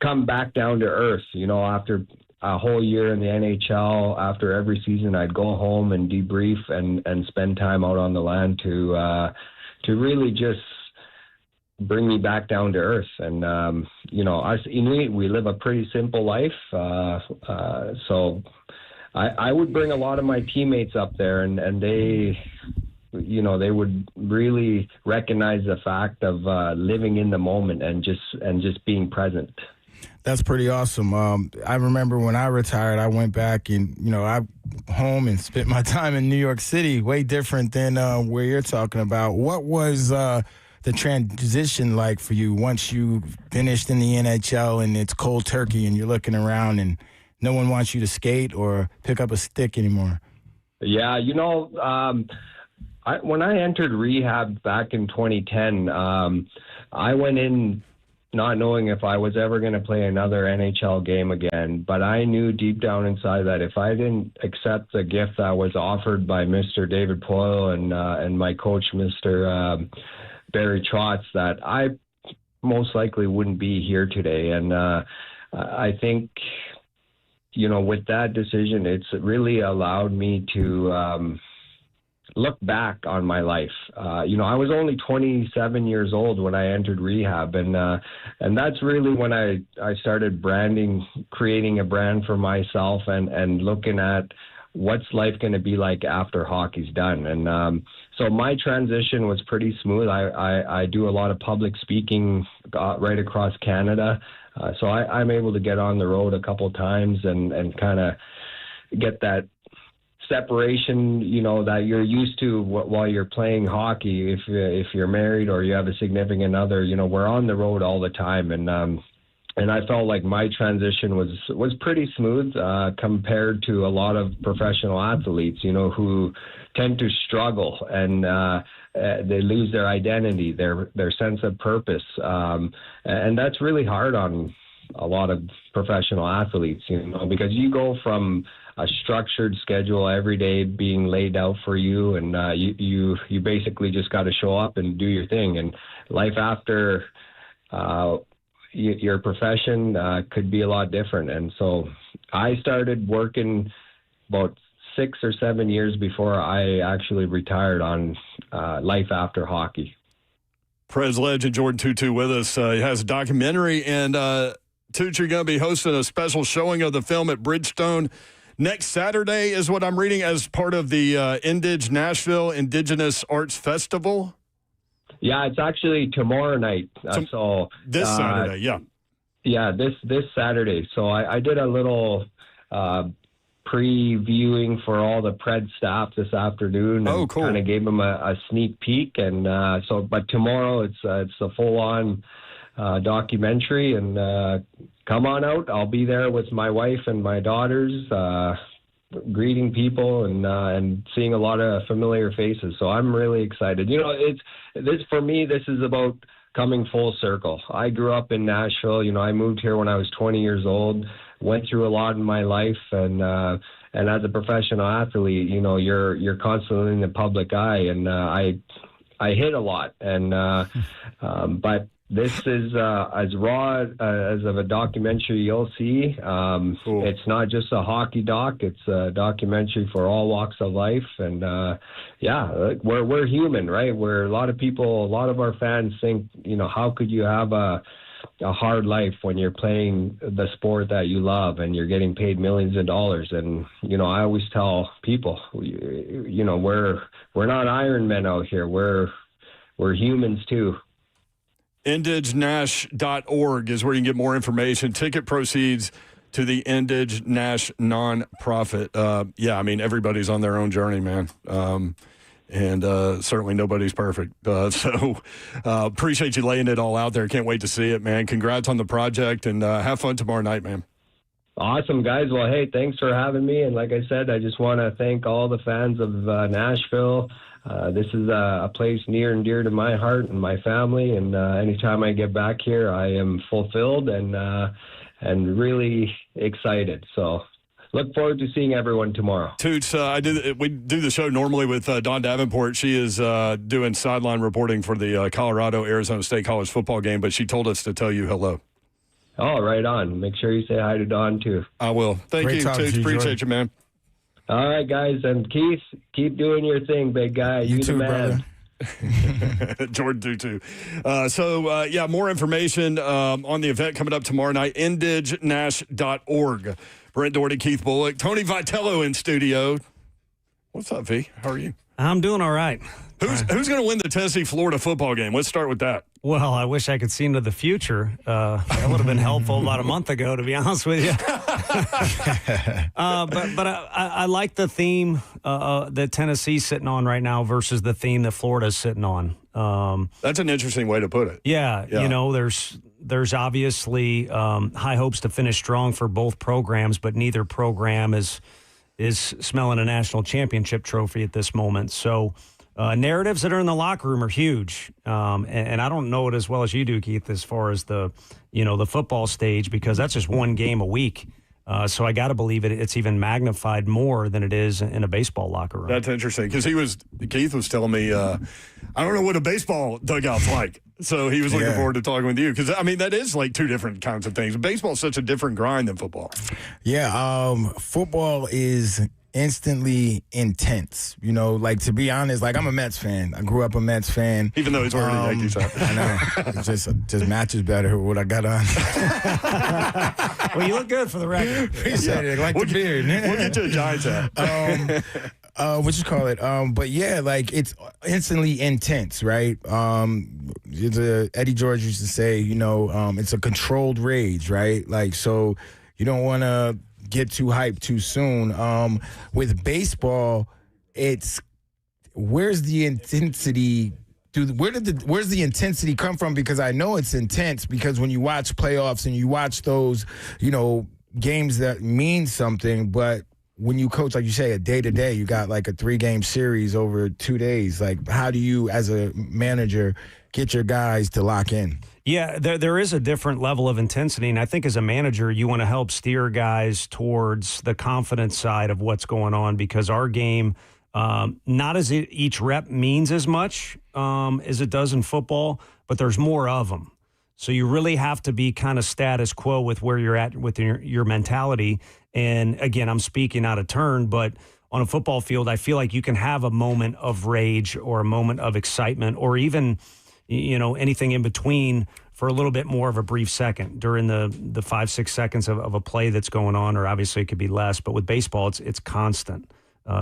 come back down to earth. After a whole year in the NHL, after every season, I'd go home and debrief and spend time out on the land to really just bring me back down to earth. And, us Inuit, we live a pretty simple life. So I would bring a lot of my teammates up there, and they, they would really recognize the fact of living in the moment and just being present. That's pretty awesome. I remember when I retired, I went back and, I home and spent my time in New York City, way different than where you're talking about. What was the transition like for you once you finished in the NHL and it's cold turkey and you're looking around and no one wants you to skate or pick up a stick anymore? Yeah, when I entered rehab back in 2010, I went in not knowing if I was ever going to play another NHL game again. But I knew deep down inside that if I didn't accept the gift that was offered by Mr. David Poyle and my coach, Mr. Barry Trotz, that I most likely wouldn't be here today. And I think, with that decision, it's really allowed me to look back on my life. I was only 27 years old when I entered rehab, and that's really when I started creating a brand for myself and looking at what's life going to be like after hockey's done. And so my transition was pretty smooth. I do a lot of public speaking right across Canada. So I'm able to get on the road a couple times and kind of get that separation, that you're used to while you're playing hockey. If you're married or you have a significant other, we're on the road all the time. And I felt like my transition was pretty smooth compared to a lot of professional athletes, who tend to struggle and they lose their identity, their sense of purpose. And that's really hard on a lot of professional athletes, because you go from a structured schedule every day being laid out for you, and you basically just got to show up and do your thing. And life after your profession could be a lot different. And so I started working about 6 or 7 years before I actually retired on life after hockey. Prez legend Jordan Tutu with us. He has a documentary, and Tutu, you're going to be hosting a special showing of the film at Bridgestone next Saturday, is what I'm reading, as part of the Indige Nashville Indigenous Arts Festival. Yeah, it's actually tomorrow night. So this Saturday, yeah. Yeah, this Saturday. So I did a little previewing for all the Pred staff this afternoon. And cool. Kind of gave them a sneak peek. And but tomorrow it's a full-on documentary, and come on out. I'll be there with my wife and my daughters, greeting people and seeing a lot of familiar faces. So I'm really excited. For me, this is about coming full circle. I grew up in Nashville. I moved here when I was 20 years old, went through a lot in my life, and as a professional athlete, you're constantly in the public eye, and I hit a lot, and but this is as raw as of a documentary you'll see. Cool. It's not just a hockey doc; it's a documentary for all walks of life. And we're human, right? Where a lot of our fans think, how could you have a hard life when you're playing the sport that you love and you're getting paid millions of dollars? And I always tell people, we're not Iron Men out here. We're humans too. IndigeNash.org is where you can get more information. Ticket proceeds to the Indige Nash nonprofit. Everybody's on their own journey, man. And certainly nobody's perfect. So appreciate you laying it all out there. Can't wait to see it, man. Congrats on the project, and have fun tomorrow night, man. Awesome, guys. Well, hey, thanks for having me. And like I said, I just want to thank all the fans of Nashville. This is a place near and dear to my heart and my family. And anytime I get back here, I am fulfilled. And and really excited. So look forward to seeing everyone tomorrow. Toots, we do the show normally with Dawn Davenport. She is doing sideline reporting for the Colorado-Arizona State college football game, but she told us to tell you hello. Oh, right on. Make sure you say hi to Dawn, too. I will. Thank you, Toots. Appreciate you, man. All right, guys. And Keith, keep doing your thing, big guy. You too, the man. brother. Jordan do too. More information on the event coming up tomorrow night, indigenash.org. Brent Doherty, Keith Bullock, Tony Vitello in studio. What's up, V? How are you? I'm doing all right. Who's going to win the Tennessee-Florida football game? Let's start with that. Well, I wish I could see into the future. That would have been helpful about a month ago, to be honest with you. But I like the theme that Tennessee's sitting on right now versus the theme that Florida's sitting on. That's an interesting way to put it. Yeah. You know, there's obviously high hopes to finish strong for both programs, but neither program is smelling a national championship trophy at this moment. So narratives that are in the locker room are huge. And I don't know it as well as you do, Keith, as far as the football stage, because that's just one game a week. So I got to believe it's even magnified more than it is in a baseball locker room. That's interesting because Keith was telling me, I don't know what a baseball dugout's like. So he was looking forward to talking with you because, I mean, that is like two different kinds of things. Baseball's such a different grind than football. Yeah, football is instantly intense. You know, like, to be honest, like, I'm a Mets fan. I grew up a Mets fan. Even though he's wearing a Yankees hat. I know. It just matches better with what I got on. Well, you look good for the record. Appreciate it. Like the beard. We'll get you a Giants hat. What you call it? But yeah, like, it's instantly intense, right? Eddie George used to say, it's a controlled rage, right? Like, so you don't want to get too hyped too soon. With baseball, it's where's the intensity? Where's the intensity come from? Because I know it's intense because when you watch playoffs and you watch those, games that mean something, but when you coach, like you say, a day-to-day, you got like a 3-game series over 2 days. Like, how do you, as a manager, get your guys to lock in? Yeah, there is a different level of intensity, and I think as a manager, you want to help steer guys towards the confidence side of what's going on because our game, not as each rep means as much as it does in football, but there's more of them. So you really have to be kind of status quo with where you're at with your mentality. And again, I'm speaking out of turn, but on a football field, I feel like you can have a moment of rage or a moment of excitement or even, anything in between for a little bit more of a brief second during the 5-6 seconds of a play that's going on, or obviously it could be less. But with baseball, it's constant.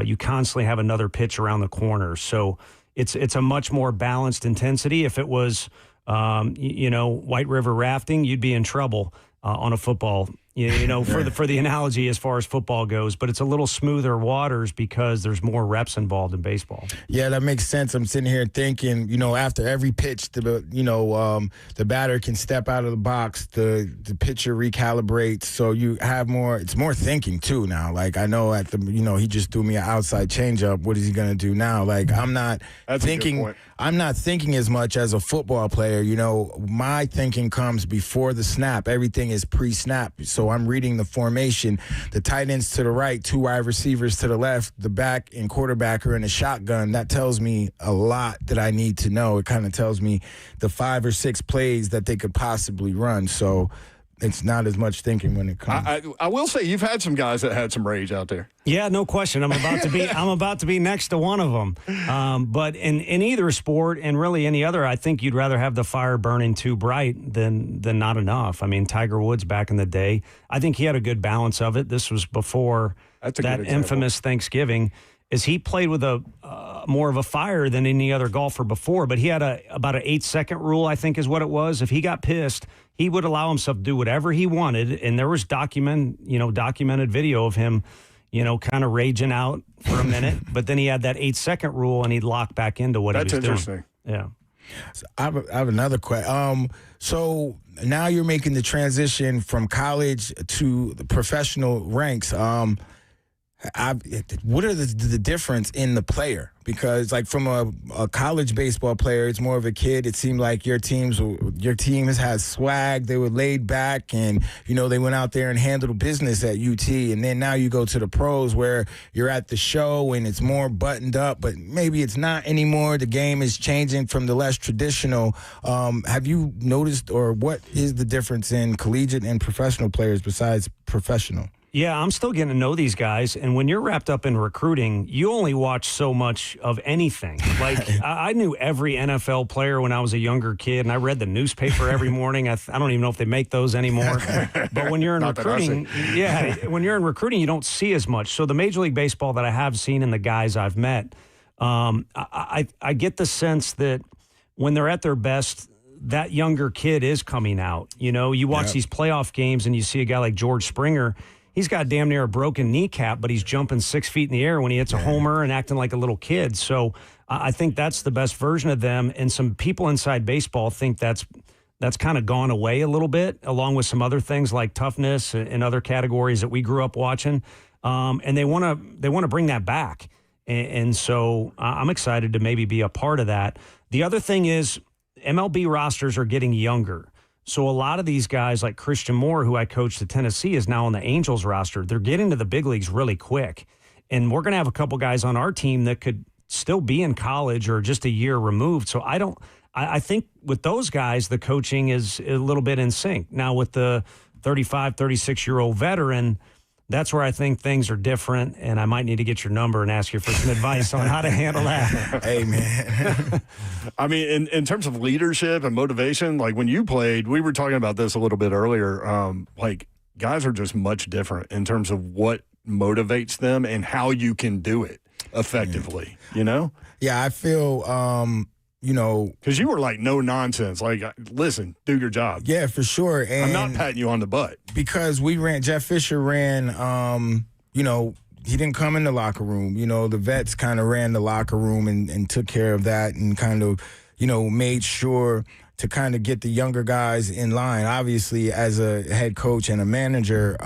You constantly have another pitch around the corner. So it's a much more balanced intensity. If it was, White River rafting, you'd be in trouble on a football, for the analogy as far as football goes. But it's a little smoother waters because there's more reps involved in baseball. Yeah, that makes sense. I'm sitting here thinking, after every pitch, the batter can step out of the box, the pitcher recalibrates, so you have more. It's more thinking too now. Like, I know he just threw me an outside changeup. What is he going to do now? Like, I'm not thinking. I'm not thinking as much as a football player. My thinking comes before the snap. Everything is pre-snap. So I'm reading the formation, the tight ends to the right, 2 wide receivers to the left, the back and quarterback are in a shotgun. That tells me a lot that I need to know. It kind of tells me the 5 or 6 plays that they could possibly run. So it's not as much thinking when it comes. I will say you've had some guys that had some rage out there. Yeah, no question. I'm about to be next to one of them. But in either sport and really any other, I think you'd rather have the fire burning too bright than not enough. I mean, Tiger Woods back in the day, I think he had a good balance of it. This was before that infamous Thanksgiving. Is he played with a more of a fire than any other golfer before, but he had about an 8-second rule, I think is what it was. If he got pissed, he would allow himself to do whatever he wanted, and there was documented video of him, kind of raging out for a minute, but then he had that 8-second rule, and he'd lock back into what he was doing. That's interesting. Yeah. So I have another question. So now you're making the transition from college to the professional ranks. what are the difference in the player? Because like from a college baseball player, it's more of a kid. It seemed like your team has had swag. They were laid back, and they went out there and handled business at UT. And then now you go to the pros where you're at the show and it's more buttoned up, but maybe it's not anymore. The game is changing from the less traditional. Have you noticed, or what is the difference in collegiate and professional players besides professional? Yeah, I'm still getting to know these guys. And when you're wrapped up in recruiting, you only watch so much of anything. Like, I knew every NFL player when I was a younger kid, and I read the newspaper every morning. I don't even know if they make those anymore. But when you're in recruiting, when you're in recruiting, you don't see as much. So the Major League Baseball that I have seen and the guys I've met, I get the sense that when they're at their best, that younger kid is coming out. You watch these playoff games and you see a guy like George Springer. He's got damn near a broken kneecap, but he's jumping 6 feet in the air when he hits a homer and acting like a little kid. So I think that's the best version of them. And some people inside baseball think that's kind of gone away a little bit, along with some other things like toughness and other categories that we grew up watching. And they want to bring that back. And so I'm excited to maybe be a part of that. The other thing is MLB rosters are getting younger. So a lot of these guys like Christian Moore, who I coached at Tennessee, is now on the Angels roster. They're getting to the big leagues really quick. And we're going to have a couple guys on our team that could still be in college or just a year removed. So I think with those guys, the coaching is a little bit in sync. Now with the 35, 36-year-old veteran, that's where I think things are different, and I might need to get your number and ask you for some advice on how to handle that. Hey, man. I mean, in terms of leadership and motivation, like when you played, we were talking about this a little bit earlier, like guys are just much different in terms of what motivates them and how you can do it effectively, Yeah, I feel because you were like no nonsense. Like, listen, do your job. Yeah, for sure. And I'm not patting you on the butt because Jeff Fisher ran. He didn't come in the locker room. The vets kind of ran the locker room and took care of that and kind of, made sure to kind of get the younger guys in line. Obviously, as a head coach and a manager,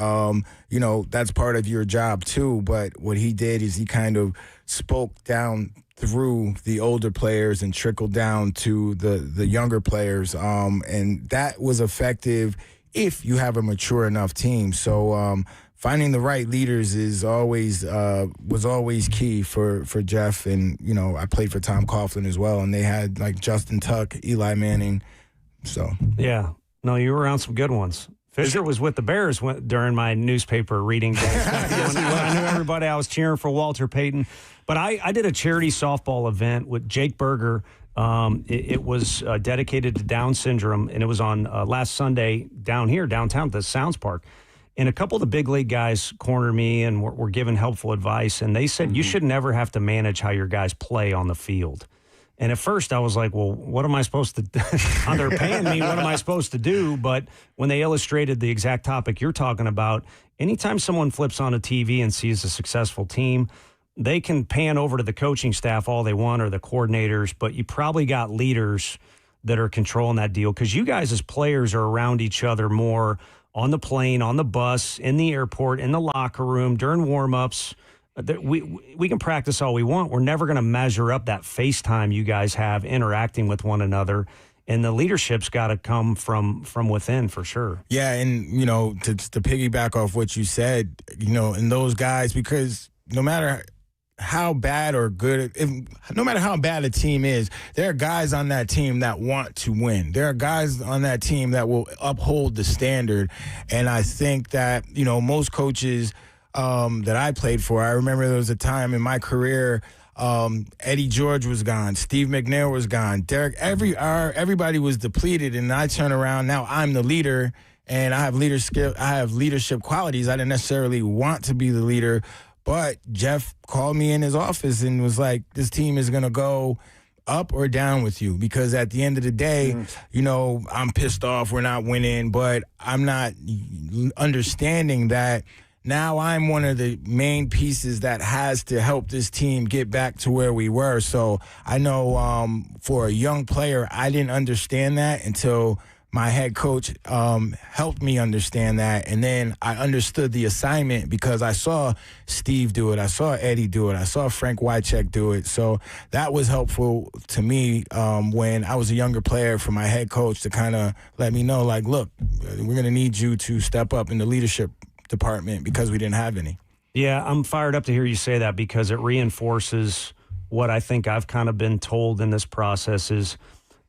that's part of your job too. But what he did is he kind of spoke down through the older players and trickled down to the younger players. And that was effective if you have a mature enough team. So finding the right leaders was always key for Jeff. And, I played for Tom Coughlin as well. And they had like Justin Tuck, Eli Manning. So. Yeah. No, you were around some good ones. Fisher was with the Bears during my newspaper reading days. When I knew everybody, I was cheering for Walter Payton. But I did a charity softball event with Jake Berger. It was dedicated to Down syndrome, and it was on last Sunday downtown at the Sounds Park. And a couple of the big league guys cornered me and were giving helpful advice, and they said, you should never have to manage how your guys play on the field. And at first I was like, well, what am I supposed to do? They're paying me. What am I supposed to do? But when they illustrated the exact topic you're talking about, anytime someone flips on a TV and sees a successful team, they can pan over to the coaching staff all they want or the coordinators, but you probably got leaders that are controlling that deal because you guys as players are around each other more on the plane, on the bus, in the airport, in the locker room, during warm-ups. We can practice all we want. We're never going to measure up that FaceTime you guys have interacting with one another. And the leadership's got to come from within for sure. Yeah, and, to piggyback off what you said, and those guys, because no matter how bad or good, no matter how bad a team is, there are guys on that team that want to win. There are guys on that team that will uphold the standard. And I think that, most coaches that I played for, I remember there was a time in my career, Eddie George was gone, Steve McNair was gone, Derek, everybody was depleted, and I turn around, now I'm the leader, and I have leadership qualities. I didn't necessarily want to be the leader, but Jeff called me in his office and was like, this team is going to go up or down with you, because at the end of the day, I'm pissed off, we're not winning, but I'm not understanding that now I'm one of the main pieces that has to help this team get back to where we were. So I know for a young player, I didn't understand that until my head coach helped me understand that. And then I understood the assignment because I saw Steve do it. I saw Eddie do it. I saw Frank Wycheck do it. So that was helpful to me when I was a younger player for my head coach to kind of let me know, like, look, we're going to need you to step up in the leadership department because we didn't have any. Yeah, I'm fired up to hear you say that because it reinforces what I think I've kind of been told in this process is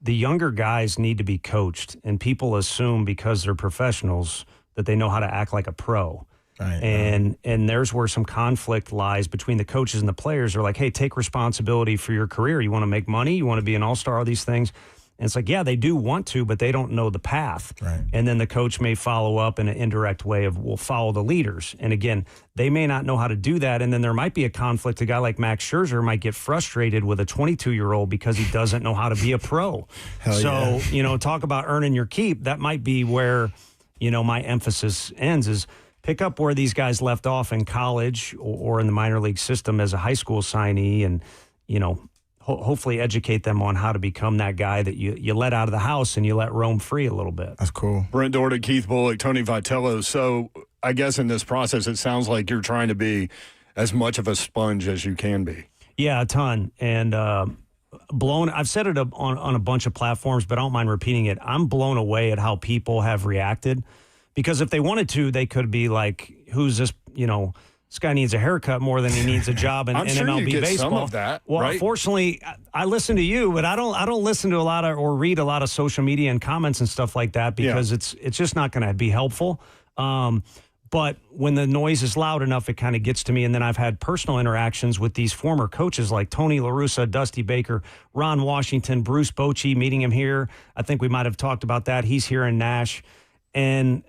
the younger guys need to be coached, and people assume because they're professionals that they know how to act like a pro. Right. And there's where some conflict lies between the coaches and the players. They're like, hey, take responsibility for your career. You want to make money? You want to be an all-star, all these things. And it's like, yeah, they do want to, but they don't know the path. Right. And then the coach may follow up in an indirect way of, we'll follow the leaders. And again, they may not know how to do that. And then there might be a conflict. A guy like Max Scherzer might get frustrated with a 22-year-old because he doesn't know how to be a pro. So, talk about earning your keep. That might be where, my emphasis ends is pick up where these guys left off in college or in the minor league system as a high school signee and, hopefully educate them on how to become that guy that you let out of the house and you let roam free a little bit. That's cool. Brent Doherty, Keith Bullock, Tony Vitello. So I guess in this process, it sounds like you're trying to be as much of a sponge as you can be. Yeah, a ton. And I've said it on a bunch of platforms, but I don't mind repeating it. I'm blown away at how people have reacted because if they wanted to, they could be like, who's this, this guy needs a haircut more than he needs a job in, I'm in sure MLB you get baseball. some of that, well, right? Unfortunately, I listen to you, but I don't listen to a lot of or read a lot of social media and comments and stuff like that because it's just not going to be helpful. But when the noise is loud enough, it kind of gets to me. And then I've had personal interactions with these former coaches like Tony La Russa, Dusty Baker, Ron Washington, Bruce Bochy, meeting him here. I think we might have talked about that. He's here in Nash. And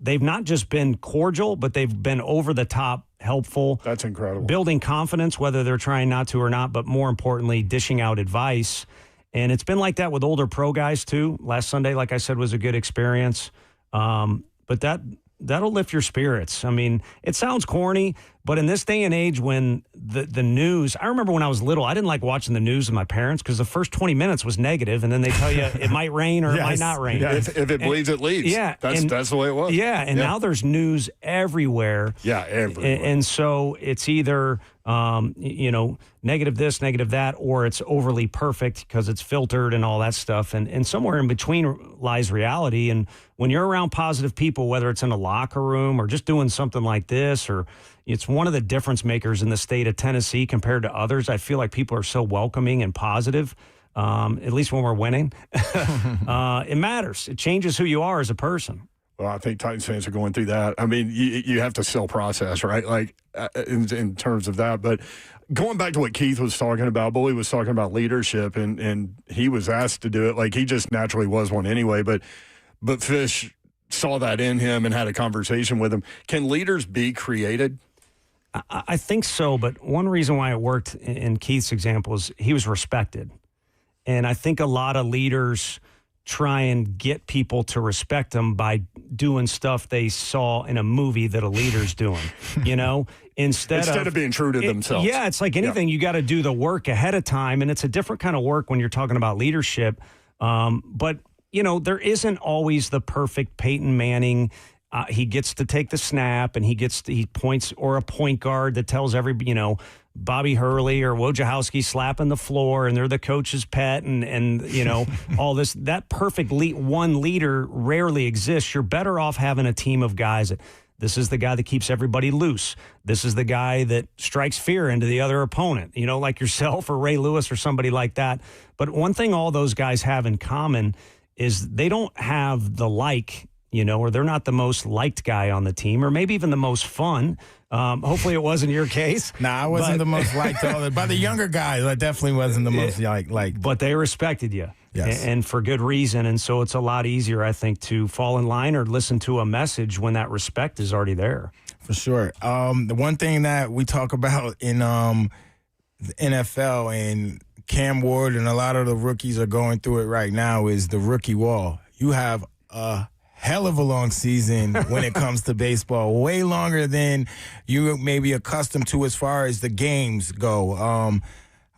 they've not just been cordial, but they've been over the top helpful. That's incredible. Building confidence, whether they're trying not to or not, but more importantly, dishing out advice. And it's been like that with older pro guys too. Last Sunday, like I said, was a good experience. But that'll lift your spirits. I mean, it sounds corny, but in this day and age when the news, I remember when I was little, I didn't like watching the news with my parents because the first 20 minutes was negative, and then they tell you it might rain or it might not rain. Yeah, if it bleeds, it leads. Yeah. That's the way it was. Yeah, and now there's news everywhere. Yeah, everywhere. And so it's either, negative this, negative that, or it's overly perfect because it's filtered and all that stuff. And somewhere in between lies reality. And when you're around positive people, whether it's in a locker room or just doing something like this, or it's one of the difference makers in the state of Tennessee compared to others. I feel like people are so welcoming and positive, at least when we're winning. It matters. It changes who you are as a person. Well, I think Titans fans are going through that. I mean, you have to sell process, right? Like in terms of that. But going back to what Keith was talking about, Bully was talking about leadership, and he was asked to do it. Like he just naturally was one anyway. But Fish saw that in him and had a conversation with him. Can leaders be created? I think so, but one reason why it worked in Keith's example is he was respected. And I think a lot of leaders try and get people to respect them by doing stuff they saw in a movie that a leader's doing, instead of being true to themselves. Yeah, it's like anything. You got to do the work ahead of time, and it's a different kind of work when you're talking about leadership. But, there isn't always the perfect Peyton Manning. He gets to take the snap, and he points, or a point guard that tells Bobby Hurley or Wojciechowski slapping the floor, and they're the coach's pet, and all this. That perfect one leader rarely exists. You're better off having a team of guys that this is the guy that keeps everybody loose. This is the guy that strikes fear into the other opponent, like yourself or Ray Lewis or somebody like that. But one thing all those guys have in common is they don't have the or they're not the most liked guy on the team, or maybe even the most fun. Hopefully it wasn't your case. I wasn't the most liked by the younger guys. I definitely wasn't the most liked. But they respected you. Yes. And for good reason. And so it's a lot easier, I think, to fall in line or listen to a message when that respect is already there. For sure. The one thing that we talk about in the NFL, and Cam Ward and a lot of the rookies are going through it right now, is the rookie wall. You have a hell of a long season when it comes to baseball, way longer than you may be accustomed to as far as the games go.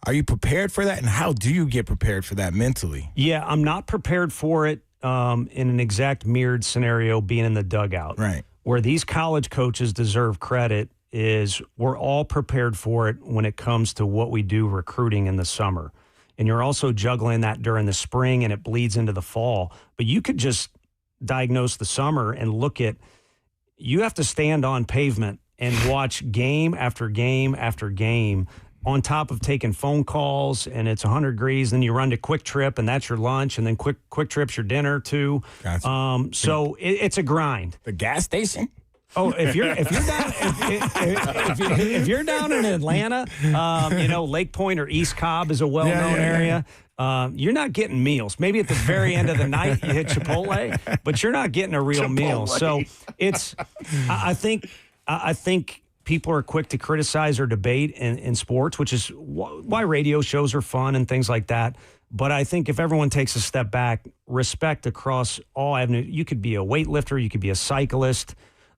Are you prepared for that, and how do you get prepared for that mentally? Yeah, I'm not prepared for it in an exact mirrored scenario being in the dugout. Right. Where these college coaches deserve credit is we're all prepared for it when it comes to what we do recruiting in the summer. And you're also juggling that during the spring and it bleeds into the fall. But you could just diagnose the summer and look at, you have to stand on pavement and watch game after game after game on top of taking phone calls, and it's 100 degrees. Then you run to Quick Trip, and that's your lunch, and then Quick Trip's your dinner too. Gotcha. So it's a grind. The gas station? Oh, if you're down in Atlanta, Lake Point or East Cobb is a well-known area. You're not getting meals. Maybe at the very end of the night you hit Chipotle, but you're not getting a real meal. So it's, I think people are quick to criticize or debate in sports, which is why radio shows are fun and things like that. But I think if everyone takes a step back, respect across all avenues, you could be a weightlifter, you could be a cyclist.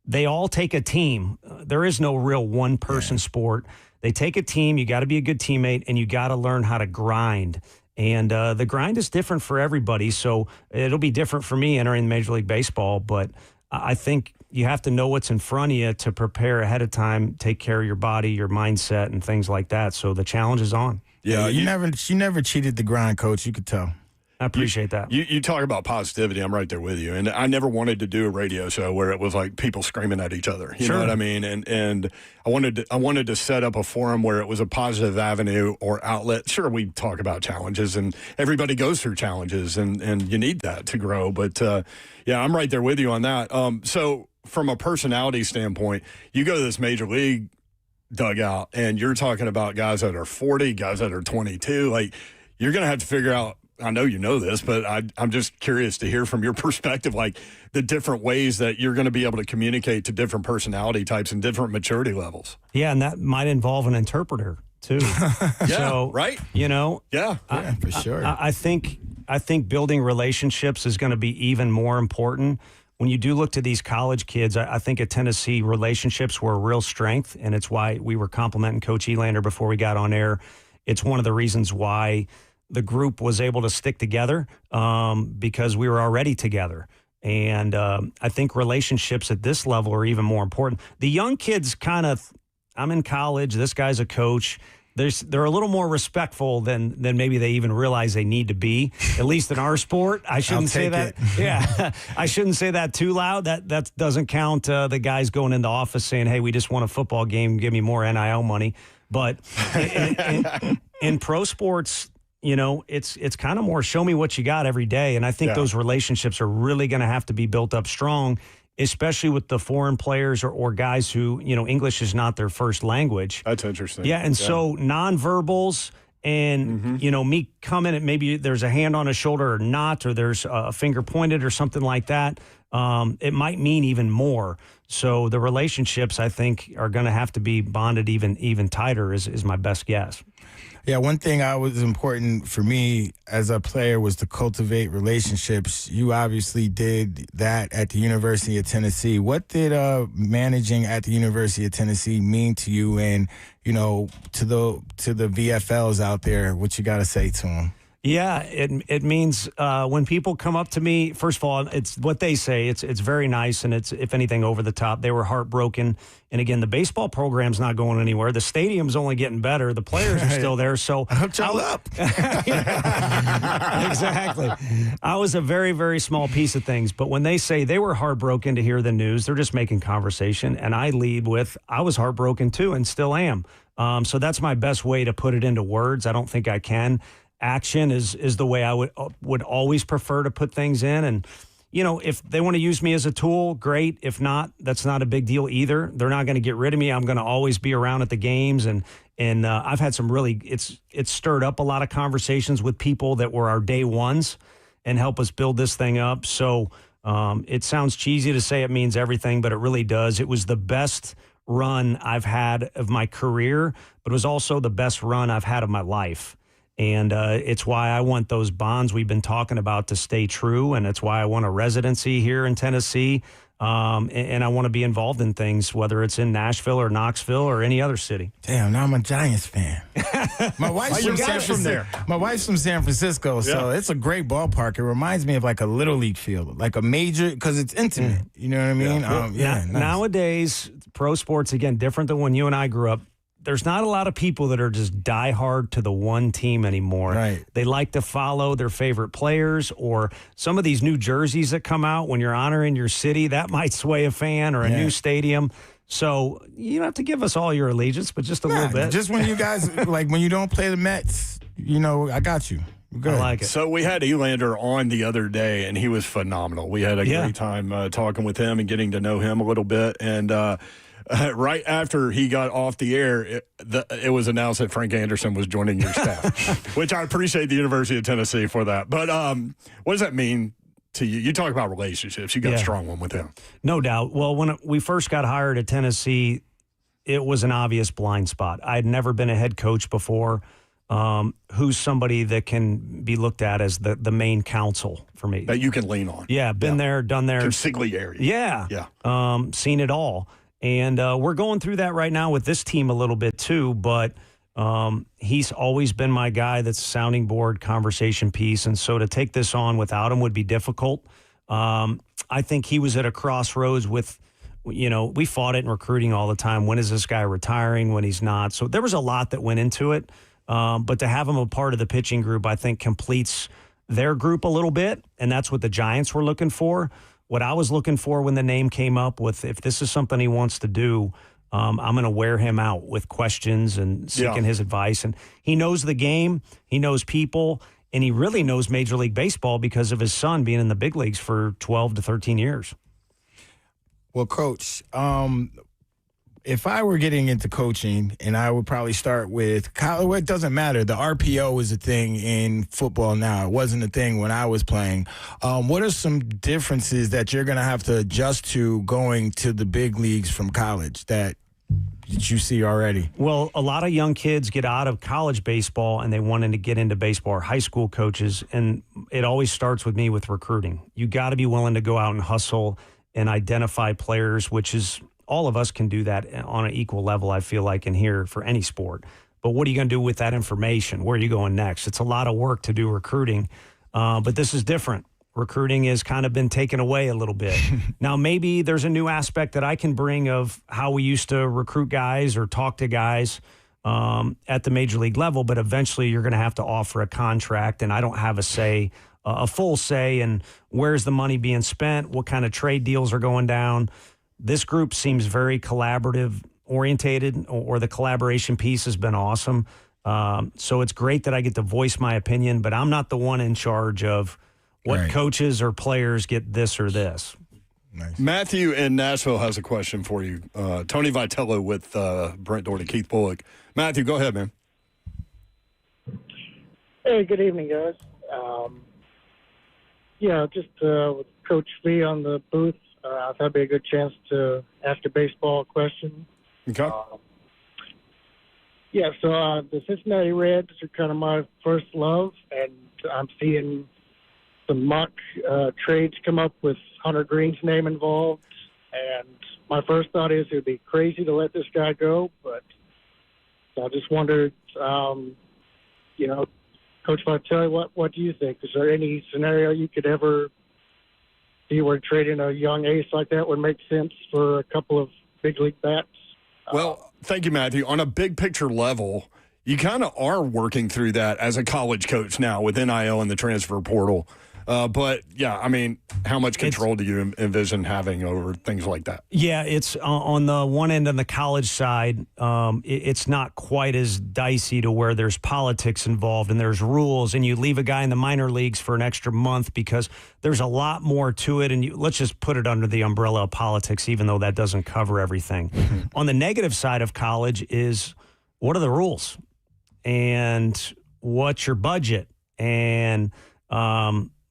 They all take a team. There is no real one-person sport. They take a team. You got to be a good teammate, and you got to learn how to grind. And the grind is different for everybody, so it'll be different for me entering Major League Baseball. But I think you have to know what's in front of you to prepare ahead of time, take care of your body, your mindset, and things like that. So the challenge is on. Yeah, you never cheated the grind, Coach. You could tell. I appreciate that. You talk about positivity. I'm right there with you. And I never wanted to do a radio show where it was like people screaming at each other. You know what I mean? And I wanted to set up a forum where it was a positive avenue or outlet. Sure, we talk about challenges, and everybody goes through challenges, and you need that to grow. But, yeah, I'm right there with you on that. So from a personality standpoint, you go to this major league dugout, and you're talking about guys that are 40, guys that are 22. Like, you're going to have to figure out, I know you know this, but I'm just curious to hear from your perspective, like the different ways that you're going to be able to communicate to different personality types and different maturity levels. Yeah, and that might involve an interpreter too. Yeah, right. Yeah, for sure. I think building relationships is going to be even more important. When you do look to these college kids, I think at Tennessee, relationships were a real strength, and it's why we were complimenting Coach Elander before we got on air. It's one of the reasons why the group was able to stick together because we were already together. And I think relationships at this level are even more important. The young kids I'm in college, this guy's a coach. They're a little more respectful than maybe they even realize they need to be, at least in our sport. I shouldn't say that. Yeah, I shouldn't say that too loud. That doesn't count the guys going into office saying, hey, we just won a football game, give me more NIL money. But in pro sports, it's kind of more show me what you got every day. And I think those relationships are really going to have to be built up strong, especially with the foreign players or guys who, English is not their first language. That's interesting. Yeah. And so nonverbals and, me coming at maybe there's a hand on a shoulder or not, or there's a finger pointed or something like that. It might mean even more. So the relationships, I think, are going to have to be bonded even tighter is my best guess. Yeah, one thing was important for me as a player was to cultivate relationships. You obviously did that at the University of Tennessee. What did managing at the University of Tennessee mean to you, and to the VFLs out there? What you got to say to them? Yeah, it means when people come up to me, first of all, it's what they say. It's very nice, and it's, if anything, over the top. They were heartbroken. And again, the baseball program's not going anywhere. The stadium's only getting better. The players are still there. So I hooked y'all up. Exactly. I was a very, very small piece of things. But when they say they were heartbroken to hear the news, they're just making conversation. And I lead with, I was heartbroken too and still am. So that's my best way to put it into words. I don't think I can. Action is the way I would always prefer to put things in. And, if they want to use me as a tool, great. If not, that's not a big deal either. They're not going to get rid of me. I'm going to always be around at the games. And I've had some really, it's stirred up a lot of conversations with people that were our day ones and help us build this thing up. So it sounds cheesy to say it means everything, but it really does. It was the best run I've had of my career, but it was also the best run I've had of my life. And it's why I want those bonds we've been talking about to stay true, and it's why I want a residency here in Tennessee, and I want to be involved in things, whether it's in Nashville or Knoxville or any other city. Damn, now I'm a Giants fan. My wife's from San Francisco. My wife's from San Francisco, so it's a great ballpark. It reminds me of like a little league field, like a major, because it's intimate. You know what I mean? Nice. Nowadays, pro sports, again, different than when you and I grew up. There's not a lot of people that are just diehard to the one team anymore. Right. They like to follow their favorite players, or some of these new jerseys that come out when you're honoring your city, that might sway a fan, or a new stadium. So you don't have to give us all your allegiance, but just a little bit. Just when you guys, like when you don't play the Mets, I got you. Good. I like it. So we had Elander on the other day, and he was phenomenal. We had a great time talking with him and getting to know him a little bit. And right after he got off the air, it was announced that Frank Anderson was joining your staff, which I appreciate the University of Tennessee for that. But what does that mean to you? You talk about relationships. You got a strong one with him. No doubt. Well, when we first got hired at Tennessee, it was an obvious blind spot. I had never been a head coach before. Who's somebody that can be looked at as the main counsel for me. That you can lean on. Yeah, been there, done there. Consigliere. Yeah. Seen it all. And we're going through that right now with this team a little bit too, but he's always been my guy that's a sounding board conversation piece. And so to take this on without him would be difficult. I think he was at a crossroads with, we fought it in recruiting all the time. When is this guy retiring? When he's not? So there was a lot that went into it. But to have him a part of the pitching group, I think completes their group a little bit. And that's what the Giants were looking for. What I was looking for when the name came up with, if this is something he wants to do, I'm going to wear him out with questions and seeking his advice. And he knows the game, he knows people, and he really knows Major League Baseball because of his son being in the big leagues for 12 to 13 years. Well, Coach, if I were getting into coaching, and I would probably start with college, well, it doesn't matter. The RPO is a thing in football now. It wasn't a thing when I was playing. What are some differences that you're going to have to adjust to going to the big leagues from college that you see already? Well, a lot of young kids get out of college baseball and they want to get into baseball, or high school coaches, and it always starts with me with recruiting. You got to be willing to go out and hustle and identify players, which is – all of us can do that on an equal level, I feel like, in here for any sport. But what are you going to do with that information? Where are you going next? It's a lot of work to do recruiting, but this is different. Recruiting has kind of been taken away a little bit. Now, maybe there's a new aspect that I can bring of how we used to recruit guys or talk to guys at the major league level, but eventually you're going to have to offer a contract, and I don't have a full say in where's the money being spent, what kind of trade deals are going down. This group seems very collaborative orientated, or the collaboration piece has been awesome. So it's great that I get to voice my opinion, but I'm not the one in charge of what coaches or players get this or this. Nice. Matthew in Nashville has a question for you. Tony Vitello with Brent Doherty, Keith Bullock. Matthew, go ahead, man. Hey, good evening, guys. Just with Coach V on the booth, I thought it'd be a good chance to ask a baseball question. Okay. So the Cincinnati Reds are kind of my first love, and I'm seeing some mock trades come up with Hunter Green's name involved. And my first thought is it would be crazy to let this guy go, but I just wondered, Coach Vitelli, what do you think? Is there any scenario you could ever see where trading a young ace like that would make sense for a couple of big league bats? Well, thank you, Matthew. On a big picture level, you kind of are working through that as a college coach now with NIL and the transfer portal. But, yeah, I mean, how much control do you envision having over things like that? Yeah, it's on the one end, on the college side, it's not quite as dicey to where there's politics involved and there's rules, and you leave a guy in the minor leagues for an extra month because there's a lot more to it, and let's just put it under the umbrella of politics, even though that doesn't cover everything. On the negative side of college is, what are the rules? And what's your budget? And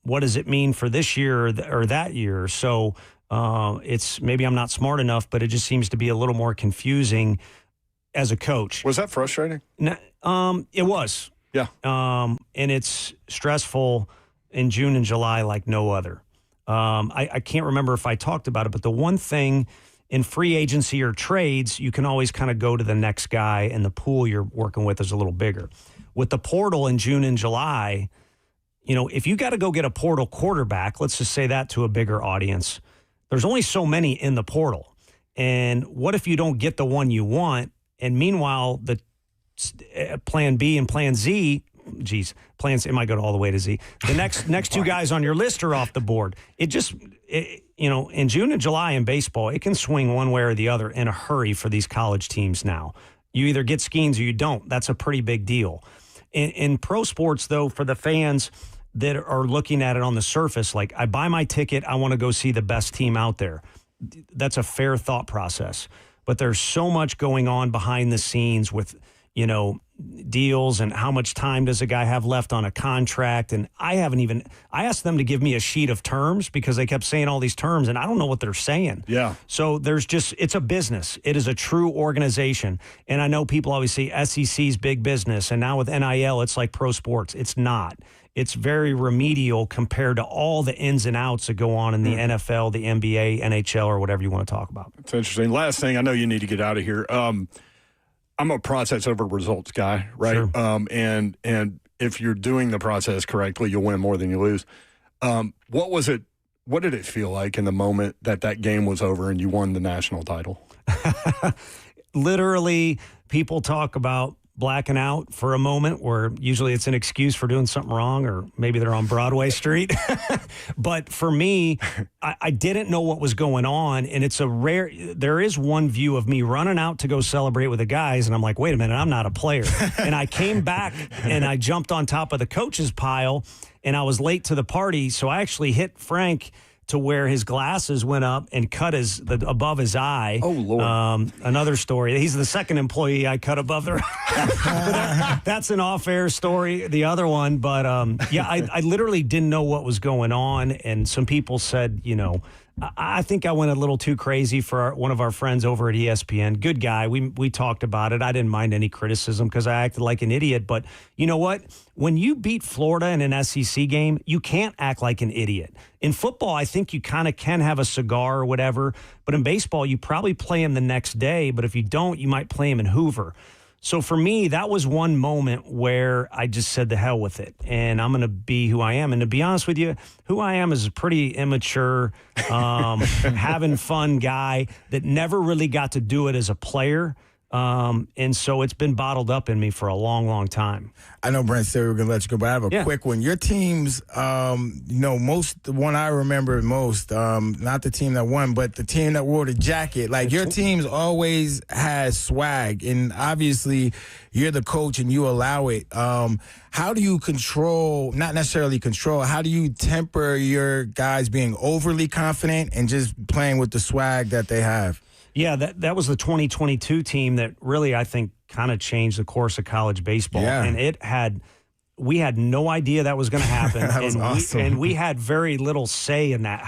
what does it mean for this year or that year? So it's maybe I'm not smart enough, but it just seems to be a little more confusing as a coach. Was that frustrating? It was. Yeah. And it's stressful in June and July like no other. I can't remember if I talked about it, but the one thing in free agency or trades, you can always kind of go to the next guy, and the pool you're working with is a little bigger. With the portal in June and July, if you got to go get a portal quarterback, let's just say that to a bigger audience, there's only so many in the portal. And what if you don't get the one you want? And meanwhile, the plan B and plan Z, it might go all the way to Z. The next two guys on your list are off the board. In June and July in baseball, it can swing one way or the other in a hurry for these college teams now. You either get schemes or you don't. That's a pretty big deal. In pro sports, though, for the fans that are looking at it on the surface, like, I buy my ticket, I want to go see the best team out there. That's a fair thought process. But there's so much going on behind the scenes with, deals and how much time does a guy have left on a contract. And I asked them to give me a sheet of terms because they kept saying all these terms and I don't know what they're saying. Yeah. So it's a business. It is a true organization. And I know people always say SEC's big business. And now with NIL, it's like pro sports. It's not. It's very remedial compared to all the ins and outs that go on in the NFL, the NBA, NHL, or whatever you want to talk about. It's interesting. Last thing, I know you need to get out of here. I'm a process over results guy, right? Sure. And if you're doing the process correctly, you'll win more than you lose. What was it? What did it feel like in the moment that game was over and you won the national title? Literally, people talk about blacking out for a moment, where usually it's an excuse for doing something wrong, or maybe they're on Broadway Street. But for me, I didn't know what was going on, and there is one view of me running out to go celebrate with the guys, and I'm like, wait a minute, I'm not a player. And I came back and I jumped on top of the coaches pile, and I was late to the party, so I actually hit Frank to where his glasses went up and cut above his eye. Oh, Lord. Another story. He's the second employee I cut above the that's an off-air story, the other one. But, I literally didn't know what was going on. And some people said, I think I went a little too crazy for one of our friends over at ESPN. Good guy. We talked about it. I didn't mind any criticism because I acted like an idiot. But you know what? When you beat Florida in an SEC game, you can't act like an idiot. In football, I think you kind of can have a cigar or whatever. But in baseball, you probably play him the next day. But if you don't, you might play him in Hoover. So for me, that was one moment where I just said the hell with it, and I'm going to be who I am. And to be honest with you, who I am is a pretty immature, having fun guy that never really got to do it as a player. And so it's been bottled up in me for a long, long time. I know Brent said we were going to let you go, but I have a quick one. Your teams, the one I remember most, not the team that won, but the team that wore the jacket. Like, your teams always has swag, and obviously you're the coach and you allow it. How do you control, not necessarily control, how do you temper your guys being overly confident and just playing with the swag that they have? Yeah, that was the 2022 team that really, I think, kind of changed the course of college baseball. Yeah. And we had no idea that was going to happen. That was awesome. And we had very little say in that.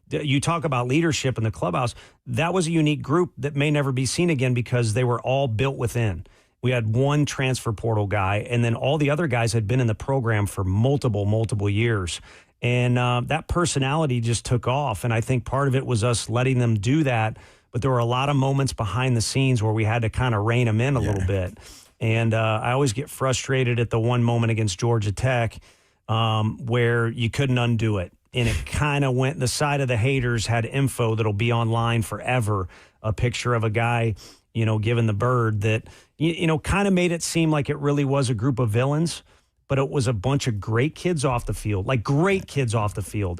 You talk about leadership in the clubhouse. That was a unique group that may never be seen again because they were all built within. We had one transfer portal guy, and then all the other guys had been in the program for multiple years. And that personality just took off. And I think part of it was us letting them do that. But there were a lot of moments behind the scenes where we had to kind of rein them in a little bit. And I always get frustrated at the one moment against Georgia Tech where you couldn't undo it. And it kind of went, the side of the haters had info that'll be online forever, a picture of a guy, giving the bird that, kind of made it seem like it really was a group of villains. But it was a bunch of great kids off the field,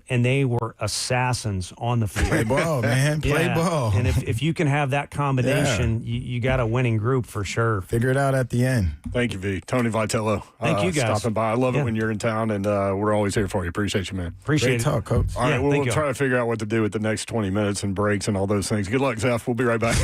and they were assassins on the field. Play ball, man. Play ball. And if you can have that combination, you got a winning group for sure. Figure it out at the end. Thank you, V. Tony Vitello. Thank you, guys. Stopping by. I love it when you're in town, and we're always here for you. Appreciate you, man. Appreciate it. Great talk, Coach. All right, we'll try to figure out what to do with the next 20 minutes and breaks and all those things. Good luck, Zeph. We'll be right back.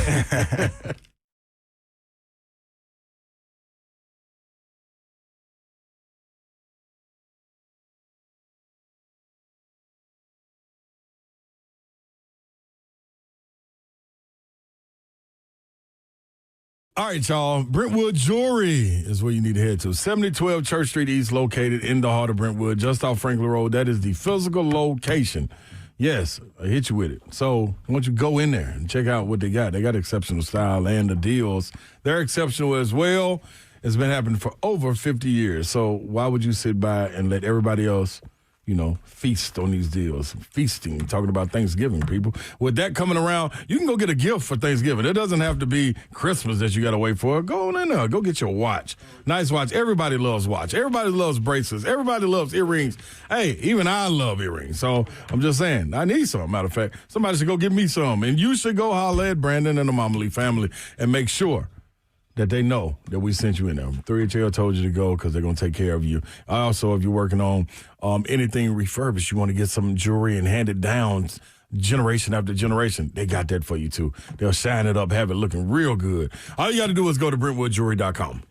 All right, y'all. Brentwood Jewelry is where you need to head to. 7012 Church Street East, located in the heart of Brentwood, just off Franklin Road. That is the physical location. Yes, I hit you with it. So I want you to go in there and check out what they got. They got exceptional style, and the deals, they're exceptional as well. It's been happening for over 50 years. So why would you sit by and let everybody else, feast on these deals? Feasting, talking about Thanksgiving, people. With that coming around, you can go get a gift for Thanksgiving. It doesn't have to be Christmas that you got to wait for. Go on in there. Go get your watch. Nice watch. Everybody loves watch. Everybody loves bracelets. Everybody loves earrings. Hey, even I love earrings. So I'm just saying, I need some. Matter of fact, somebody should go get me some. And you should go holler at Brandon and the Mama Lee family and make sure that they know that we sent you in there. 3HL told you to go because they're going to take care of you. Also, if you're working on anything refurbished, you want to get some jewelry and hand it down generation after generation, they got that for you too. They'll shine it up, have it looking real good. All you got to do is go to BrentwoodJewelry.com.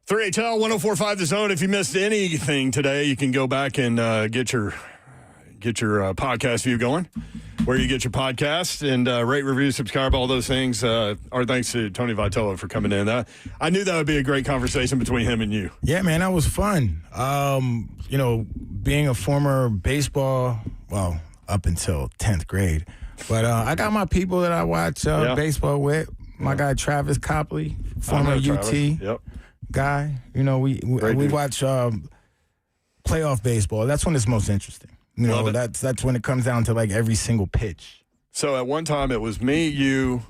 3HL 104.5 The Zone. If you missed anything today, you can go back and get your podcast view going, where you get your podcast and rate, review, subscribe, all those things. Our thanks to Tony Vitello for coming in. I knew that would be a great conversation between him and you. Yeah, man, that was fun. Being a former baseball, well, up until 10th grade, but I got my people that I watch baseball with. My guy Travis Copley, former UT guy. We watch playoff baseball. That's when it's most interesting. That's when it comes down to like every single pitch. So at one time it was me, you,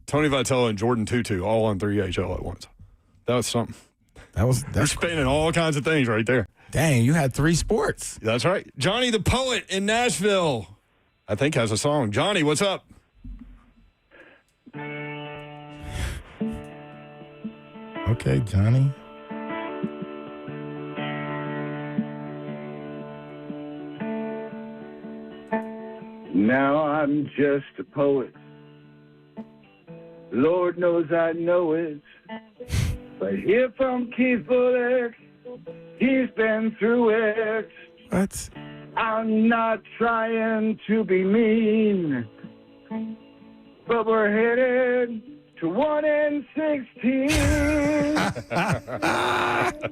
Tony Vitello, and Jordan Tutu all on 3HL at once. That was something. You're spinning all kinds of things right there. Dang, you had 3 sports. That's right. Johnny the Poet in Nashville, I think, has a song. Johnny, what's up? Okay, Johnny. Now I'm just a poet. Lord knows I know it. But here from Keith Bullock, he's been through it. What? I'm not trying to be mean, but we're headed to 1-16.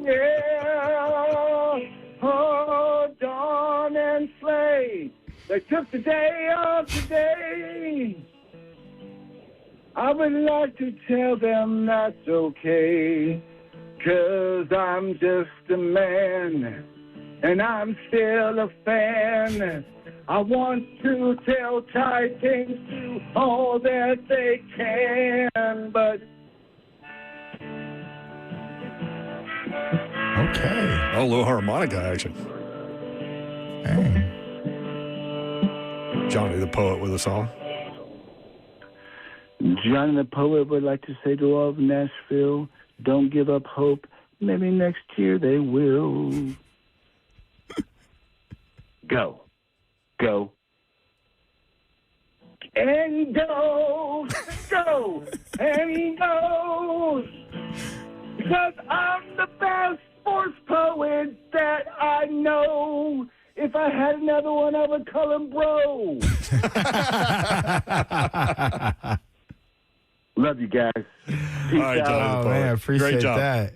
Yeah. Oh, Dawn and Slay, they took the day off today. I would like to tell them that's okay, 'cause I'm just a man, and I'm still a fan. I want to tell Titans to all that they can, but... Okay. Oh, a little harmonica action. Dang. Johnny the Poet with a song. Johnny the Poet would like to say to all of Nashville, don't give up hope. Maybe next year they will. Go. Go. And go. Go. And go. Because I'm the best sports poet that I know. If I had another one, I would call him Bro. Love you guys. Peace All right, out. Johnny the Poet. Man, I appreciate Great job. that.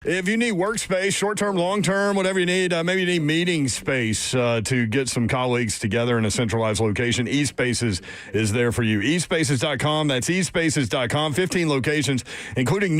If you need workspace, short-term, long-term, whatever you need, maybe you need meeting space to get some colleagues together in a centralized location, eSpaces is there for you. eSpaces.com, that's eSpaces.com, 15 locations, including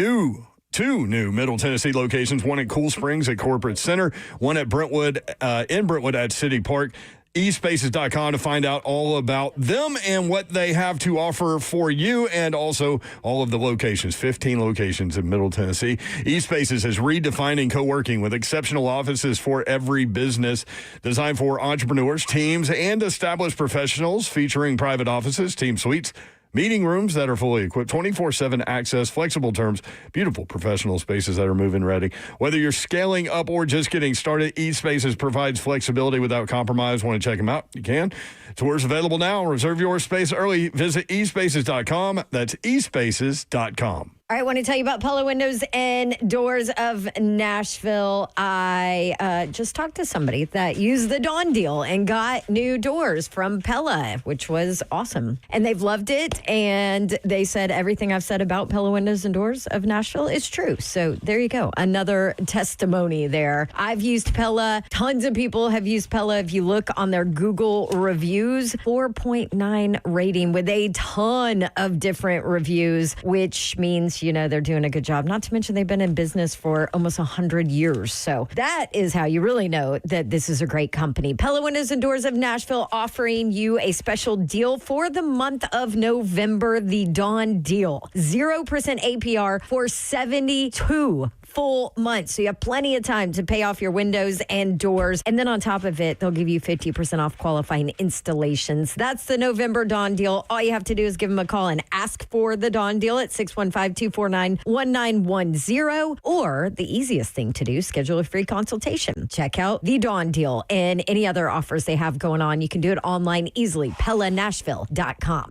two new Middle Tennessee locations, one at Cool Springs at Corporate Center, one at Brentwood, in Brentwood at City Park. eSpaces.com to find out all about them and what they have to offer for you, and also all of the locations, 15 locations in Middle Tennessee. eSpaces is redefining co-working with exceptional offices for every business, designed for entrepreneurs, teams, and established professionals, featuring private offices, team suites, meeting rooms that are fully equipped, 24/7 access, flexible terms, beautiful professional spaces that are move-in ready. Whether you're scaling up or just getting started, eSpaces provides flexibility without compromise. Want to check them out? You can. Tours available now. Reserve your space early. Visit eSpaces.com. That's eSpaces.com. All right, I want to tell you about Pella Windows and Doors of Nashville. I just talked to somebody that used the Dawn deal and got new doors from Pella, which was awesome. And they've loved it. And they said everything I've said about Pella Windows and Doors of Nashville is true. So there you go. Another testimony there. I've used Pella. Tons of people have used Pella. If you look on their Google reviews, 4.9 rating with a ton of different reviews, which means, you know, they're doing a good job. Not to mention they've been in business for almost 100 years. So that is how you really know that this is a great company. Pella Windows and Doors of Nashville offering you a special deal for the month of November, the Dawn deal. 0% APR for 72 full months. So you have plenty of time to pay off your windows and doors. And then on top of it, they'll give you 50% off qualifying installations. That's the November Dawn deal. All you have to do is give them a call and ask for the Dawn deal at 615-249-1910. Or the easiest thing to do, schedule a free consultation. Check out the Dawn deal and any other offers they have going on. You can do it online easily. PellaNashville.com.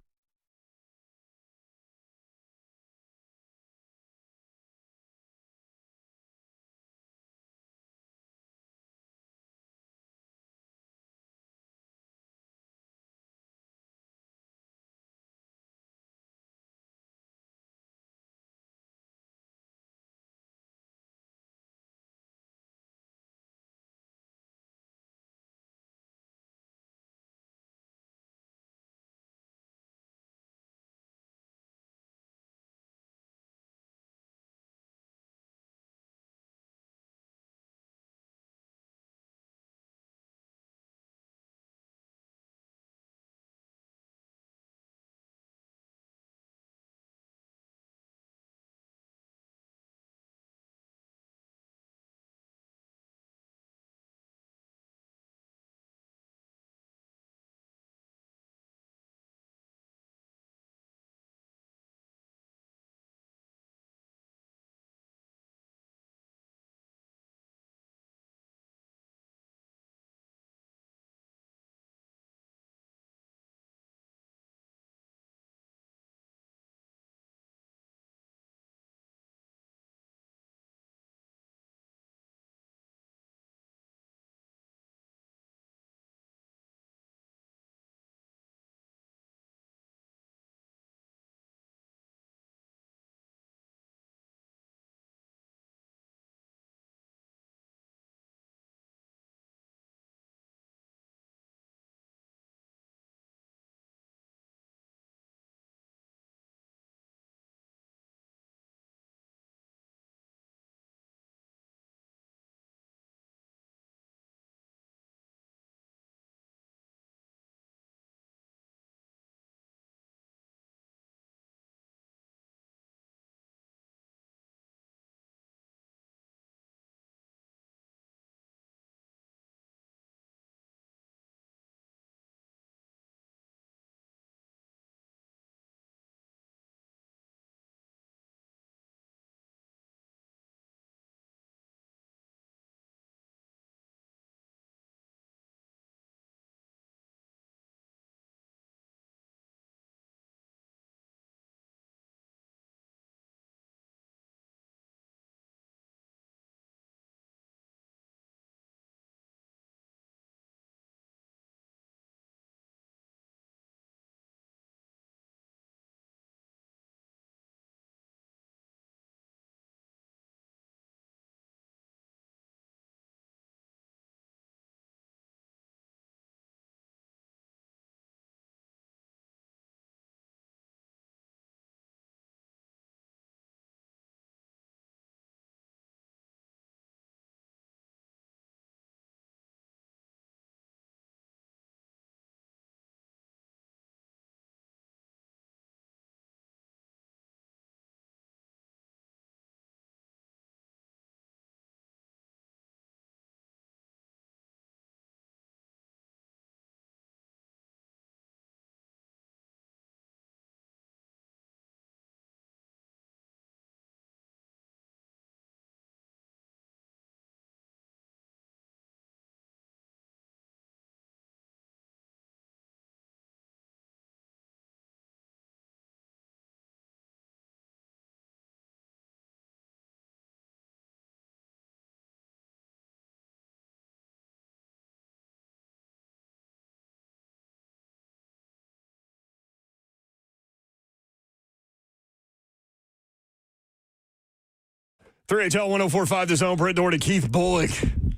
.3HL 104.5 The Zone. Brent Doherty, Keith Bullock. Did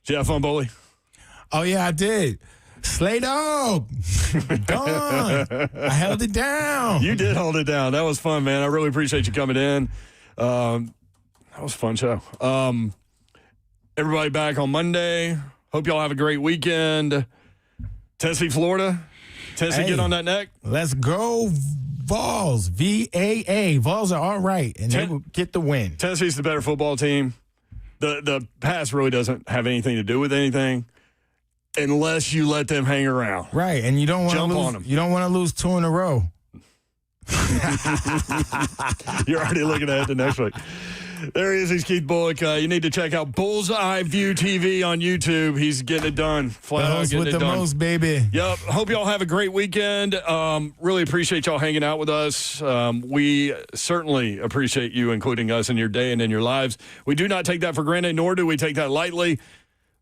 you have fun, Bully? Oh, yeah, I did. Slay dog. Dawn. I held it down. You did hold it down. That was fun, man. I really appreciate you coming in. That was a fun show. Everybody back on Monday. Hope y'all have a great weekend. Tennessee, Florida. Tennessee, get on that neck. Let's go Vols, VAA. Vols are all right, and they will get the win. Tennessee's the better football team. The past really doesn't have anything to do with anything unless you let them hang around. Right, and you don't want to lose. On them. You don't want to lose 2 in a row. You're already looking ahead to next week. There he is. He's Keith Bullock. You need to check out Bullseye View TV on YouTube. He's getting it done. Flat out getting with it the done. most, baby. Yep. Hope y'all have a great weekend. Really appreciate y'all hanging out with us. We certainly appreciate you including us in your day and in your lives. We do not take that for granted, nor do we take that lightly.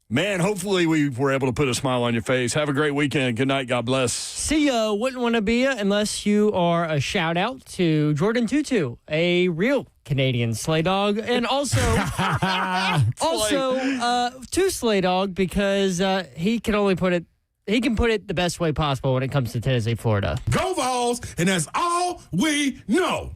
Man, hopefully we were able to put a smile on your face. Have a great weekend. Good night. God bless. See ya. Wouldn't want to be ya unless you are a shout out to Jordan Tutu, a real Canadian sleigh dog, and also to Sleigh Dog because he can put it the best way possible when it comes to Tennessee, Florida. Go Vols, and that's all we know.